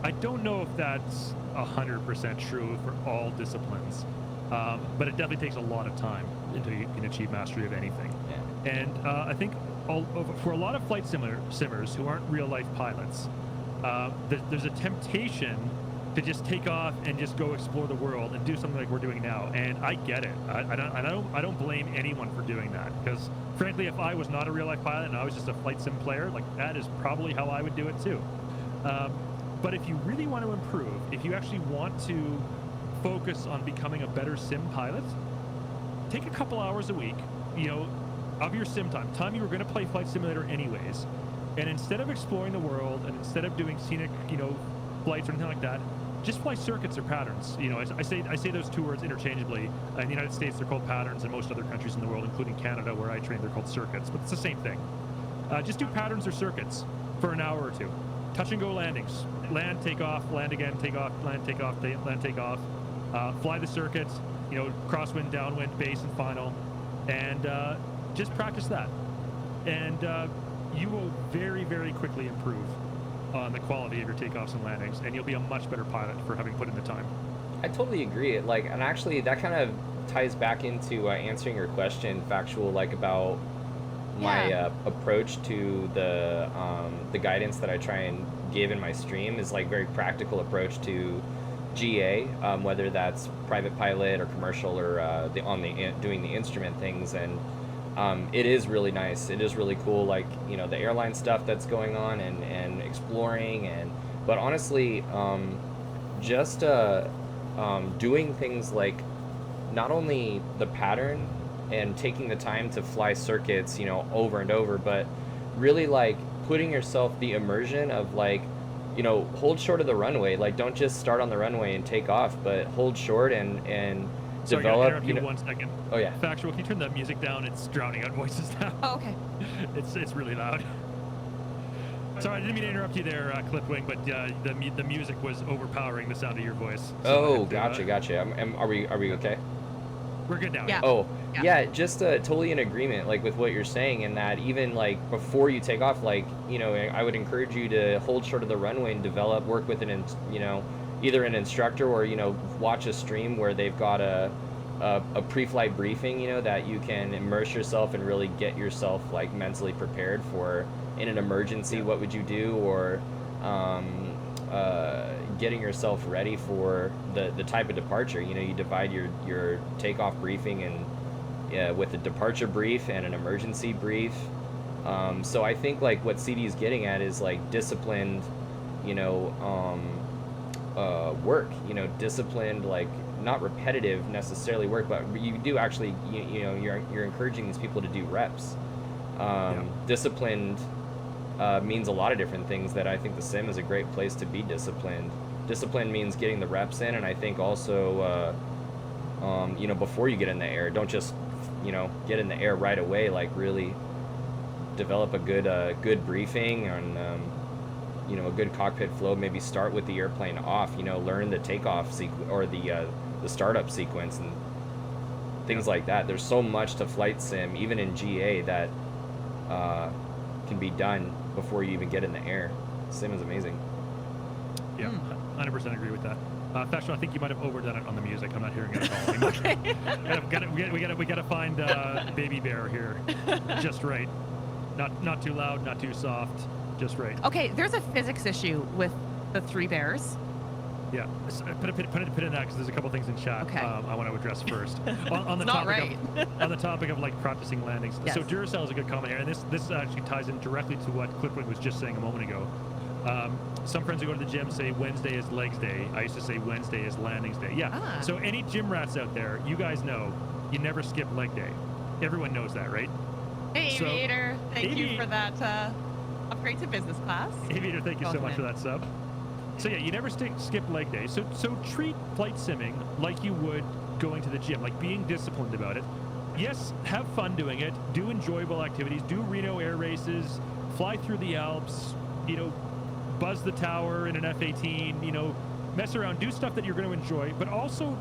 I don't know if that's 100% true for all disciplines, but it definitely takes a lot of time until you can achieve mastery of anything. Yeah. And I think for a lot of flight simmers who aren't real-life pilots, there's a temptation to just take off and just go explore the world and do something like we're doing now. And I get it. I don't blame anyone for doing that, because frankly, if I was not a real life pilot and I was just a flight sim player, like that is probably how I would do it too. But if you really want to improve, if you actually want to focus on becoming a better sim pilot, take a couple hours a week, you know, of your sim time you were going to play Flight Simulator anyways, and instead of exploring the world and instead of doing scenic, you know, flights or anything like that, just fly circuits or patterns. You know, I say those two words interchangeably. In the United States, they're called patterns. In most other countries in the world, including Canada, where I train, they're called circuits. But it's the same thing. Just do patterns or circuits for an hour or two. Touch and go landings. Land, take off, land again, take off, land, take off, land, take off. Fly the circuits. You know, crosswind, downwind, base, and final, and just practice that. And you will very, very quickly improve on the quality of your takeoffs and landings, and you'll be a much better pilot for having put in the time. I totally agree. Like, and actually, that kind of ties back into answering your question, factual, like about my approach to the guidance that I try and give in my stream is like very practical approach to GA, whether that's private pilot or commercial or doing the instrument things, and it is really nice. It is really cool, like, you know, the airline stuff that's going on and exploring, but honestly, just doing things like not only the pattern and taking the time to fly circuits, you know, over and over, but really like putting yourself the immersion of like, you know, hold short of the runway. Like, don't just start on the runway and take off, but hold short and Sorry, develop. you know, 1 second. Oh yeah. Factual. Can you turn the music down? It's drowning out voices now. Oh, okay. It's really loud. Sorry, I didn't mean to interrupt you there, Clipwing, but the music was overpowering the sound of your voice. So Oh, gotcha. Are we okay? We're good now. Yeah. Oh, Yeah. yeah, just totally in agreement, like with what you're saying, and that even like before you take off, like, you know, I would encourage you to hold short of the runway and work with you know, either an instructor or, you know, watch a stream where they've got a pre-flight briefing, you know, that you can immerse yourself and really get yourself like mentally prepared for in an emergency, what would you do, or getting yourself ready for the type of departure. You know, you divide your takeoff briefing and with a departure brief and an emergency brief. So I think like what CD is getting at is like disciplined, you know, work. You know, disciplined, like not repetitive necessarily work, but you do actually, you know, you're encouraging these people to do reps. Disciplined means a lot of different things that I think the sim is a great place to be disciplined. Discipline means getting the reps in, and I think also, you know, before you get in the air, don't just, you know, get in the air right away. Like really develop a good briefing and you know, a good cockpit flow. Maybe start with the airplane off. You know, learn the takeoff sequence or the startup sequence and things like that. There's so much to flight sim, even in GA, that can be done before you even get in the air. Sim is amazing. Yeah, 100% agree with that. Fashion, I think you might have overdone it on the music. I'm not hearing it at all. Okay. we gotta find Baby Bear here, just right. Not too loud, not too soft, just right. Okay, there's a physics issue with the 3 bears. Yeah, put a pin in that because there's a couple things in chat I want to address first. On the Not topic right. on the topic of like practicing landings. Yes. So Duracell is a good comment here, and this actually ties in directly to what Clipwing was just saying a moment ago. Some friends who go to the gym say Wednesday is legs day. I used to say Wednesday is landings day. Yeah. Ah. So any gym rats out there, you guys know you never skip leg day. Everyone knows that, right? Hey, So, Aviator, thank you for that upgrade to business class. Aviator, thank you so much for that sub. So yeah, you never skip leg day. So treat flight simming like you would going to the gym, like being disciplined about it. Yes, have fun doing it. Do enjoyable activities. Do Reno air races. Fly through the Alps. You know, buzz the tower in an F-18. You know, mess around. Do stuff that you're going to enjoy, but also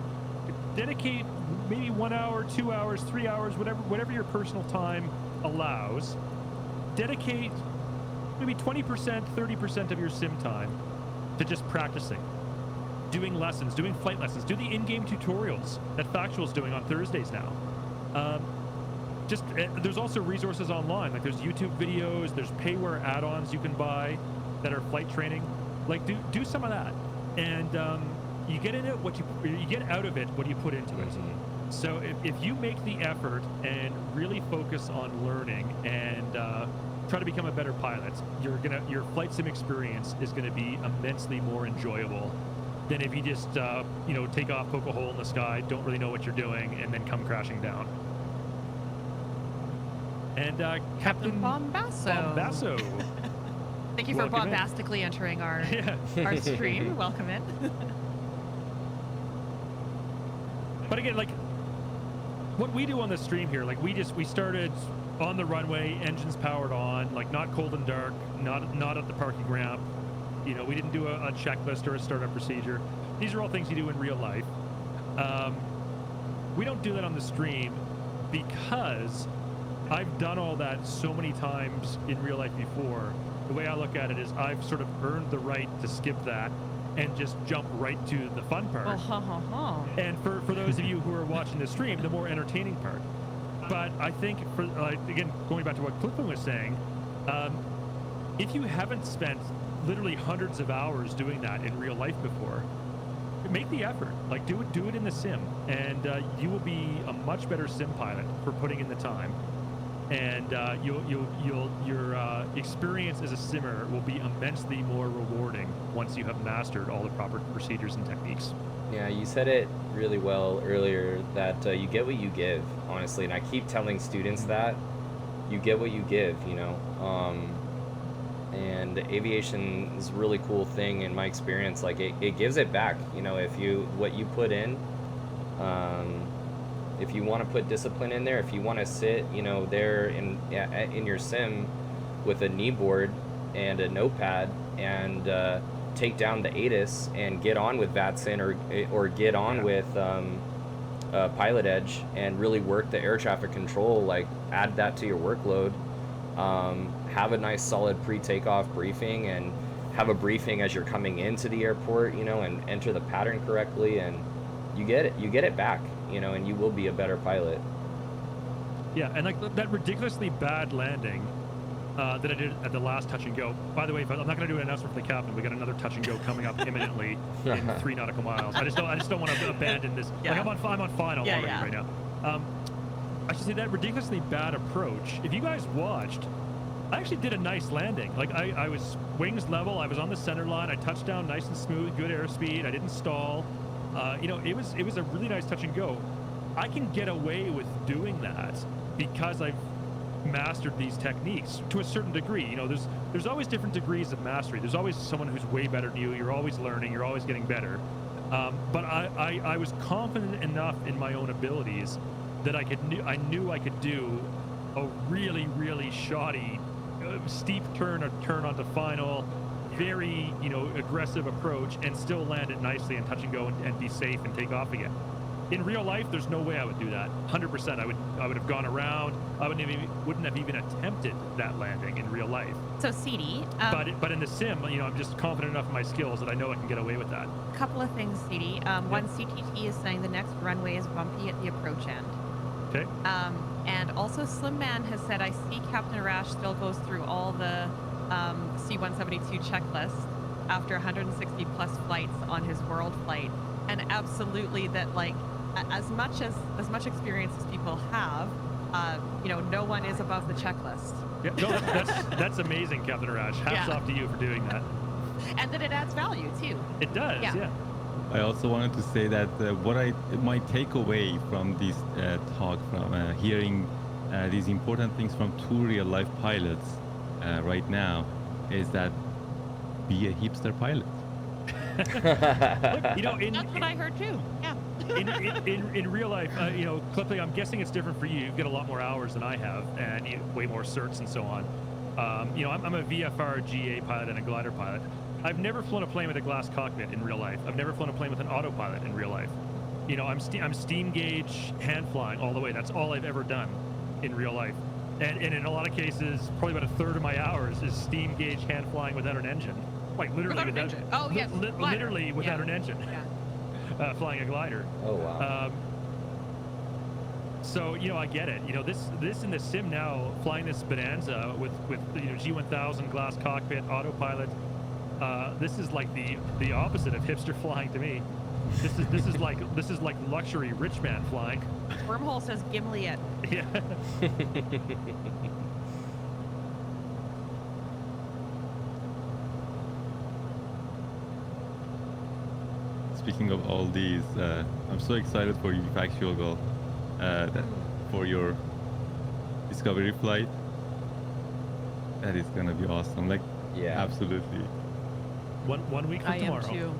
dedicate maybe 1 hour, 2 hours, 3 hours, whatever your personal time allows. Dedicate maybe 20%, 30% of your sim time to just practicing, doing lessons, doing flight lessons, do the in-game tutorials that Factual's doing on Thursdays now. There's also resources online, like there's YouTube videos, there's payware add-ons you can buy that are flight training. Like do some of that, and you get in it you get out of it what you put into it. So if you make the effort and really focus on learning and try to become a better pilot, your flight sim experience is gonna be immensely more enjoyable than if you just take off, poke a hole in the sky, don't really know what you're doing, and then come crashing down. And Captain Bombasso. Thank you for Welcome in. bombastically entering our stream. Welcome in. But again, like what we do on the stream here, like we started on the runway, engines powered on, like not cold and dark, not at the parking ramp. You know, we didn't do a checklist or a startup procedure. These are all things you do in real life. We don't do that on the stream because I've done all that so many times in real life before. The way I look at it is I've sort of earned the right to skip that and just jump right to the fun part. And for those of you who are watching the stream, the more entertaining part. But I think, again, going back to what Clifton was saying, if you haven't spent literally hundreds of hours doing that in real life before, make the effort. Like do it in the sim, and you will be a much better sim pilot for putting in the time. And your experience as a simmer will be immensely more rewarding once you have mastered all the proper procedures and techniques. Yeah, you said it really well earlier that you get what you give, honestly, and I keep telling students that you get what you give, you know. And aviation is a really cool thing in my experience. Like it gives it back, you know. If what you put in, if you want to put discipline in there, if you want to sit, you know, there in your sim with a knee board and a notepad and take down the ATIS and get on with VATSIN or get on with Pilot Edge and really work the air traffic control, like add that to your workload. Have a nice solid pre-takeoff briefing and have a briefing as you're coming into the airport, you know, and enter the pattern correctly, and you get it back, you know, and you will be a better pilot. Yeah, and like that ridiculously bad landing that I did at the last touch and go. By the way, I'm not going to do an announcement for the captain. We got another touch and go coming up imminently in 3 nautical miles. I just don't want to abandon this. Yeah. Like I'm on final already right now. I should say that ridiculously bad approach. If you guys watched, I actually did a nice landing. Like I was wings level. I was on the center line. I touched down nice and smooth, good airspeed. I didn't stall. You know, it was a really nice touch and go. I can get away with doing that because I've mastered these techniques to a certain degree. You know, there's always different degrees of mastery. There's always someone who's way better than you. You're always learning. You're always getting better. But I was confident enough in my own abilities that I knew I could do a really, really shoddy steep turn or turn onto final, very, you know, aggressive approach and still land it nicely and touch and go and be safe and take off again. In real life, there's no way I would do that. 100%. I would have gone around. I wouldn't have even attempted that landing in real life. So CD, But in the sim, you know, I'm just confident enough in my skills that I know I can get away with that. a couple of things, CD. One, CTT is saying the next runway is bumpy at the approach end. Okay. And also Slim Man has said, I see Captain Arash still goes through all the C-172 checklist after 160 plus flights on his world flight. And absolutely that, like, as much experience as people have, you know, no one is above the checklist. Yeah, no, that's amazing, Captain Arash. Hats off to you for doing that. And that it adds value too. It does, yeah. I also wanted to say that my takeaway from this talk, from hearing these important things from two real-life pilots right now, is that be a hipster pilot. Look, you know, That's what I heard too. Yeah. in real life, you know, Clipley, I'm guessing it's different for you. You've got a lot more hours than I have, and way more certs and so on. You know, I'm a VFR GA pilot and a glider pilot. I've never flown a plane with a glass cockpit in real life. I've never flown a plane with an autopilot in real life. You know, I'm steam gauge hand flying all the way. That's all I've ever done in real life. And in a lot of cases, probably about a third of my hours is steam gauge hand flying without an engine. Like literally Without an engine. Oh, yes, glider. Literally without Yeah. an engine. Yeah. Flying a glider. Oh wow. So, you know, I get it. You know, this in the sim now, flying this Bonanza with you know, G1000 glass cockpit autopilot. This is like the opposite of hipster flying to me. This is like luxury rich man flying. Wormhole says Gimli it. Yeah. Speaking of all these, I'm so excited for you, Factual Goal, for your discovery flight. That is gonna be awesome. Like, Yeah. absolutely. One week from I tomorrow. am too.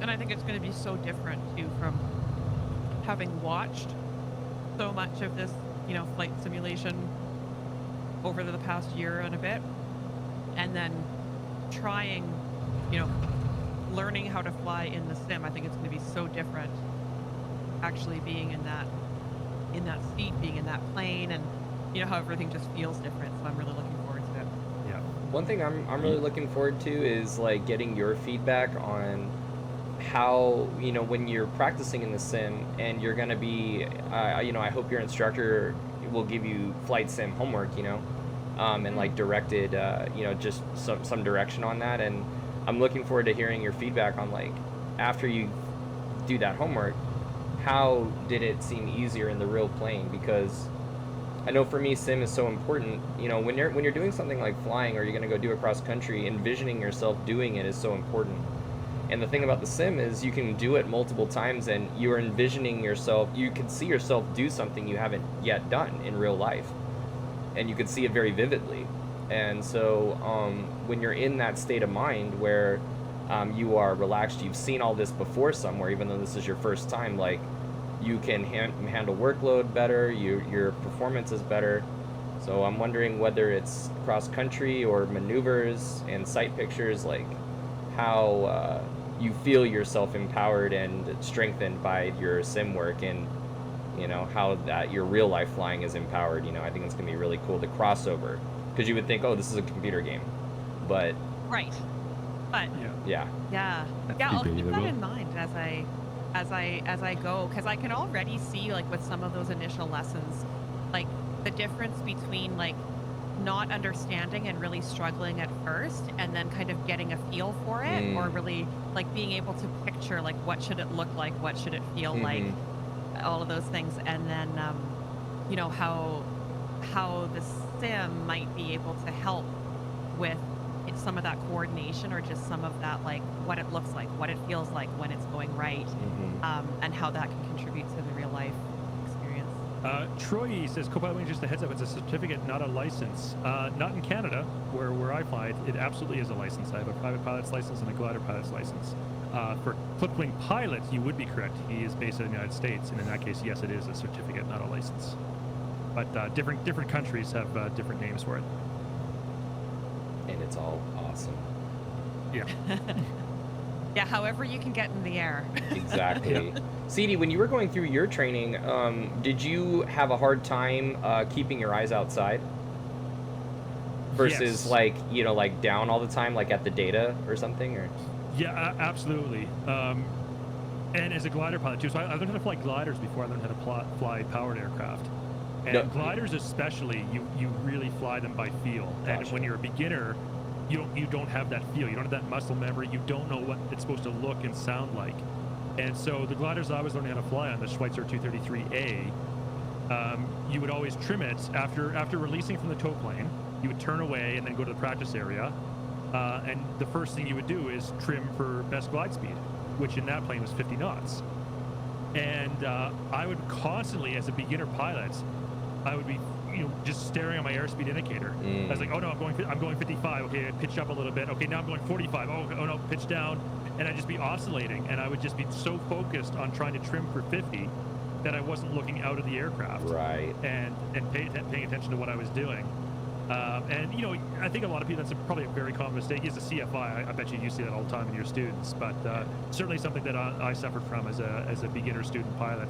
And I think it's going to be so different too from having watched so much of this, you know, flight simulation over the past year and a bit, and then trying, you know, learning how to fly in the sim. I think it's going to be so different actually being in that seat, being in that plane, and you know how everything just feels different. So I'm really looking forward to it. Yeah. One thing I'm really looking forward to is like getting your feedback on how, you know, when you're practicing in the sim and you're gonna be, you know, I hope your instructor will give you flight sim homework, you know, and like directed, you know, just some direction on that. And I'm looking forward to hearing your feedback on like after you do that homework, how did it seem easier in the real plane? Because I know for me, sim is so important. You know, when you're doing something like flying, or you're gonna go do a cross country, envisioning yourself doing it is so important. And the thing about the sim is you can do it multiple times, and you're envisioning yourself. You can see yourself do something you haven't yet done in real life, and you can see it very vividly. And so when you're in that state of mind where you are relaxed, you've seen all this before somewhere, even though this is your first time, like, you can handle workload better, your performance is better. So I'm wondering whether it's cross country or maneuvers and sight pictures, like how you feel yourself empowered and strengthened by your sim work, and you know how that your real life flying is empowered. You know, I think it's gonna be really cool, the crossover, because you would think, oh, this is a computer game, but Right. But Yeah. yeah, That's I'll keep that debatable. in mind as I go, because I can already see, like, with some of those initial lessons, like the difference between like not understanding and really struggling at first, and then kind of getting a feel for it, or really like being able to picture like what should it look like, what should it feel like, all of those things, and then you know how the sim might be able to help with some of that coordination, or just some of that, like what it looks like, what it feels like when it's going right, and how that can contribute to the real life experience. Troy says, co-pilot wing, just a heads up, it's a certificate, not a license. Not in Canada, where I fly. It absolutely is a license. I have a private pilot's license and a glider pilot's license. For clipped wing pilots, you would be correct. He is based in the United States, and in that case, yes, it is a certificate, not a license. But different countries have different names for it. and it's all awesome. Yeah. Yeah, however you can get in the air. Exactly. CD, when you were going through your training, did you have a hard time keeping your eyes outside? Versus Yes. like, you know, like down all the time, like at the data or something, or? Yeah, absolutely. And as a glider pilot too, so I learned how to fly gliders before I learned how to fly powered aircraft. And No. gliders especially, you really fly them by feel. And Gotcha. when you're a beginner, you don't have that feel. You don't have that muscle memory. You don't know what it's supposed to look and sound like. And so the gliders I was learning how to fly on, the Schweitzer 233A, you would always trim it after releasing from the tow plane. You would turn away and then go to the practice area. And the first thing you would do is trim for best glide speed, which in that plane was 50 knots. And I would constantly, as a beginner pilot, I would be, just staring at my airspeed indicator. I was like, oh no, I'm going 55. Okay, I pitched up a little bit. Okay, now I'm going 45. Oh no, pitch down. And I'd just be oscillating, and I would just be so focused on trying to trim for 50 that I wasn't looking out of the aircraft. Right. And paying attention to what I was doing. And I think a lot of people, that's probably a very common mistake. As a CFI, I bet you see that all the time in your students, but certainly something that I suffered from as a beginner student pilot,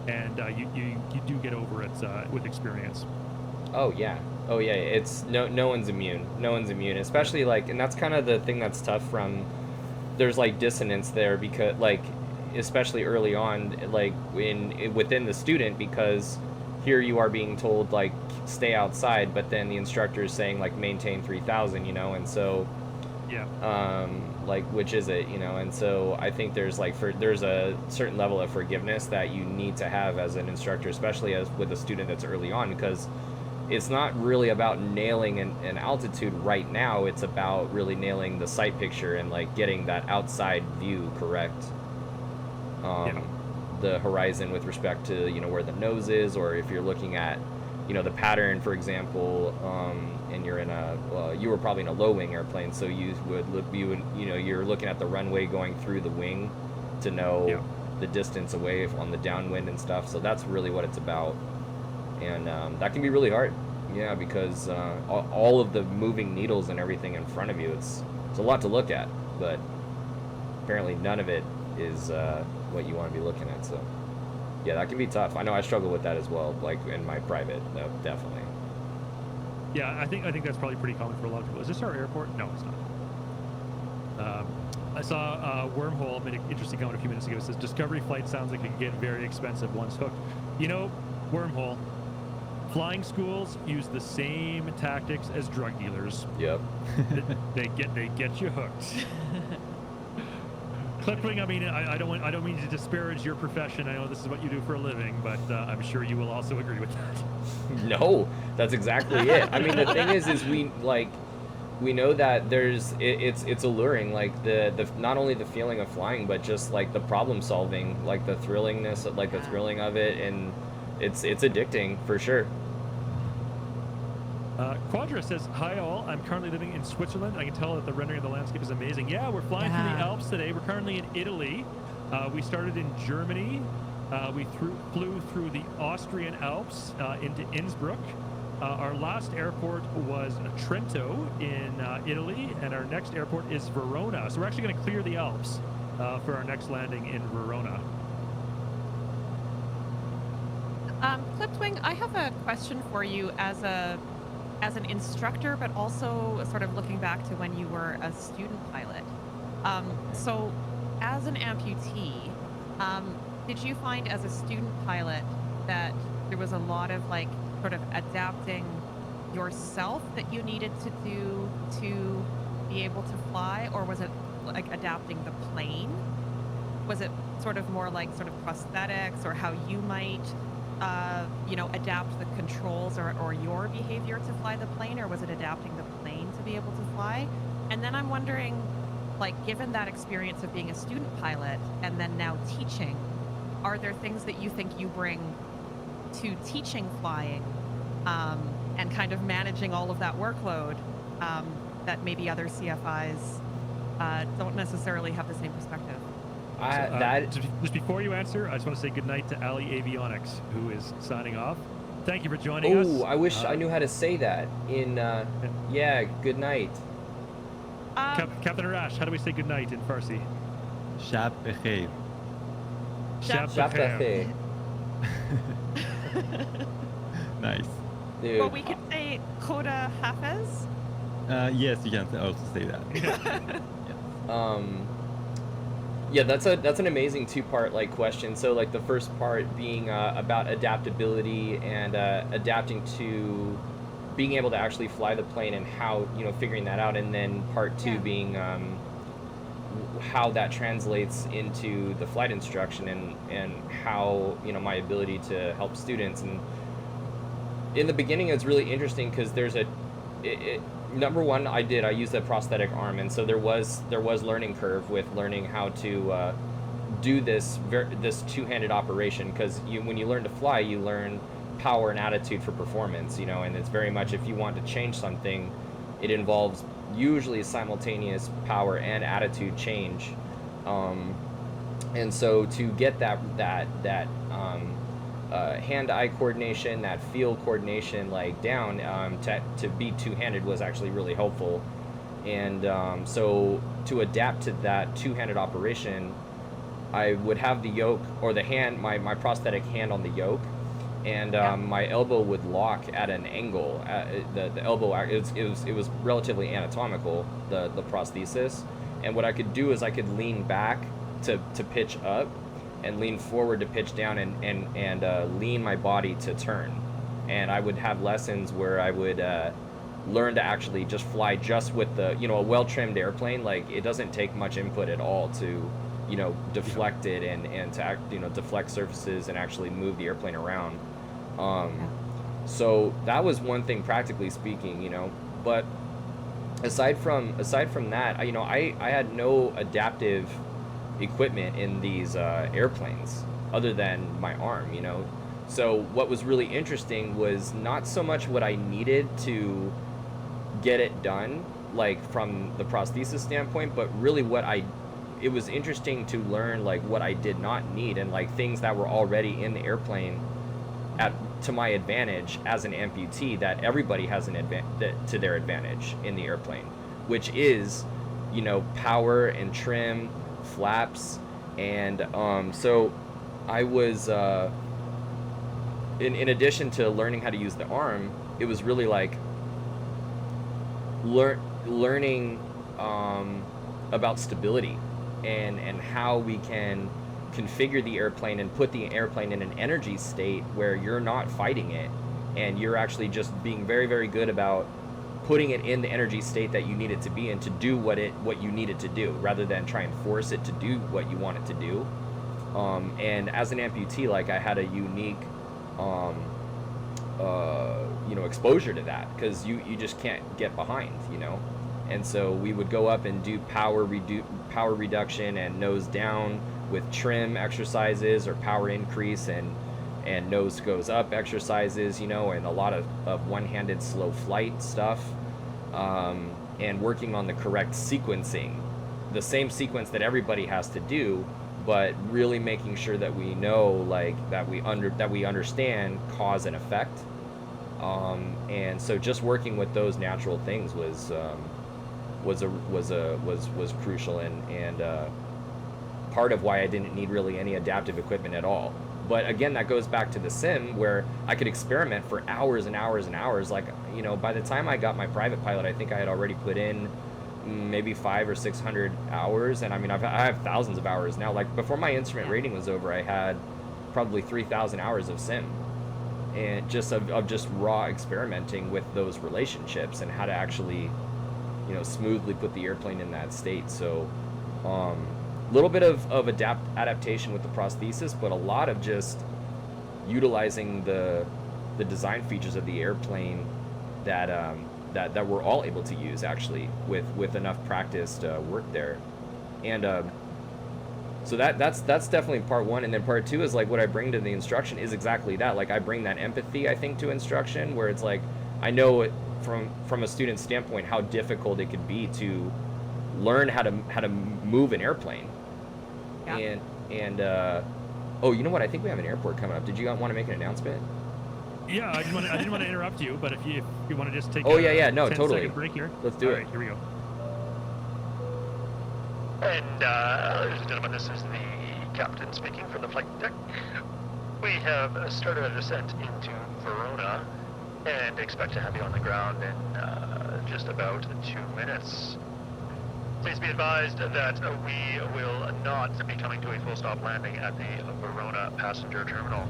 and you do get over it with experience. Oh yeah. It's no one's immune. No one's immune, especially like, and that's kind of the thing that's tough from. There's like dissonance there because like, especially early on, like within the student, because here you are being told like stay outside, but then the instructor is saying like maintain 3,000, and so like which is it, and so I think there's a certain level of forgiveness that you need to have as an instructor, especially as with a student that's early on, because it's not really about nailing an altitude right now. It's about really nailing the sight picture and like getting that outside view correct. The horizon with respect to where the nose is, or if you're looking at the pattern, for example, and you're in you were probably in a low wing airplane, so you're looking at the runway going through the wing to know the distance away on the downwind and stuff. So that's really what it's about, and that can be really hard, because all of the moving needles and everything in front of you, it's a lot to look at, but apparently none of it is what you want to be looking at. So yeah, that can be tough. I know I struggle with that as well, like in my private, definitely. Yeah, I think that's probably pretty common for a lot of people. Is this our airport? No, it's not. I saw Wormhole made an interesting comment a few minutes ago. It says Discovery flight sounds like it can get very expensive once hooked. Wormhole, flying schools use the same tactics as drug dealers. Yep. they get you hooked. Clipwing, I mean, I don't mean to disparage your profession. I know this is what you do for a living, but I'm sure you will also agree with that. No, that's exactly it. I mean, the thing is we know that it's alluring, like the not only the feeling of flying, but just like the problem solving, like the thrillingness, like the thrilling of it, and it's addicting for sure. Quadra says, hi all, I'm currently living in Switzerland. I can tell that the rendering of the landscape is amazing. Yeah, we're flying through the Alps today. We're currently in Italy. We started in Germany. We flew through the Austrian Alps into Innsbruck. Our last airport was Trento in Italy, and our next airport is Verona. So we're actually going to clear the Alps for our next landing in Verona. Clipwing, I have a question for you as an instructor, but also sort of looking back to when you were a student pilot. So as an amputee, did you find as a student pilot that there was a lot of like sort of adapting yourself that you needed to do to be able to fly, or was it like adapting the plane? Was it sort of more like sort of prosthetics, or how you might adapt the controls or your behavior to fly the plane, or was it adapting the plane to be able to fly? And then I'm wondering, like, given that experience of being a student pilot and then now teaching, are there things that you think you bring to teaching flying and kind of managing all of that workload that maybe other CFIs don't necessarily have the same perspective? Just before you answer, I just want to say goodnight to Ali Avionics, who is signing off. Thank you for joining us. Oh, I wish I knew how to say that. Yeah, good night. Captain Arash, how do we say good night in Farsi? Shab bekhair. Shab Shab bekhair. Bakhair. Nice. Dude. Well, we could say Khoda Hafez. Yes, you can also say that. Yeah, that's an amazing two-part like question. So like the first part being about adaptability and adapting to being able to actually fly the plane and how, you know, figuring that out, and then part two being how that translates into the flight instruction and how, you know, my ability to help students. And in the beginning it's really interesting because there's number one, I used a prosthetic arm, and so there was learning curve with learning how to do this two-handed operation, because when you learn to fly, you learn power and attitude for performance, you know, and it's very much, if you want to change something, it involves usually simultaneous power and attitude change, and so to get that hand-eye coordination, that field coordination like down, to be two-handed was actually really helpful. And so to adapt to that two-handed operation, I would have the yoke or the hand, my prosthetic hand on the yoke, and my elbow would lock at an angle. The elbow, it was relatively anatomical, the prosthesis, and what I could do is I could lean back to pitch up, and lean forward to pitch down, and lean my body to turn. And I would have lessons where I would learn to actually just fly just with the, you know, a well-trimmed airplane. Like, it doesn't take much input at all to, you know, deflect it and to act, you know, deflect surfaces and actually move the airplane around. So that was one thing, practically speaking, you know. But aside from that, you know, I had no adaptive equipment in these airplanes other than my arm, you know. So what was really interesting was not so much what I needed to get it done, like from the prosthesis standpoint, but really it was interesting to learn like what I did not need, and like things that were already in the airplane to my advantage as an amputee, that everybody has to their advantage in the airplane, which is, you know, power and trim, flaps, and so I was in addition to learning how to use the arm, it was really like learning about stability and how we can configure the airplane and put the airplane in an energy state where you're not fighting it, and you're actually just being very, very good about putting it in the energy state that you need it to be in to do what you need it to do, rather than try and force it to do what you want it to do. And as an amputee, like, I had a unique you know, exposure to that, because you just can't get behind, you know. And so we would go up and do power reduction and nose down with trim exercises, or power increase and nose goes up exercises, you know, and a lot of one-handed slow flight stuff, and working on the correct sequencing, the same sequence that everybody has to do, but really making sure that we know, like, that we understand cause and effect. And so just working with those natural things was crucial, and part of why I didn't need really any adaptive equipment at all. But again, that goes back to the sim, where I could experiment for hours and hours and hours. Like, you know, by the time I got my private pilot, I think I had already put in maybe 500 or 600 hours, and I mean, I have thousands of hours now. Like, before my instrument rating was over, I had probably 3,000 hours of sim, and just of just raw experimenting with those relationships and how to actually, you know, smoothly put the airplane in that state. So little bit of adaptation with the prosthesis, but a lot of just utilizing the design features of the airplane that we're all able to use, actually, with enough practiced work there. And so that's definitely part one. And then part two is like what I bring to the instruction is exactly that. Like, I bring that empathy, I think, to instruction, where it's like, I know it from a student's standpoint how difficult it could be to learn how to move an airplane. Yeah. And oh, you know what? I think we have an airport coming up. Did you want to make an announcement? Yeah, I didn't want to interrupt you, but if you want to just take no, 10 totally second break here. Let's do it. All right, here we go. And, ladies and gentlemen, this is the captain speaking from the flight deck. We have started a descent into Verona and expect to have you on the ground in just about 2 minutes. Please be advised that we will not be coming to a full stop landing at the Verona passenger terminal.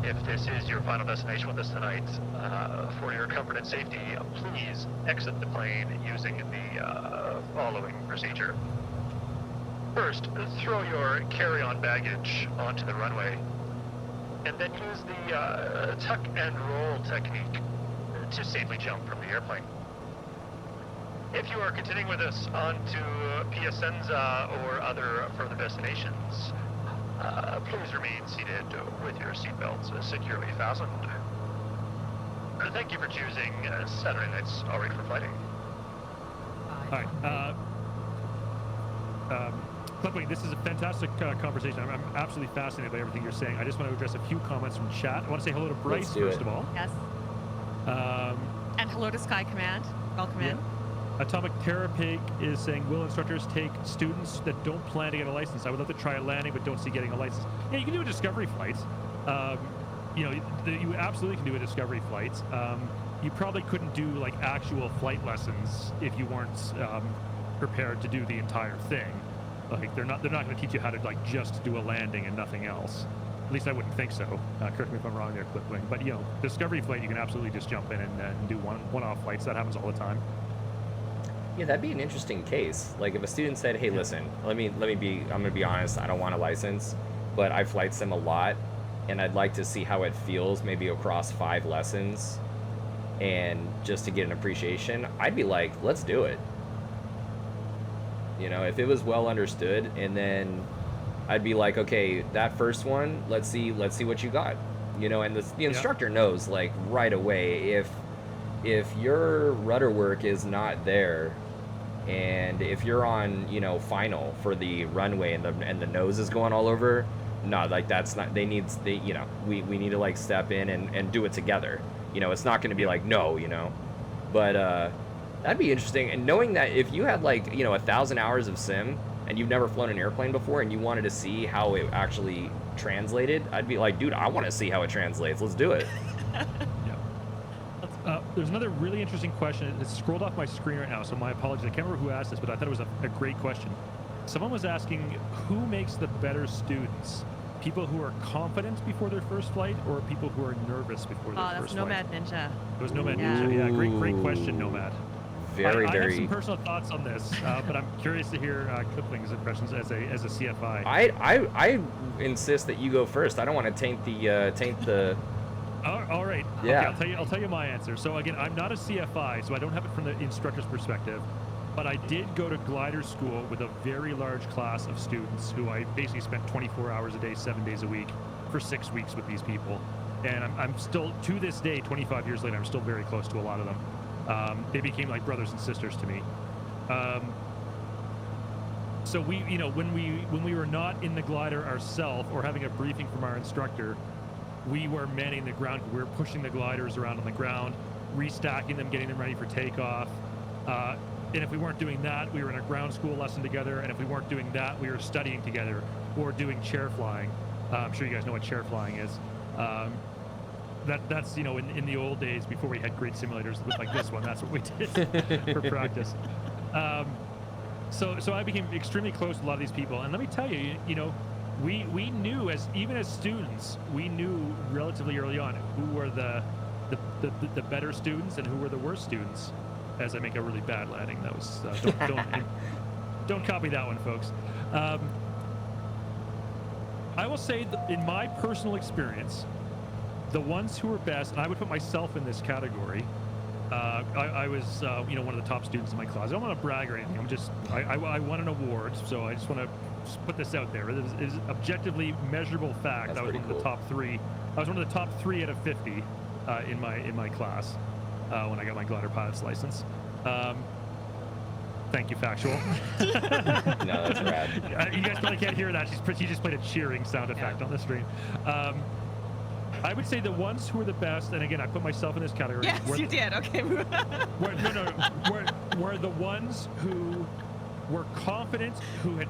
If this is your final destination with us tonight, for your comfort and safety, please exit the plane using the following procedure. First, throw your carry-on baggage onto the runway, and then use the tuck and roll technique to safely jump from the airplane. If you are continuing with us on to Piacenza or other further destinations, please remain seated with your seatbelts securely fastened. Thank you for choosing Saturday night's Alright for Fighting. All right. Ludwig, this is a fantastic conversation. I'm absolutely fascinated by everything you're saying. I just want to address a few comments from chat. I want to say hello to Bryce, first of all. Yes. And hello to Sky Command. Welcome in. Atomic Terrapig is saying, will instructors take students that don't plan to get a license? I would love to try a landing, but don't see getting a license. Yeah, you can do a discovery flight. You absolutely can do a discovery flight. You probably couldn't do like actual flight lessons if you weren't prepared to do the entire thing. Like they're not going to teach you how to like just do a landing and nothing else. At least I wouldn't think so. Correct me if I'm wrong there, Clipwing. But discovery flight, you can absolutely just jump in and do one-off flights. That happens all the time. Yeah, that'd be an interesting case. Like if a student said, "Hey, listen, I'm gonna be honest. I don't want a license, but I flight sim a lot, and I'd like to see how it feels, maybe across 5 lessons, and just to get an appreciation." I'd be like, "Let's do it." If it was well understood, and then I'd be like, "Okay, that first one, let's see what you got." And the instructor knows like right away if your rudder work is not there. And if you're on, final for the runway and the nose is going all over, no, like that's not. We need to like step in and do it together. It's not going to be like no, but that'd be interesting. And knowing that if you had like 1,000 hours of sim and you've never flown an airplane before and you wanted to see how it actually translated, I'd be like, dude, I want to see how it translates. Let's do it. There's another really interesting question. It's scrolled off my screen right now, so my apologies. I can't remember who asked this, but I thought it was a great question. Someone was asking, who makes the better students? People who are confident before their first flight, or people who are nervous before their first flight? Oh, that's Nomad Ninja. It was Nomad Ninja. Yeah, great question, Nomad. Very. I have some personal thoughts on this, but I'm curious to hear Clipling's impressions as a CFI. I insist that you go first. I don't want to taint the. All right. Yeah. Okay, I'll tell you my answer. So again, I'm not a CFI, so I don't have it from the instructor's perspective. But I did go to glider school with a very large class of students who I basically spent 24 hours a day, 7 days a week for 6 weeks with these people. And I'm still, to this day, 25 years later, I'm still very close to a lot of them. They became like brothers and sisters to me. So we, when we were not in the glider ourselves or having a briefing from our instructor, we were manning the ground. We were pushing the gliders around on the ground, restacking them, getting them ready for takeoff. And if we weren't doing that, we were in a ground school lesson together. And if we weren't doing that, we were studying together or doing chair flying. I'm sure you guys know what chair flying is. That's in the old days before we had great simulators like this one. That's what we did for practice. So I became extremely close to a lot of these people. And let me tell you, we knew even as students, we knew relatively early on who were the better students and who were the worst students. As I make a really bad landing, that was don't copy that one, folks. I will say that in my personal experience, the ones who were best, and I would put myself in this category. I was one of the top students in my class. I don't want to brag or anything. I won an award, so I just want to put this out there. It is objectively measurable fact. That's I was one of the top 3. I was one of the top 3 out of 50 in my class when I got my glider pilot's license. Thank you, Factual. No, that's rad. You guys probably can't hear that. She just played a cheering sound effect on the screen. I would say the ones who are the best, and again, I put myself in this category. Yes, you did. Okay. Were the ones who were confident, who had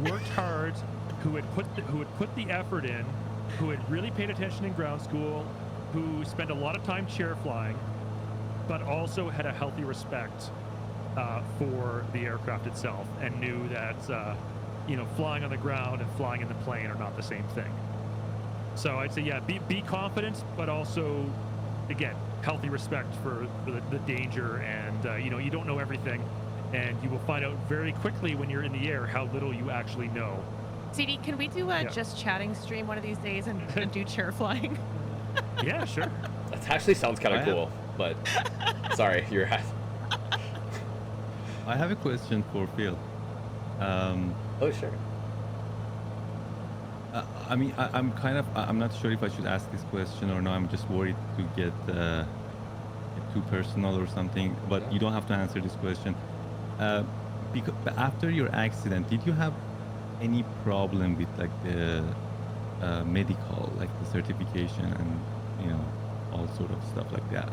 worked hard, who had put the effort in, who had really paid attention in ground school, who spent a lot of time chair flying, but also had a healthy respect for the aircraft itself, and knew that flying on the ground and flying in the plane are not the same thing. So I'd say, yeah, be confident, but also, again, healthy respect for the danger, and you don't know everything, and you will find out very quickly when you're in the air how little you actually know. CD, can we do a just chatting stream one of these days and do chair flying? Yeah, sure. That actually sounds kind of cool, but sorry, you're at. I have a question for Phil. Oh, sure. I mean, I'm not sure if I should ask this question or not. I'm just worried to get too personal or something, but you don't have to answer this question. Because after your accident, did you have any problem with like the medical, like the certification and all sort of stuff like that?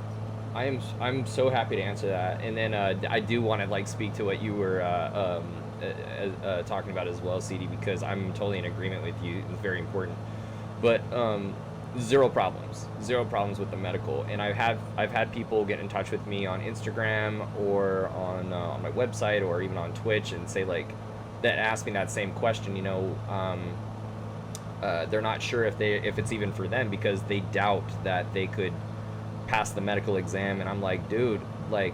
I'm so happy to answer that, and then I do want to like speak to what you were talking about as well, CD, because I'm totally in agreement with you. It's very important, but zero problems with the medical. And I've had people get in touch with me on Instagram or on my website or even on Twitch and say like that, ask me that same question. They're not sure if it's even for them because they doubt that they could pass the medical exam. And I'm like, dude, like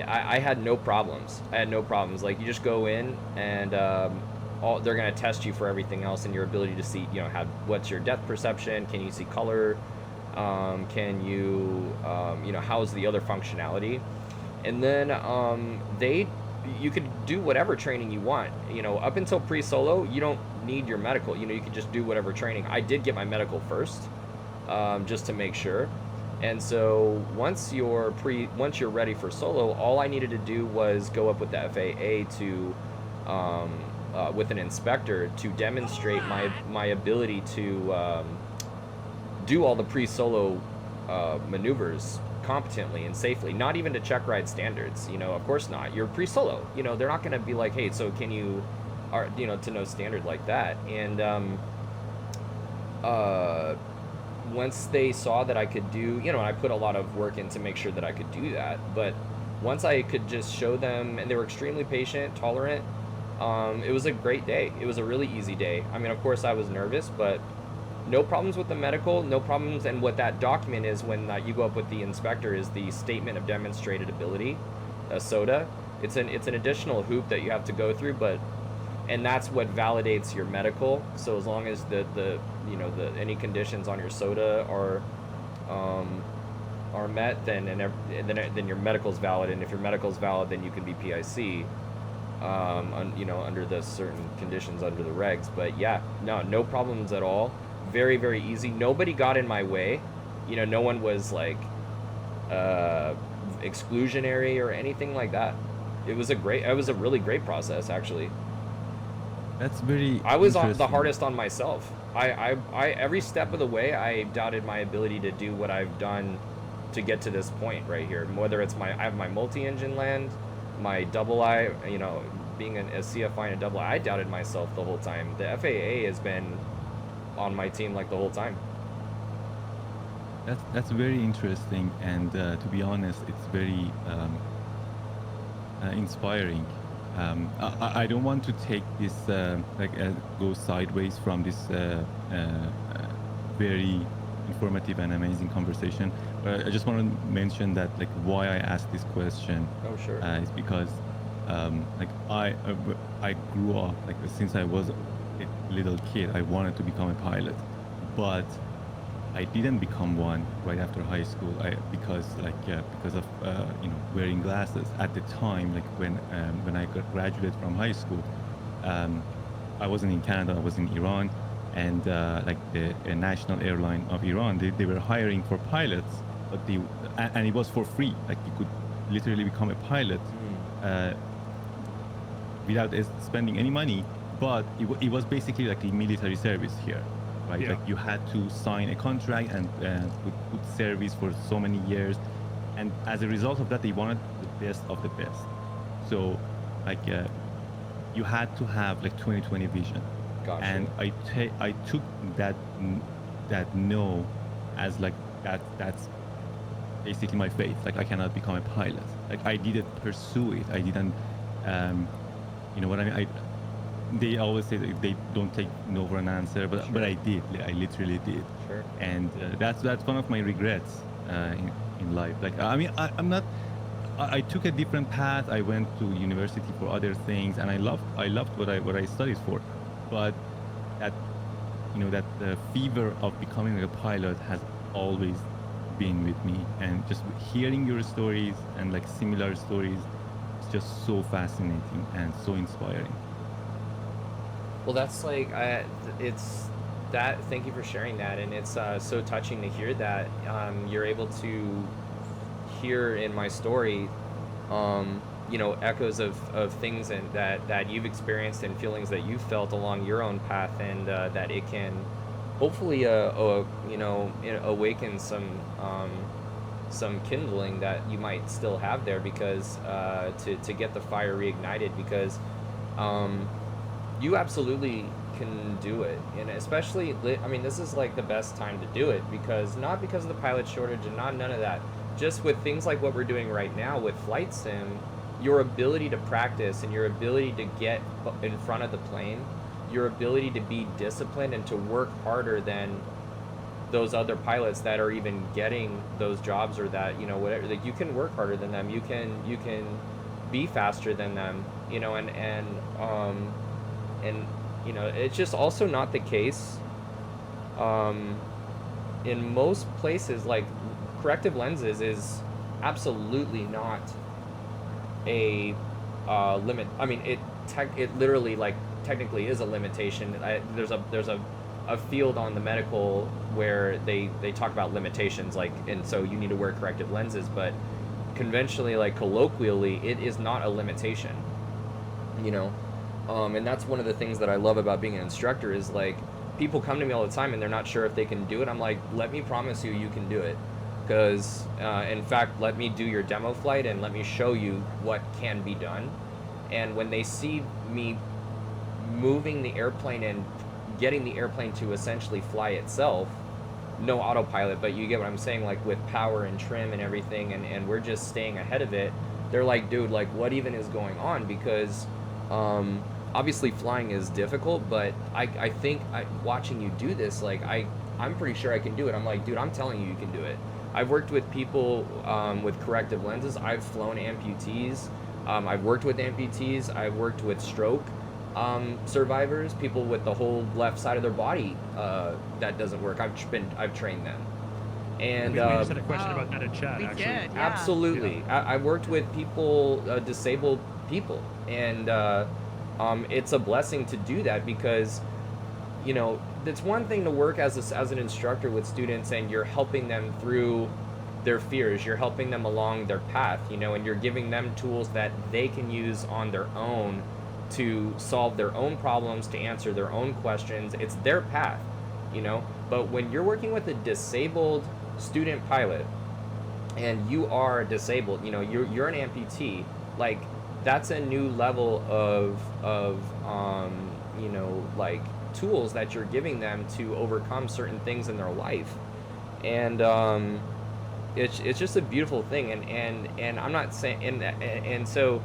I had no problems. Like, you just go in and they're going to test you for everything else and your ability to see, what's your depth perception, can you see color, can you, how's the other functionality, and then you could do whatever training you want. Up until pre-solo, you don't need your medical. You could just do whatever training. I did get my medical first, just to make sure. And so once you're ready for solo, all I needed to do was go up with the FAA to with an inspector to demonstrate my ability to do all the pre-solo maneuvers competently and safely. Not even to check ride standards, of course not. You're pre-solo, they're not going to be like, hey, so can you, to no standard like that. And once they saw that I could do, and I put a lot of work in to make sure that I could do that, but once I could just show them, and they were extremely patient, tolerant, it was a great day. It was a really easy day. I mean, of course I was nervous, but no problems with the medical, no problems. And what that document is when you go up with the inspector is the statement of demonstrated ability, a SOTA. It's an additional hoop that you have to go through, and that's what validates your medical. So as long as the any conditions on your SOTA are met, then your medical's valid, and if your medical's valid, then you can be PIC, under the certain conditions under the regs. But yeah, no problems at all. Very, very easy. Nobody got in my way. No one was like exclusionary or anything like that. It was a really great process, actually. That's very I was the hardest on myself. I every step of the way I doubted my ability to do what I've done to get to this point right here. Whether it's I have my multi-engine land, my double I, being a CFI and a double I doubted myself the whole time. The FAA has been on my team like the whole time. That's very interesting, and to be honest, it's very inspiring. I don't want to take this go sideways from this very informative and amazing conversation. But I just want to mention that why I asked this question. Oh, sure. Is because I grew up since I was a little kid. I wanted to become a pilot, but I didn't become one right after high school. Because of wearing glasses at the time. When I graduated from high school, I wasn't in Canada. I was in Iran, and the national airline of Iran, they were hiring for pilots, but and it was for free. You could literally become a pilot without spending any money. But it was basically like the military service here. Right? Yeah. You had to sign a contract and put service for so many years, and as a result of that, they wanted the best of the best. So you had to have like 20/20 vision. Gotcha. And I took that no as like that's basically my faith. Like I cannot become a pilot. Like I didn't pursue it. I didn't, you know what I mean? They always say that they don't take no for an answer, but Sure. I did. I literally did. Sure. And that's one of my regrets in life. Like I mean, I'm not. I took a different path. I went to university for other things, and I loved what I studied for, but that that the fever of becoming a pilot has always been with me, and just hearing your stories and like similar stories is just so fascinating and so inspiring. Well, that's like it's that. Thank you for sharing that, and it's so touching to hear that you're able to hear in my story, echoes of things and that you've experienced and feelings that you felt along your own path, and that it can hopefully awaken some kindling that you might still have there, because to get the fire reignited, because you absolutely can do it. And especially, I mean, this is like the best time to do it, because not because of the pilot shortage and none of that, just with things like what we're doing right now with flight sim, your ability to practice and your ability to get in front of the plane, your ability to be disciplined and to work harder than those other pilots that are even getting those jobs, or that, whatever, like you can work harder than them, you can be faster than them, and it's just also not the case in most places. Like corrective lenses is absolutely not a limit. I mean, it literally, like, technically is a limitation. There's a field on the medical where they talk about limitations, like, and so you need to wear corrective lenses, but conventionally, like colloquially, it is not a limitation, and that's one of the things that I love about being an instructor, is like people come to me all the time and they're not sure if they can do it. I'm like, let me promise you, you can do it. Because in fact, let me do your demo flight and let me show you what can be done. And when they see me moving the airplane and getting the airplane to essentially fly itself, no autopilot, but you get what I'm saying, like with power and trim and everything, and we're just staying ahead of it, they're like, dude, like what even is going on? Because obviously flying is difficult, but I think watching you do this, like I'm pretty sure I can do it. I'm like, dude, I'm telling you, you can do it. I've worked with people with corrective lenses. I've flown amputees. I've worked with amputees. I've worked with stroke survivors, people with the whole left side of their body that doesn't work. I've trained them. And we just had a question about that in chat. We actually. did, yeah. Absolutely. Yeah. I worked with people, disabled people, and it's a blessing to do that, because it's one thing to work as an instructor with students, and you're helping them through their fears, you're helping them along their path, and you're giving them tools that they can use on their own to solve their own problems, to answer their own questions. It's their path, but when you're working with a disabled student pilot, and you are disabled, you're an amputee, like that's a new level of like tools that you're giving them to overcome certain things in their life. And it's just a beautiful thing, and I'm not saying, and so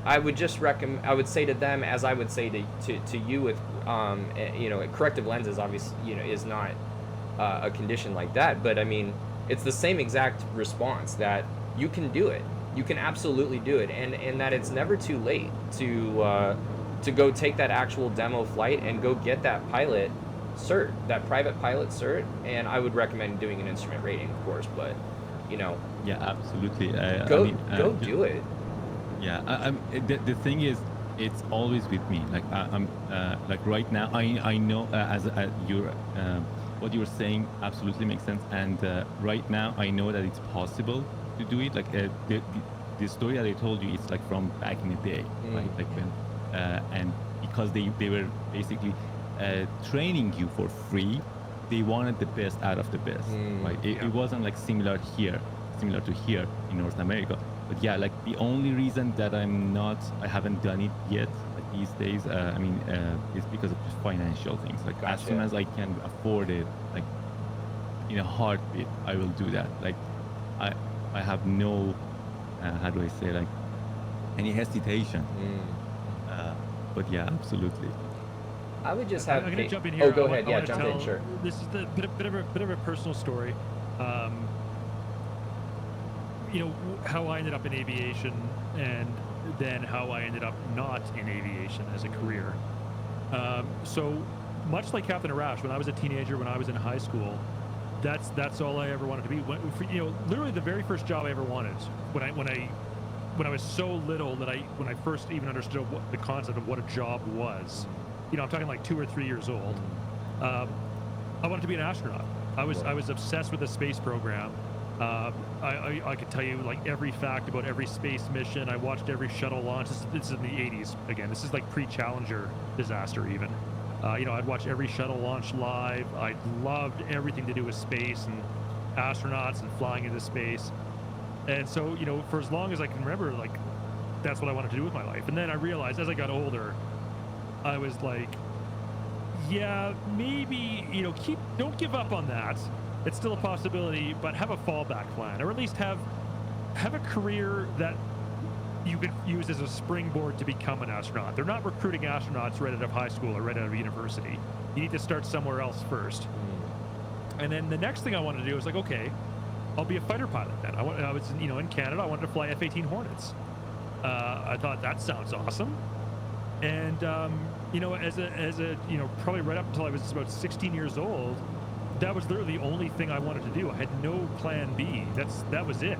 I would just recommend, I would say to them, as I would say to you with corrective lenses, obviously, is not a condition like that, but I mean, it's the same exact response, that you can do it, you can absolutely do it, and that it's never too late to go take that actual demo flight and go get that pilot cert, that private pilot cert. And I would recommend doing an instrument rating, of course, but Yeah, absolutely. go do it. Yeah, the thing is, it's always with me. Like I'm like right now, I know as your what you're saying absolutely makes sense. And right now, I know that it's possible to do it. Like the story that I told you, it's like from back in the day, right? Like when and because they were basically training you for free, they wanted the best out of the best, right? It wasn't like similar to here in North America. But yeah, like the only reason that I haven't done it yet these days, is because of just financial things. Like as soon Gotcha. as I can afford it, like in a heartbeat, I will do that. Like I, I have no, how do I say, like any hesitation. But yeah, absolutely. I would just I'm have. going to jump in Oh, here. go I ahead. Yeah, want to jump tell, in. Sure. This is the bit of a personal story. You know, how I ended up in aviation, and then how I ended up not in aviation as a career. So much like Captain Arash, when I was a teenager, when I was in high school, that's all I ever wanted to be. You know, literally the very first job I ever wanted, when I was so little that when I first even understood what the concept of what a job was. You know, I'm talking like 2 or 3 years old. I wanted to be an astronaut. I was obsessed with the space program. I could tell you like every fact about every space mission. I watched every shuttle launch. This is in the 80s. Again, this is like pre-Challenger disaster even. You know, I'd watch every shuttle launch live. I loved everything to do with space and astronauts and flying into space. And so, you know, for as long as I can remember, like, that's what I wanted to do with my life. And then I realized as I got older, I was like, yeah, maybe, you know, don't give up on that. It's still a possibility, but have a fallback plan, or at least have a career that you could use as a springboard to become an astronaut. They're not recruiting astronauts right out of high school or right out of university. You need to start somewhere else first. And then the next thing I wanted to do was like, okay, I'll be a fighter pilot then. I was, you know, in Canada. I wanted to fly F-18 Hornets. I thought that sounds awesome. And you know, as a you know, probably right up until I was about 16 years old, that was literally the only thing I wanted to do. I had no plan B. That was it.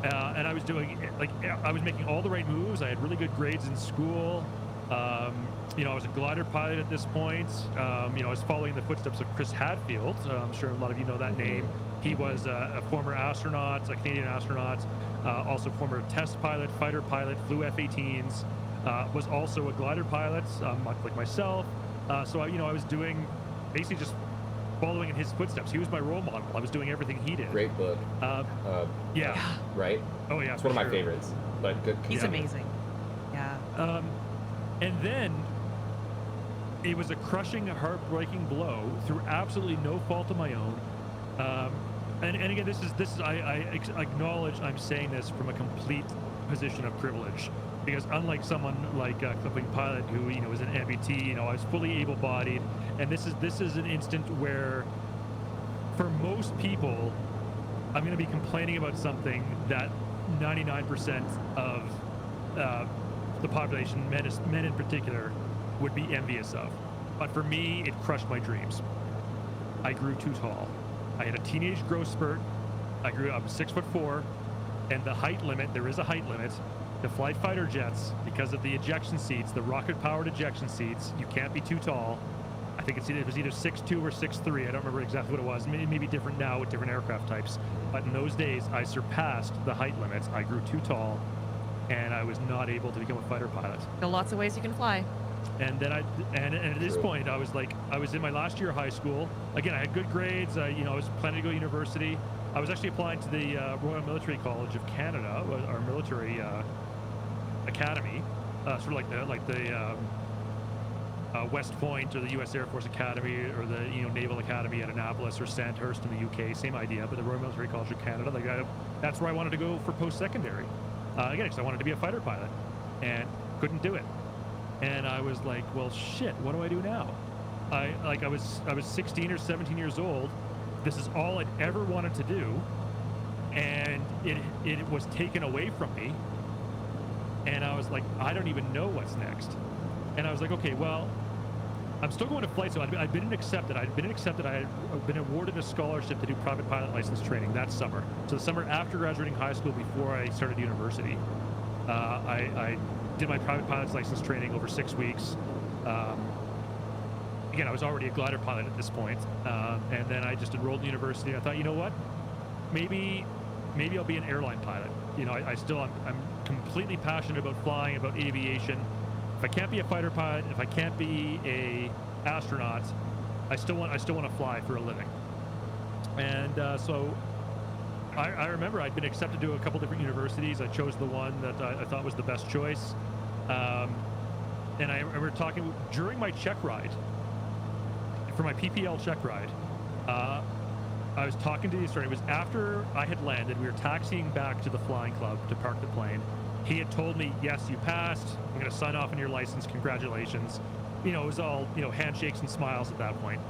And I was doing, like, I was making all the right moves. I had really good grades in school. You know, I was a glider pilot at this point. You know, I was following the footsteps of Chris Hadfield. I'm sure a lot of you know that name. He was a former astronaut, a Canadian astronaut, also former test pilot, fighter pilot, flew F-18s, was also a glider pilot, much like myself. So, you know, I was doing basically just following in his footsteps. He was my role model. I was doing everything he did. Great book. Yeah. Right? Oh, yeah. It's one of my favorites. But good. He's amazing. Yeah. And then it was a crushing, heartbreaking blow through absolutely no fault of my own. And again, this is I acknowledge I'm saying this from a complete position of privilege, because unlike someone like a clipping pilot who, you know, was an amputee, you know, I was fully able-bodied, and this is an instant where, for most people, I'm going to be complaining about something that 99% of the population, men in particular, would be envious of. But for me, it crushed my dreams. I grew too tall. I had a teenage growth spurt. I'm 6'4", and the height limit, there is a height limit to fly fighter jets because of the ejection seats, the rocket-powered ejection seats. You can't be too tall. I think it was either 6'2" or 6'3". I don't remember exactly what it was. Maybe different now with different aircraft types. But in those days, I surpassed the height limits. I grew too tall, and I was not able to become a fighter pilot. There are lots of ways you can fly. And then and at this point, I was in my last year of high school. Again, I had good grades. You know, I was planning to go to university. I was actually applying to the Royal Military College of Canada, our military academy, sort of like the West Point, or the U.S. Air Force Academy, or the, you know, Naval Academy at Annapolis or Sandhurst in the UK. Same idea, but the Royal Military College of Canada. Like that's where I wanted to go for post-secondary. Again, because I wanted to be a fighter pilot, and couldn't do it. And I was like, well, shit, what do I do now? I was 16 or 17 years old. This is all I'd ever wanted to do, and it was taken away from me. And I was like, I don't even know what's next. And I was like, okay, well, I'm still going to flight school. I'd been accepted. I had been awarded a scholarship to do private pilot license training that summer. So the summer after graduating high school, before I started university, I did my private pilot's license training over 6 weeks. Again, I was already a glider pilot at this point, and then I just enrolled in university. I thought, you know what, maybe I'll be an airline pilot. You know, I'm completely passionate about flying, about aviation. If I can't be a fighter pilot, if I can't be a astronaut, I still want to fly for a living. And so I remember I'd been accepted to a couple different universities. I chose the one that I thought was the best choice. And I remember talking during my check ride, for my PPL check ride. I was talking to the instructor. It was after I had landed. We were taxiing back to the flying club to park the plane. He had told me, yes, you passed. I'm going to sign off on your license. Congratulations. You know, it was all, you know, handshakes and smiles at that point.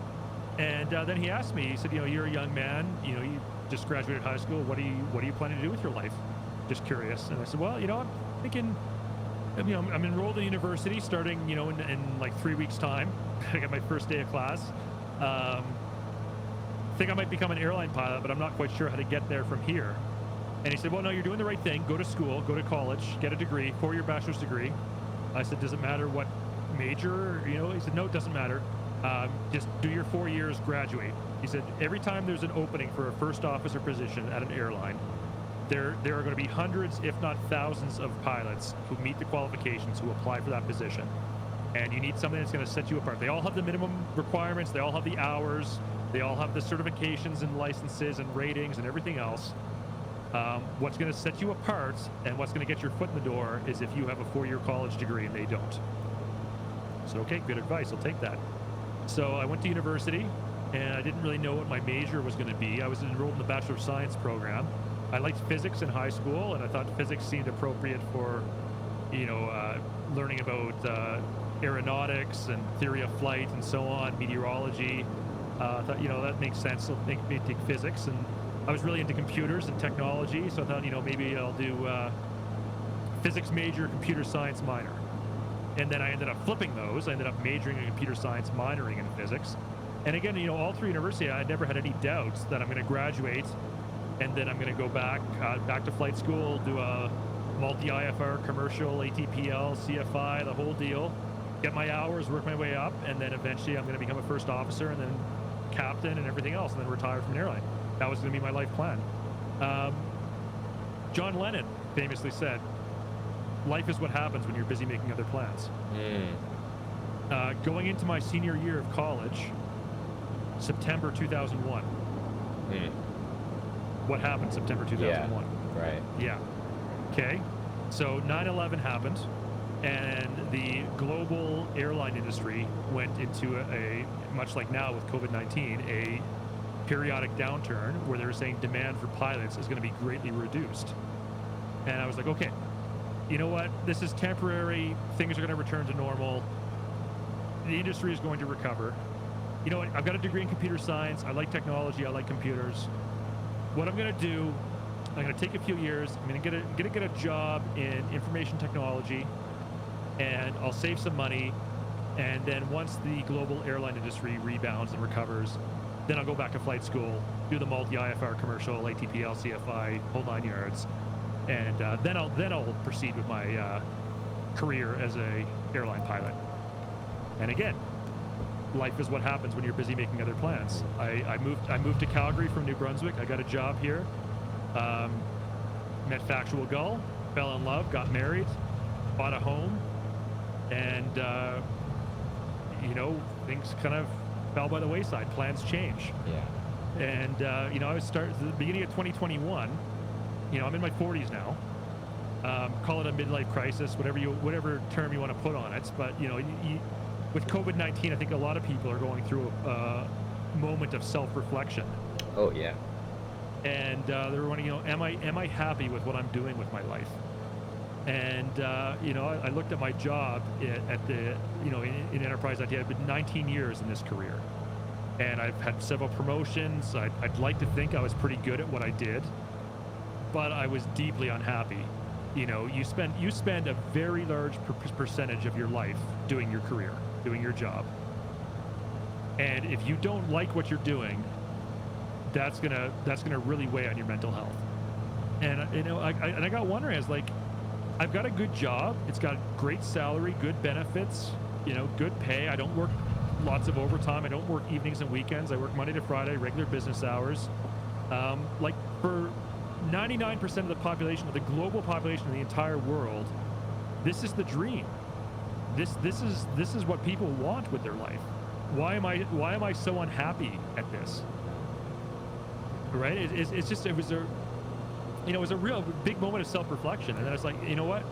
And then he asked me, he said, you know, you're a young man, you know, you just graduated high school. What are you planning to do with your life? Just curious. And I said, well, you know, I'm thinking, you know, I'm enrolled in university starting, you know, in like 3 weeks time. I got my first day of class. Think I might become an airline pilot, but I'm not quite sure how to get there from here. And he said, well, no, you're doing the right thing. Go to school, go to college, get a degree, 4-year bachelor's degree. I said, does it matter what major? You know, he said, no, it doesn't matter. Just do your 4 years, graduate. He said, every time there's an opening for a first officer position at an airline, there are going to be hundreds, if not thousands, of pilots who meet the qualifications who apply for that position. And you need something that's going to set you apart. They all have the minimum requirements. They all have the hours. They all have the certifications and licenses and ratings and everything else. What's going to set you apart and what's going to get your foot in the door is if you have a 4-year college degree and they don't. So, okay, good advice. I'll take that. So I went to university, and I didn't really know what my major was going to be. I was enrolled in the Bachelor of Science program. I liked physics in high school, and I thought physics seemed appropriate for, you know, learning about aeronautics and theory of flight and so on, meteorology. I thought, you know, that makes sense. So make me take physics, and I was really into computers and technology, so I thought, you know, maybe I'll do physics major, computer science minor. And then I ended up flipping those. I ended up majoring in computer science, minoring in physics. And again, you know, all through university, I never had any doubts that I'm going to graduate, and then I'm going to go back to flight school, do a multi-IFR, commercial, ATPL, CFI, the whole deal, get my hours, work my way up, and then eventually I'm going to become a first officer and then captain and everything else, and then retire from an airline. That was going to be my life plan. John Lennon famously said, life is what happens when you're busy making other plans. Going into my senior year of college, September 2001. What happened September 2001? Yeah, right. Yeah. Okay. So 9/11 happened, and the global airline industry went into a much like now with COVID-19, a periodic downturn where they were saying demand for pilots is going to be greatly reduced. And I was like, okay, you know what? This is temporary. Things are going to return to normal. The industry is going to recover. You know what? I've got a degree in computer science. I like technology. I like computers. What I'm going to do, I'm going to take a few years. I'm going to get a job in information technology, and I'll save some money. And then once the global airline industry rebounds and recovers, then I'll go back to flight school, do the multi-IFR commercial, ATPL, CFI, whole 9 yards. And then I'll proceed with my career as a airline pilot. And again, life is what happens when you're busy making other plans. I moved to Calgary from New Brunswick. I got a job here. Met Factual Gull, fell in love, got married, bought a home, and you know, things kind of fell by the wayside. Plans change. Yeah. And you know, I was at the beginning of 2021. You know, I'm in my 40s now. Call it a midlife crisis, whatever term you want to put on it. But you know, with COVID-19, I think a lot of people are going through a moment of self-reflection. Oh yeah. And they're wondering, you know, am I happy with what I'm doing with my life? And you know, I looked at my job at the, you know, in enterprise IT. I've been 19 years in this career, and I've had several promotions. I'd like to think I was pretty good at what I did, but I was deeply unhappy. You know, you spend a very large percentage of your life doing your career, doing your job, and if you don't like what you're doing, that's gonna really weigh on your mental health. And you know, I got wondering, I was like, I've got a good job. It's got great salary, good benefits, you know, good pay. I don't work lots of overtime. I don't work evenings and weekends. I work Monday to Friday, regular business hours. Like for 99% of the population, of the global population of the entire world, this is the dream. This is what people want with their life. Why am I so unhappy at this? Right? It's just, it was you know, it was a real big moment of self-reflection. And then I was like, you know what?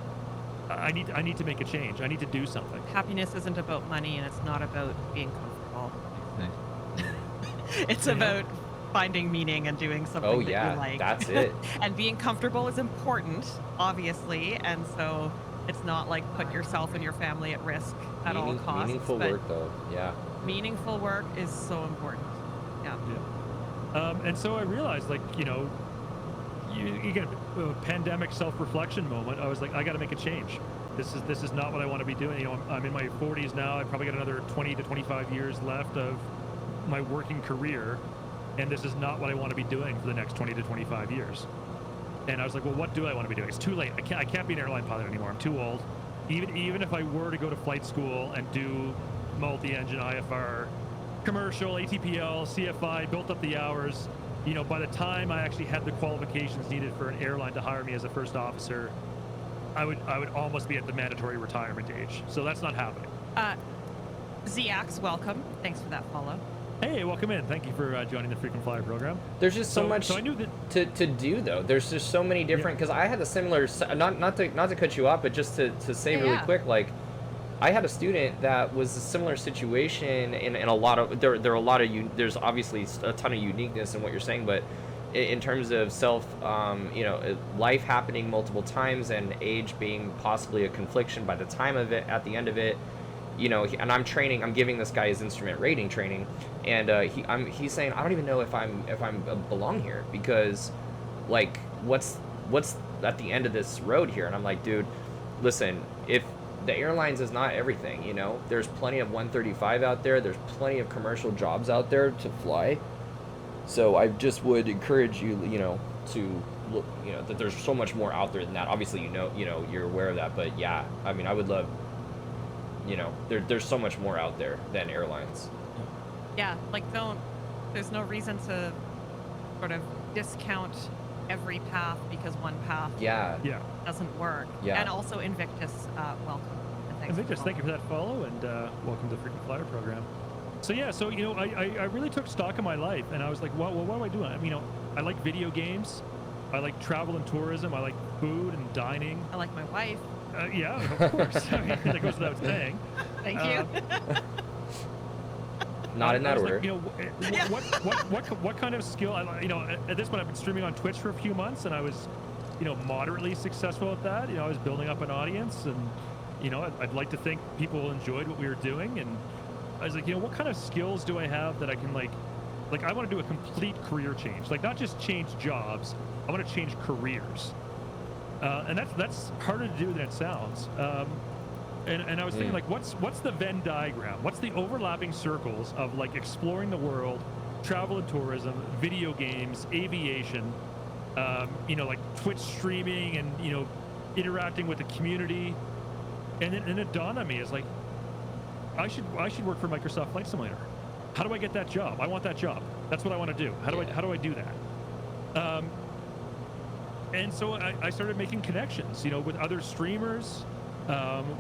I need to make a change. I need to do something. Happiness isn't about money, and it's not about being comfortable. Exactly. It's about finding meaning and doing something Oh that yeah, you like. that's it. And being comfortable is important, obviously, and so it's not like put yourself and your family at risk at all costs. Meaningful but work though. Yeah. meaningful work is so important. Yeah. And so I realized, like, you know, you get a pandemic self-reflection moment. I was like, I got to make a change. This is not what I want to be doing. You know, I'm in my 40s now. I probably got another 20 to 25 years left of my working career, and this is not what I want to be doing for the next 20 to 25 years. And I was like, well, what do I want to be doing? It's too late. I can't be an airline pilot anymore. I'm too old. Even if I were to go to flight school and do multi-engine IFR, commercial, ATPL, CFI, built up the hours, you know, by the time I actually had the qualifications needed for an airline to hire me as a first officer, I would almost be at the mandatory retirement age. So that's not happening. Ziax, welcome. Thanks for that follow. Hey, welcome in. Thank you for joining the Frequent Flyer program. There's just so much So I knew that. to do though. There's just so many different, because I had a similar, not to cut you off, but just to say really quick, like I had a student that was a similar situation in a lot of, there are a lot of, there's obviously a ton of uniqueness in what you're saying, but in terms of you know, life happening multiple times and age being possibly a confliction by the time of it, at the end of it, you know, and I'm giving this guy his instrument rating training, and he's saying, I don't even know if I'm belong here, because like what's at the end of this road here? And I'm like, dude, listen, if the airlines is not everything, you know, there's plenty of 135 out there, there's plenty of commercial jobs out there to fly. So I just would encourage you, you know, to look, you know, that there's so much more out there than that. Obviously, you know, you're aware of that, but yeah, I mean, I would love, you know, there's so much more out there than airlines. Yeah, like there's no reason to sort of discount every path because one path Yeah. doesn't work. Yeah. And also Invictus, welcome. And thanks Invictus, for thank you for that follow, and welcome to the Frequent Flyer program. So yeah, so you know, I really took stock of my life, and I was like, well, what do I do? I mean, you know, I like video games, I like travel and tourism, I like food and dining. I like my wife. Yeah, of course. I mean, that goes without saying. Thank you. Not in that I was order. like, you know, what kind of skill? You know, at this point, I've been streaming on Twitch for a few months, and I was, you know, moderately successful at that. You know, I was building up an audience, and you know, I'd like to think people enjoyed what we were doing, and I was like, you know, what kind of skills do I have that I can like I want to do a complete career change, like not just change jobs. I want to change careers, and that's harder to do than it sounds. And I was thinking, like, what's the Venn diagram? What's the overlapping circles of like exploring the world, travel and tourism, video games, aviation, you know, like Twitch streaming, and you know, interacting with the community. And then it dawned on me, is like, I should work for Microsoft Flight Simulator. How do I get that job? I want that job. That's what I want to do. How do I do that? And so I started making connections, you know, with other streamers,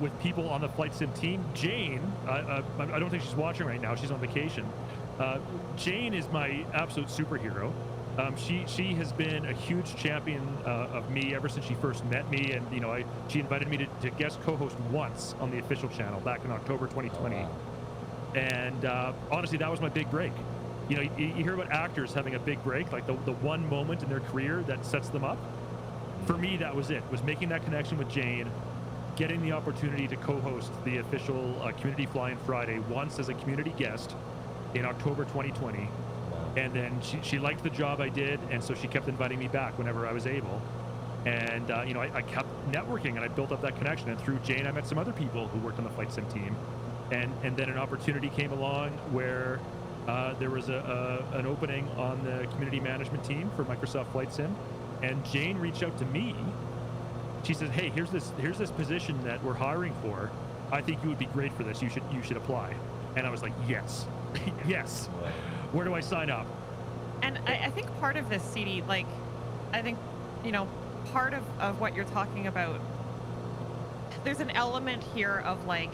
with people on the Flight Sim team. Jane, I don't think she's watching right now. She's on vacation. Jane is my absolute superhero. She has been a huge champion of me ever since she first met me, and you know, she invited me to guest co-host once on the official channel back in October 2020. Oh, wow. And honestly, that was my big break. You know, you hear about actors having a big break, like the one moment in their career that sets them up. For me, that was it. Was making that connection with Jane, getting the opportunity to co-host the official Community Fly-In Friday once as a community guest in October 2020. And then she liked the job I did, and so she kept inviting me back whenever I was able. And you know, I kept networking, and I built up that connection. And through Jane, I met some other people who worked on the Flight Sim team. And then an opportunity came along where there was an opening on the community management team for Microsoft Flight Sim, and Jane reached out to me. She said, "Hey, here's this position that we're hiring for. I think you would be great for this. You should apply." And I was like, "Yes, yes." Where do I sign up? And I think part of this, CD, like, I think, you know, part of what you're talking about, there's an element here of, like,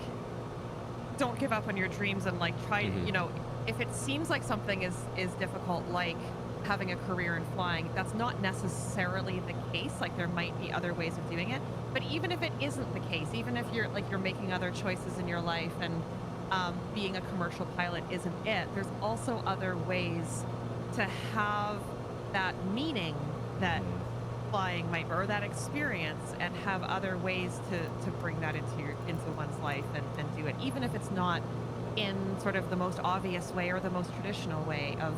don't give up on your dreams and, like, try, you know, if it seems like something is difficult, like having a career in flying. That's not necessarily the case. Like there might be other ways of doing it. But even if it isn't the case, even if you're making other choices in your life and being a commercial pilot isn't it, there's also other ways to have that meaning that flying might, or that experience, and have other ways to bring that into one's life and do it, even if it's not in sort of the most obvious way or the most traditional way of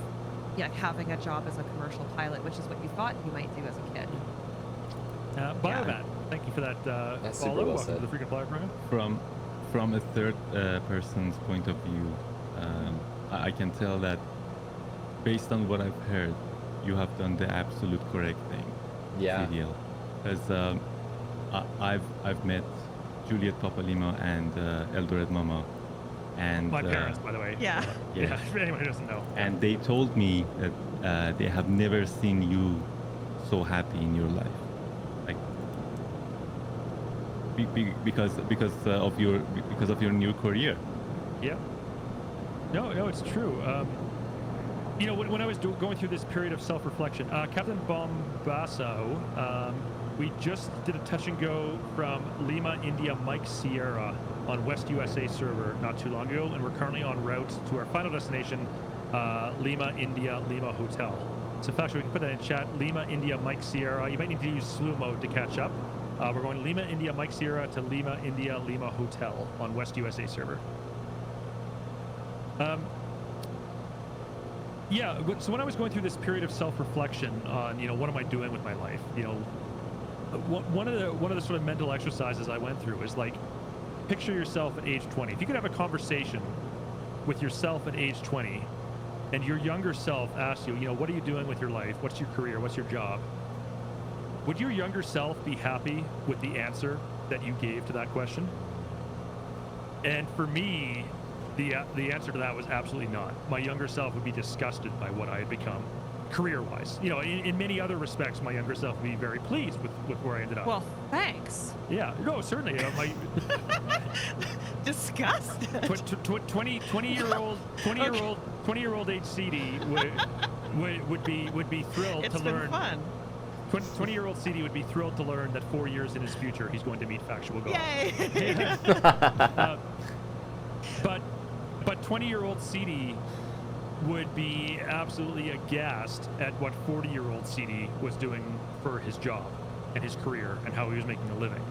having a job as a commercial pilot, which is what you thought you might do as a kid. Biomat, thank you for that. That's super follow. well Welcome said. to the Freaking Flyer program. From a third person's point of view, I can tell that based on what I've heard, you have done the absolute correct thing. Yeah. seedyL. Because I've met Juliet Papalima and Eldoret Mama, and My parents, by the way. Yeah. Yeah. For anyone who doesn't know. and they told me that they have never seen you so happy in your life, like because of your new career. Yeah. No, it's true. When I was going through this period of self-reflection, Captain Bombasso, we just did a touch and go from Lima, India, Mike Sierra on West USA server not too long ago, and we're currently en route to our final destination, Lima, India, Lima Hotel. So if actually we can put that in chat, Lima, India, Mike Sierra. You might need to use slow mode to catch up. We're going Lima, India, Mike Sierra to Lima, India, Lima Hotel on West USA server. Yeah, so when I was going through this period of self-reflection on, what am I doing with my life? One of the sort of mental exercises I went through is like, picture yourself at age 20. If you could have a conversation with yourself at age 20, and your younger self asks you, what are you doing with your life? What's your career? What's your job? Would your younger self be happy with the answer that you gave to that question? And for me, the answer to that was absolutely not. My younger self would be disgusted by what I had become, career-wise. In many other respects, my younger self would be very pleased with where I ended up. Well, thanks. Yeah, no, certainly. My Disgusted. 20-year-old age CD would be thrilled It's to been learn. fun. 20-year-old CD would be thrilled to learn that 4 years in his future he's going to meet factual golf. Yay! But 20-year-old CD would be absolutely aghast at what 40-year-old CD was doing for his job and his career and how he was making a living.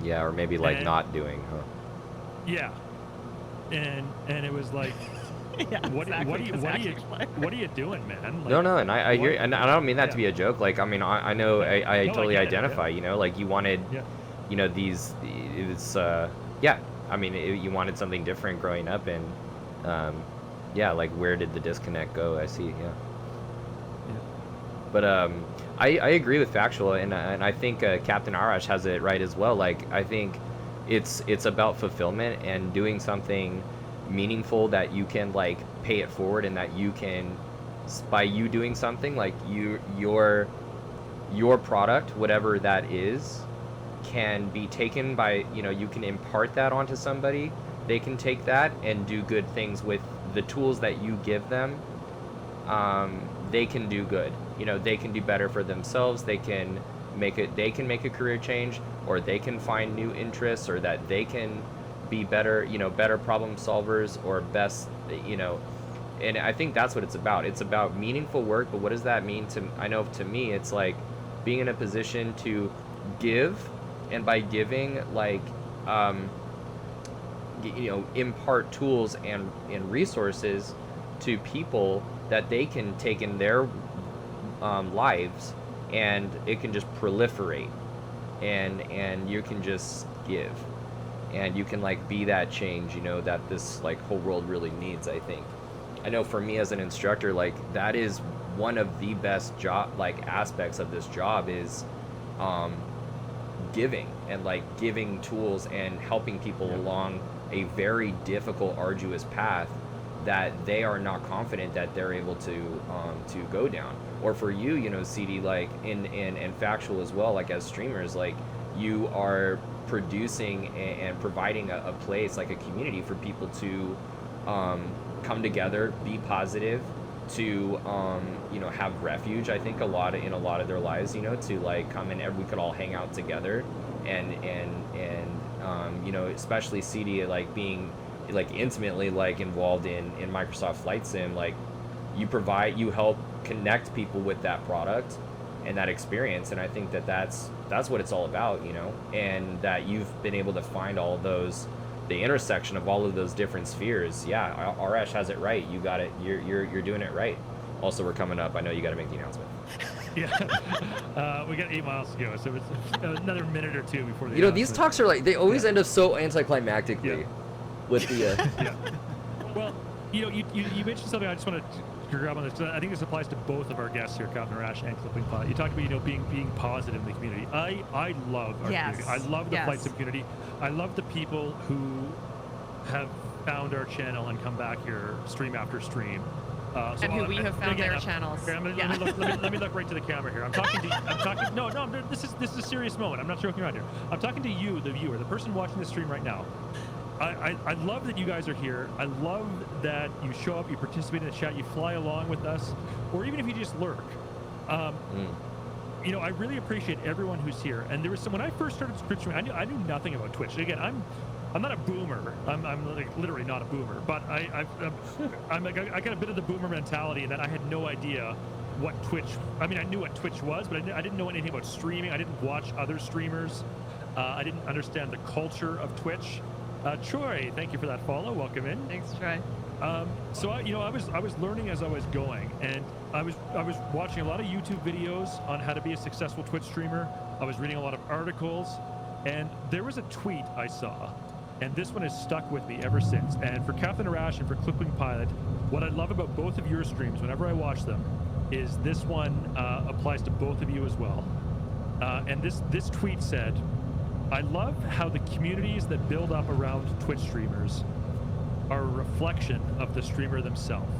Yeah, or maybe like not doing, huh? Yeah, and it was like, Yeah, what are you doing, man? Like, No, and I hear, and I don't mean that to be Yeah. a joke. Like, I mean, I know, I No, I totally get it, identify. yeah. Like you wanted, Yeah. these. It's yeah. I mean, you wanted something different growing up, and yeah, like where did the disconnect go? I see, yeah. But I agree with factual, and I think Captain Arash has it right as well. Like I think it's about fulfillment and doing something meaningful that you can like pay it forward, and that you can, by you doing something like your product, whatever that is, can be taken by, you can impart that onto somebody. They can take that and do good things with the tools that you give them. They can do good. They can do better for themselves. They can make a career change, or they can find new interests, or that they can be better, better problem solvers, or best, and I think that's what it's about. It's about meaningful work. But what does that mean I know to me, it's like being in a position to give, and by giving, like, impart tools and resources to people that they can take in their lives, and it can just proliferate, and you can just give, and you can like be that change, that this like whole world really needs. I think, I know for me as an instructor, like that is one of the best aspects of this job is giving, and like giving tools and helping people along a very difficult, arduous path that they are not confident that they're able to go down. Or for you, CD, like in factual as well, like as streamers, like you are producing and providing a place, like a community for people to come together, be positive, to you know, have refuge. I think in a lot of their lives, you know, to like come and we could all hang out together, and you know, especially CD like being like intimately like involved in Microsoft Flight Sim, like you help connect people with that product and that experience, and I think that's what it's all about, you know, and that you've been able to find all of those, the intersection of all of those different spheres. Yeah, Arash has it right. You got it. You're doing it right. Also, we're coming up. I know you got to make the announcement. Yeah, we got 8 miles to go, so it's another minute or two before the. You know, these talks are like, they always end up so anticlimactically with the. Yeah. Well, you know, you mentioned something. I just want to grab on this. I think this applies to both of our guests here, Captain Arash and Clipping Pilot. You talked about, you know, being positive in the community. I love our community. I love the Flight Sim community. I love the people who have found our channel and come back here stream after stream. And who we have found their channels. Let me look right to the camera here. I'm talking to. No. This is a serious moment. I'm not joking around here. I'm talking to you, the viewer, the person watching the stream right now. I love that you guys are here. I love that you show up, you participate in the chat, you fly along with us, or even if you just lurk. You know, I really appreciate everyone who's here. And there was when I first started Twitch, I knew nothing about Twitch. And again, I'm not a boomer. I'm like literally not a boomer. But I got a bit of the boomer mentality in that I had no idea what Twitch. I mean, I knew what Twitch was, but I didn't know anything about streaming. I didn't watch other streamers. I didn't understand the culture of Twitch. Troy, thank you for that follow. Welcome in. Thanks, Troy. So I was learning as I was going, and I was watching a lot of YouTube videos on how to be a successful Twitch streamer. I was reading a lot of articles, and there was a tweet I saw, and this one has stuck with me ever since. And for Captain Arash and for Clipping Pilot, what I love about both of your streams, whenever I watch them, is this one applies to both of you as well. And this tweet said, "I love how the communities that build up around Twitch streamers are a reflection of the streamer themselves.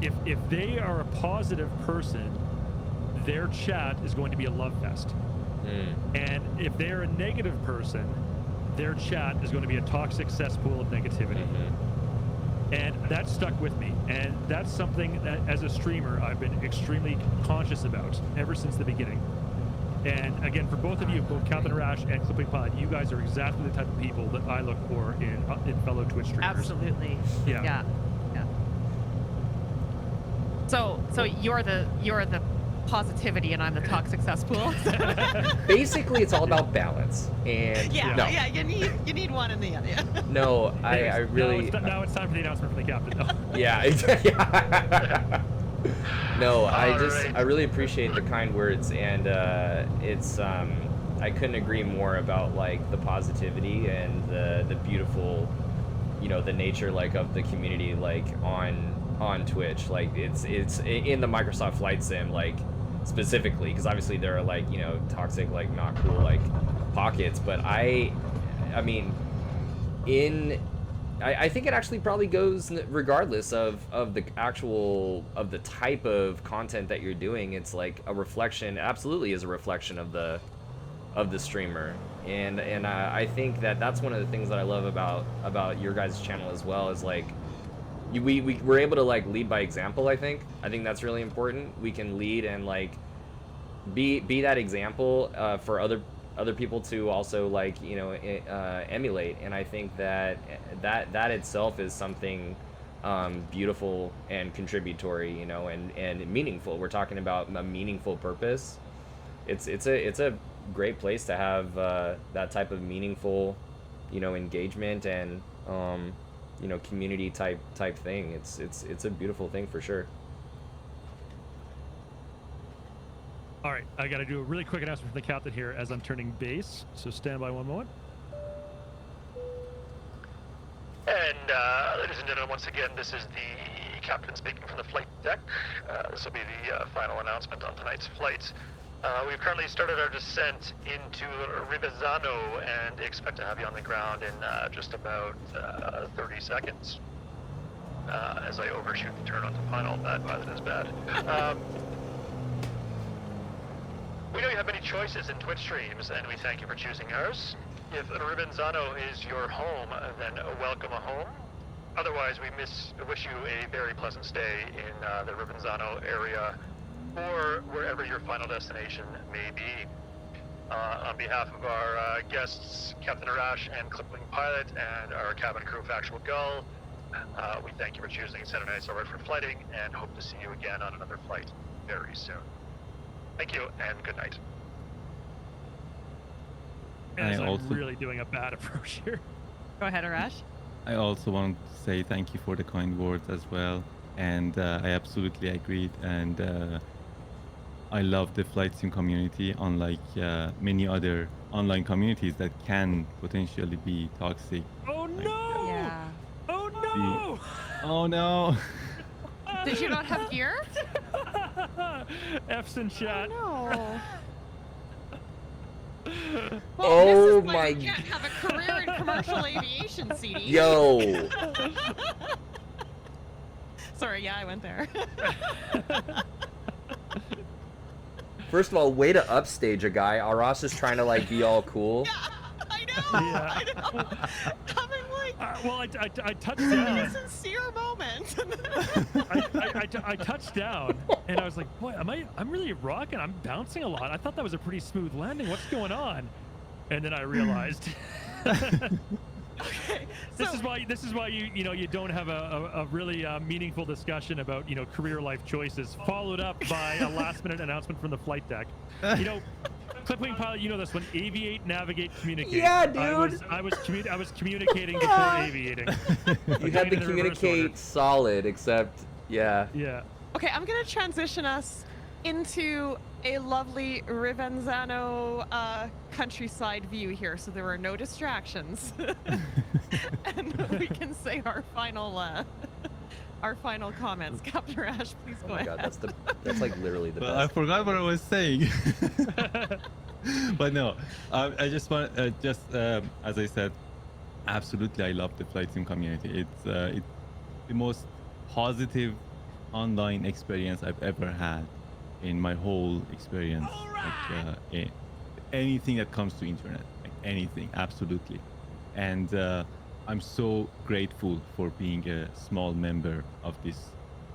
If they are a positive person, their chat is going to be a love fest. And if they're a negative person, their chat is going to be a toxic cesspool of negativity." And that stuck with me. And that's something that, as a streamer, I've been extremely conscious about ever since the beginning. And again, for both of you, both Captain Arash and Clipping Pod, you guys are exactly the type of people that I look for in fellow Twitch streamers. Absolutely. Yeah. So you're the positivity, and I'm the toxic cesspool. Basically, it's all about balance. And yeah, you need one in the other. No, I really. Now it's time for the announcement from the captain, though. Yeah. No, I Alright. really appreciate the kind words, and it's I couldn't agree more about like the positivity and the beautiful, you know, the nature like of the community like on Twitch. Like it's in the Microsoft Flight Sim like specifically, because obviously there are like, you know, toxic like not cool like pockets, but I mean I think it actually probably goes regardless of the type of content that you're doing. It's like a reflection, absolutely is a reflection of the streamer, and I think that's one of the things that I love about your guys' channel as well, is like we're able to like lead by example. I think that's really important. We can lead and like be that example for other people to also like, you know, emulate. And I think that itself is something beautiful and contributory, you know, and meaningful. We're talking about a meaningful purpose. It's a great place to have that type of meaningful, you know, engagement and you know, community type thing. It's a beautiful thing for sure. All right, I got to do a really quick announcement from the captain here as I'm turning base, so stand by one moment. And ladies and gentlemen, once again, this is the captain speaking from the flight deck. This will be the final announcement on tonight's flight. We've currently started our descent into Rivezzano and expect to have you on the ground in just about 30 seconds. As I overshoot the turn onto final, that is bad. We know you have many choices in Twitch streams, and we thank you for choosing ours. If Rivezzano is your home, then welcome home. Otherwise, we wish you a very pleasant stay in the Rivenzano area, or wherever your final destination may be. On behalf of our guests, Captain Arash and Clipwing Pilot, and our cabin crew, Factual Gull, we thank you for choosing Saturday Night Silver for flighting, and hope to see you again on another flight very soon. Thank you, and good night. As I I'm also- really doing a bad approach here. Go ahead, Arash. I also want to say thank you for the kind words as well, and I absolutely agree. And I love the flight sim community, unlike many other online communities that can potentially be toxic. Oh no! Yeah. Oh no! Oh no! Did you not have gear? F's in chat. No. Well, Oh this is why my we can't have a career in commercial aviation, CD. Yo. Sorry, yeah, I went there. First of all, way to upstage a guy. Arash is trying to like be all cool. I know. Yeah. I know. Having like Well, I touched a down. sincere moment. I touched down, and I was like, "Boy, I'm really rocking. I'm bouncing a lot. I thought that was a pretty smooth landing. What's going on?" And then I realized. Okay, This so- is why you don't have a really meaningful discussion about career life choices followed up by a last minute announcement from the flight deck. Clipwing Pilot, you know this one: aviate, navigate, communicate. Yeah, dude. I was communicating before aviating. You had to in the reverse communicate order. solid, except yeah. Yeah. Okay, I'm gonna transition us into a lovely Rivenzano countryside view here, so there are no distractions, and we can say our final comments. Captain Rash, please Oh go my ahead. god, that's like literally the Well, I best. forgot what I was saying. But no, I just want as I said, absolutely, I love the flight sim community. It's the most positive online experience I've ever had in my whole experience. Like, anything that comes to internet, like anything, absolutely. And I'm so grateful for being a small member of this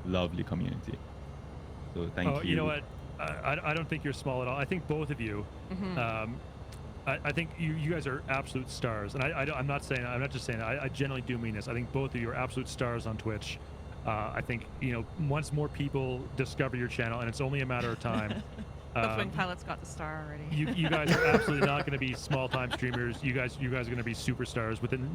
lovely community. So thank you. You know what? I don't think you're small at all. I think both of you. Mhm. I think you guys are absolute stars, and I'm not just saying that. I generally do mean this. I think both of you are absolute stars on Twitch. I think once more people discover your channel, and it's only a matter of time. Clipwing Pilot's got the star already. You guys are absolutely not going to be small time streamers. You guys are going to be superstars within.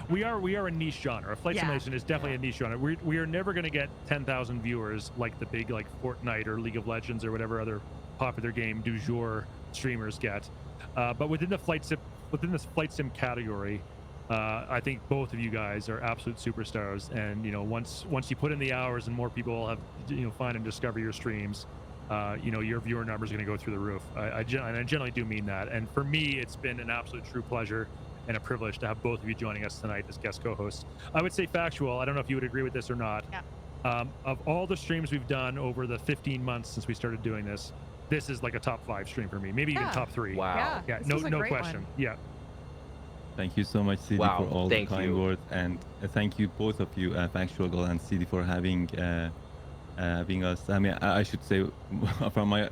We are a niche genre. Flight Yeah. simulation is definitely a niche genre. We are never going to get 10,000 viewers like the big Fortnite or League of Legends or whatever other popular game du jour streamers get. But within this flight sim category, I think both of you guys are absolute superstars. And once you put in the hours and more people will have find and discover your streams. Your viewer numbers are going to go through the roof. I generally do mean that. And for me, it's been an absolute true pleasure and a privilege to have both of you joining us tonight as guest co-hosts. I would say Factual, I don't know if you would agree with this or not. Yeah. Of all the streams we've done over the 15 months since we started doing this is like a top 5 stream for me, maybe even Yeah. top 3. Wow. Yeah, this no was a great question. one. Yeah. Thank you so much, CD, Wow, for all the thank kind you. words, and thank you both of you, Factual Girl and CD, for having us. I mean, I should say from my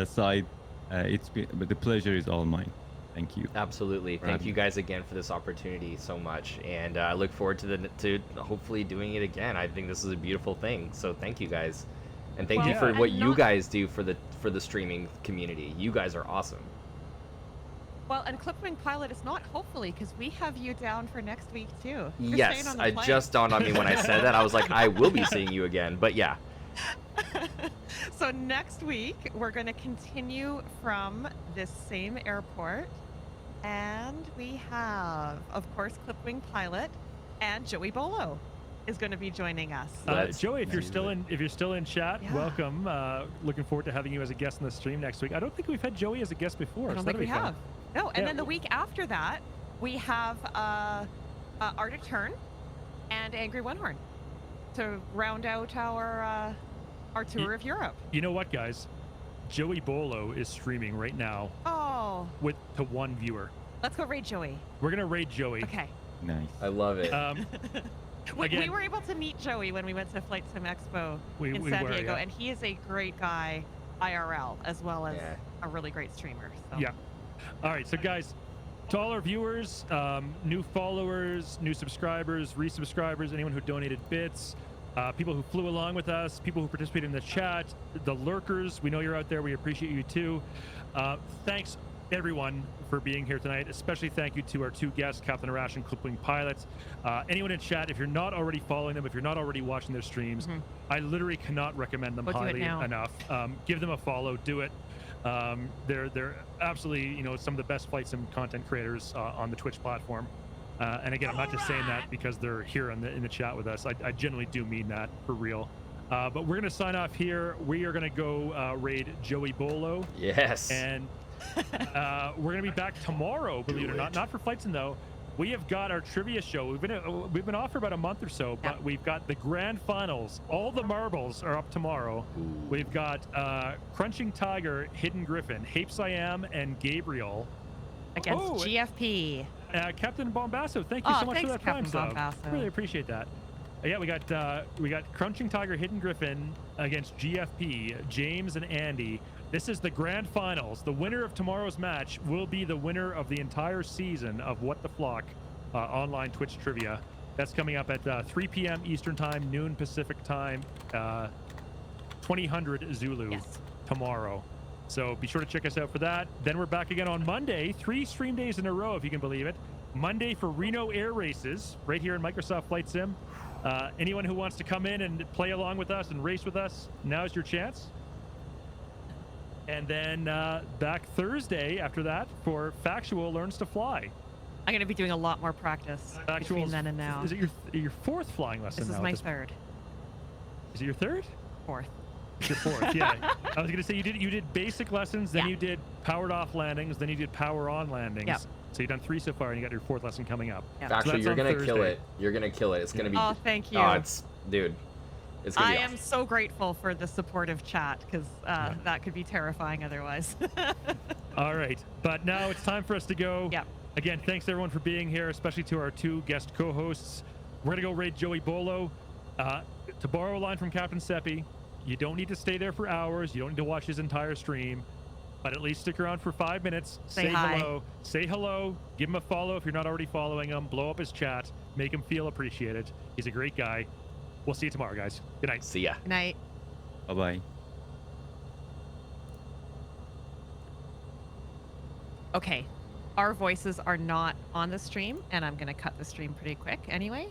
side, but the pleasure is all mine. Thank you. Absolutely. For Thank having you me. guys again for this opportunity so much, and I look forward to hopefully doing it again. I think this is a beautiful thing. So thank you guys, and thank you Well, for and what you not- guys do for the streaming community. You guys are awesome. Well, and Clipwing Pilot is not hopefully, because we have you down for next week too. You're staying Yes, on the it plane. just dawned on me when I said that. I was like, I will be seeing you again. But yeah, So next week we're going to continue from this same airport, and we have, of course, Clipwing Pilot and Joey Bolo is going to be joining us. Let's Joey, if you're do still in chat, Yeah. welcome. Looking forward to having you as a guest on the stream next week. I don't think we've had Joey as a guest before. I so don't that'll think we be fun. have. No, and Yeah, then the week after that, we have Arctic Turn and Angry One Horn to round out our tour of Europe. You know what, guys? Joey Bolo is streaming right now Oh, to 1 viewer. let's go raid Joey. We're gonna raid Joey. Okay. Nice. I love it. We Again- were able to meet Joey when we went to Flight Sim Expo We in were, San Diego, yeah. and he is a great guy IRL as well as Yeah. a really great streamer. So. Yeah. All right, so guys, to all our viewers, new followers, new subscribers, resubscribers, anyone who donated bits, people who flew along with us, people who participated in the chat, the lurkers, we know you're out there. We appreciate you too. Thanks everyone for being here tonight. Especially thank you to our two guests, Captain Arash and Clipwing Pilots. Anyone in chat, if you're not already following them, if you're not already watching their streams, I literally cannot recommend them Go do it highly now. enough. Give them a follow. Do it. They're absolutely, some of the best flight sim content creators on the Twitch platform. And again, I'm not just saying that because they're here in the chat with us. I genuinely do mean that for real. But we're gonna sign off here. We are gonna go raid Joey Bolo, Yes. and we're gonna be back tomorrow. Believe it or not for flight sim though. We have got our trivia show. We've been off for about a month or so, but Yep. we've got the grand finals. All the marbles are up tomorrow. Ooh. We've got Crunching Tiger, Hidden Griffin, Hape Siam, and Gabriel Against Oh, GFP. Captain Bombasso. Thank you Oh, so much thanks, for that time, Captain sub. Bombasso. Really appreciate that. Yeah, we got Crunching Tiger, Hidden Griffin against GFP, James and Andy. This is the grand finals. The winner of tomorrow's match will be the winner of the entire season of What the Flock online Twitch trivia. That's coming up at 3 p.m. Eastern Time, noon Pacific Time, 2000 Zulu Yes. tomorrow. So be sure to check us out for that. Then we're back again on Monday, 3 stream days in a row, if you can believe it. Monday for Reno Air Races, right here in Microsoft Flight Sim. Anyone who wants to come in and play along with us and race with us, now's your chance. And then back Thursday after that for Factual Learns to Fly. I'm going to be doing a lot more practice between Factual's- then and now. Is it your fourth flying lesson This now? is at my this- third, Is it your third? fourth. It's your fourth, yeah. I was gonna say you did basic lessons, then Yeah. you did powered off landings, then you did power on landings. Yep. So you've done 3 so far, and you got your 4th lesson coming up. Yeah. So Actually, that's you're on gonna kill Thursday. it. You're gonna kill it. It's gonna be. Oh, thank you. Oh, it's dude. It's gonna I be am awesome. so grateful for the supportive chat because that could be terrifying otherwise. All right, but now it's time for us to go. Yep. Again, thanks everyone for being here, especially to our 2 guest co-hosts. We're gonna go raid Joey Bolo. To borrow a line from Captain Seppi, you don't need to stay there for hours. You don't need to watch his entire stream, but at least stick around for 5 minutes. Say hi. Hello. Say hello. Give him a follow if you're not already following him. Blow up his chat. Make him feel appreciated. He's a great guy. We'll see you tomorrow, guys. Good night. See ya. Good night. Bye bye. Okay. Our voices are not on the stream, and I'm going to cut the stream pretty quick anyway.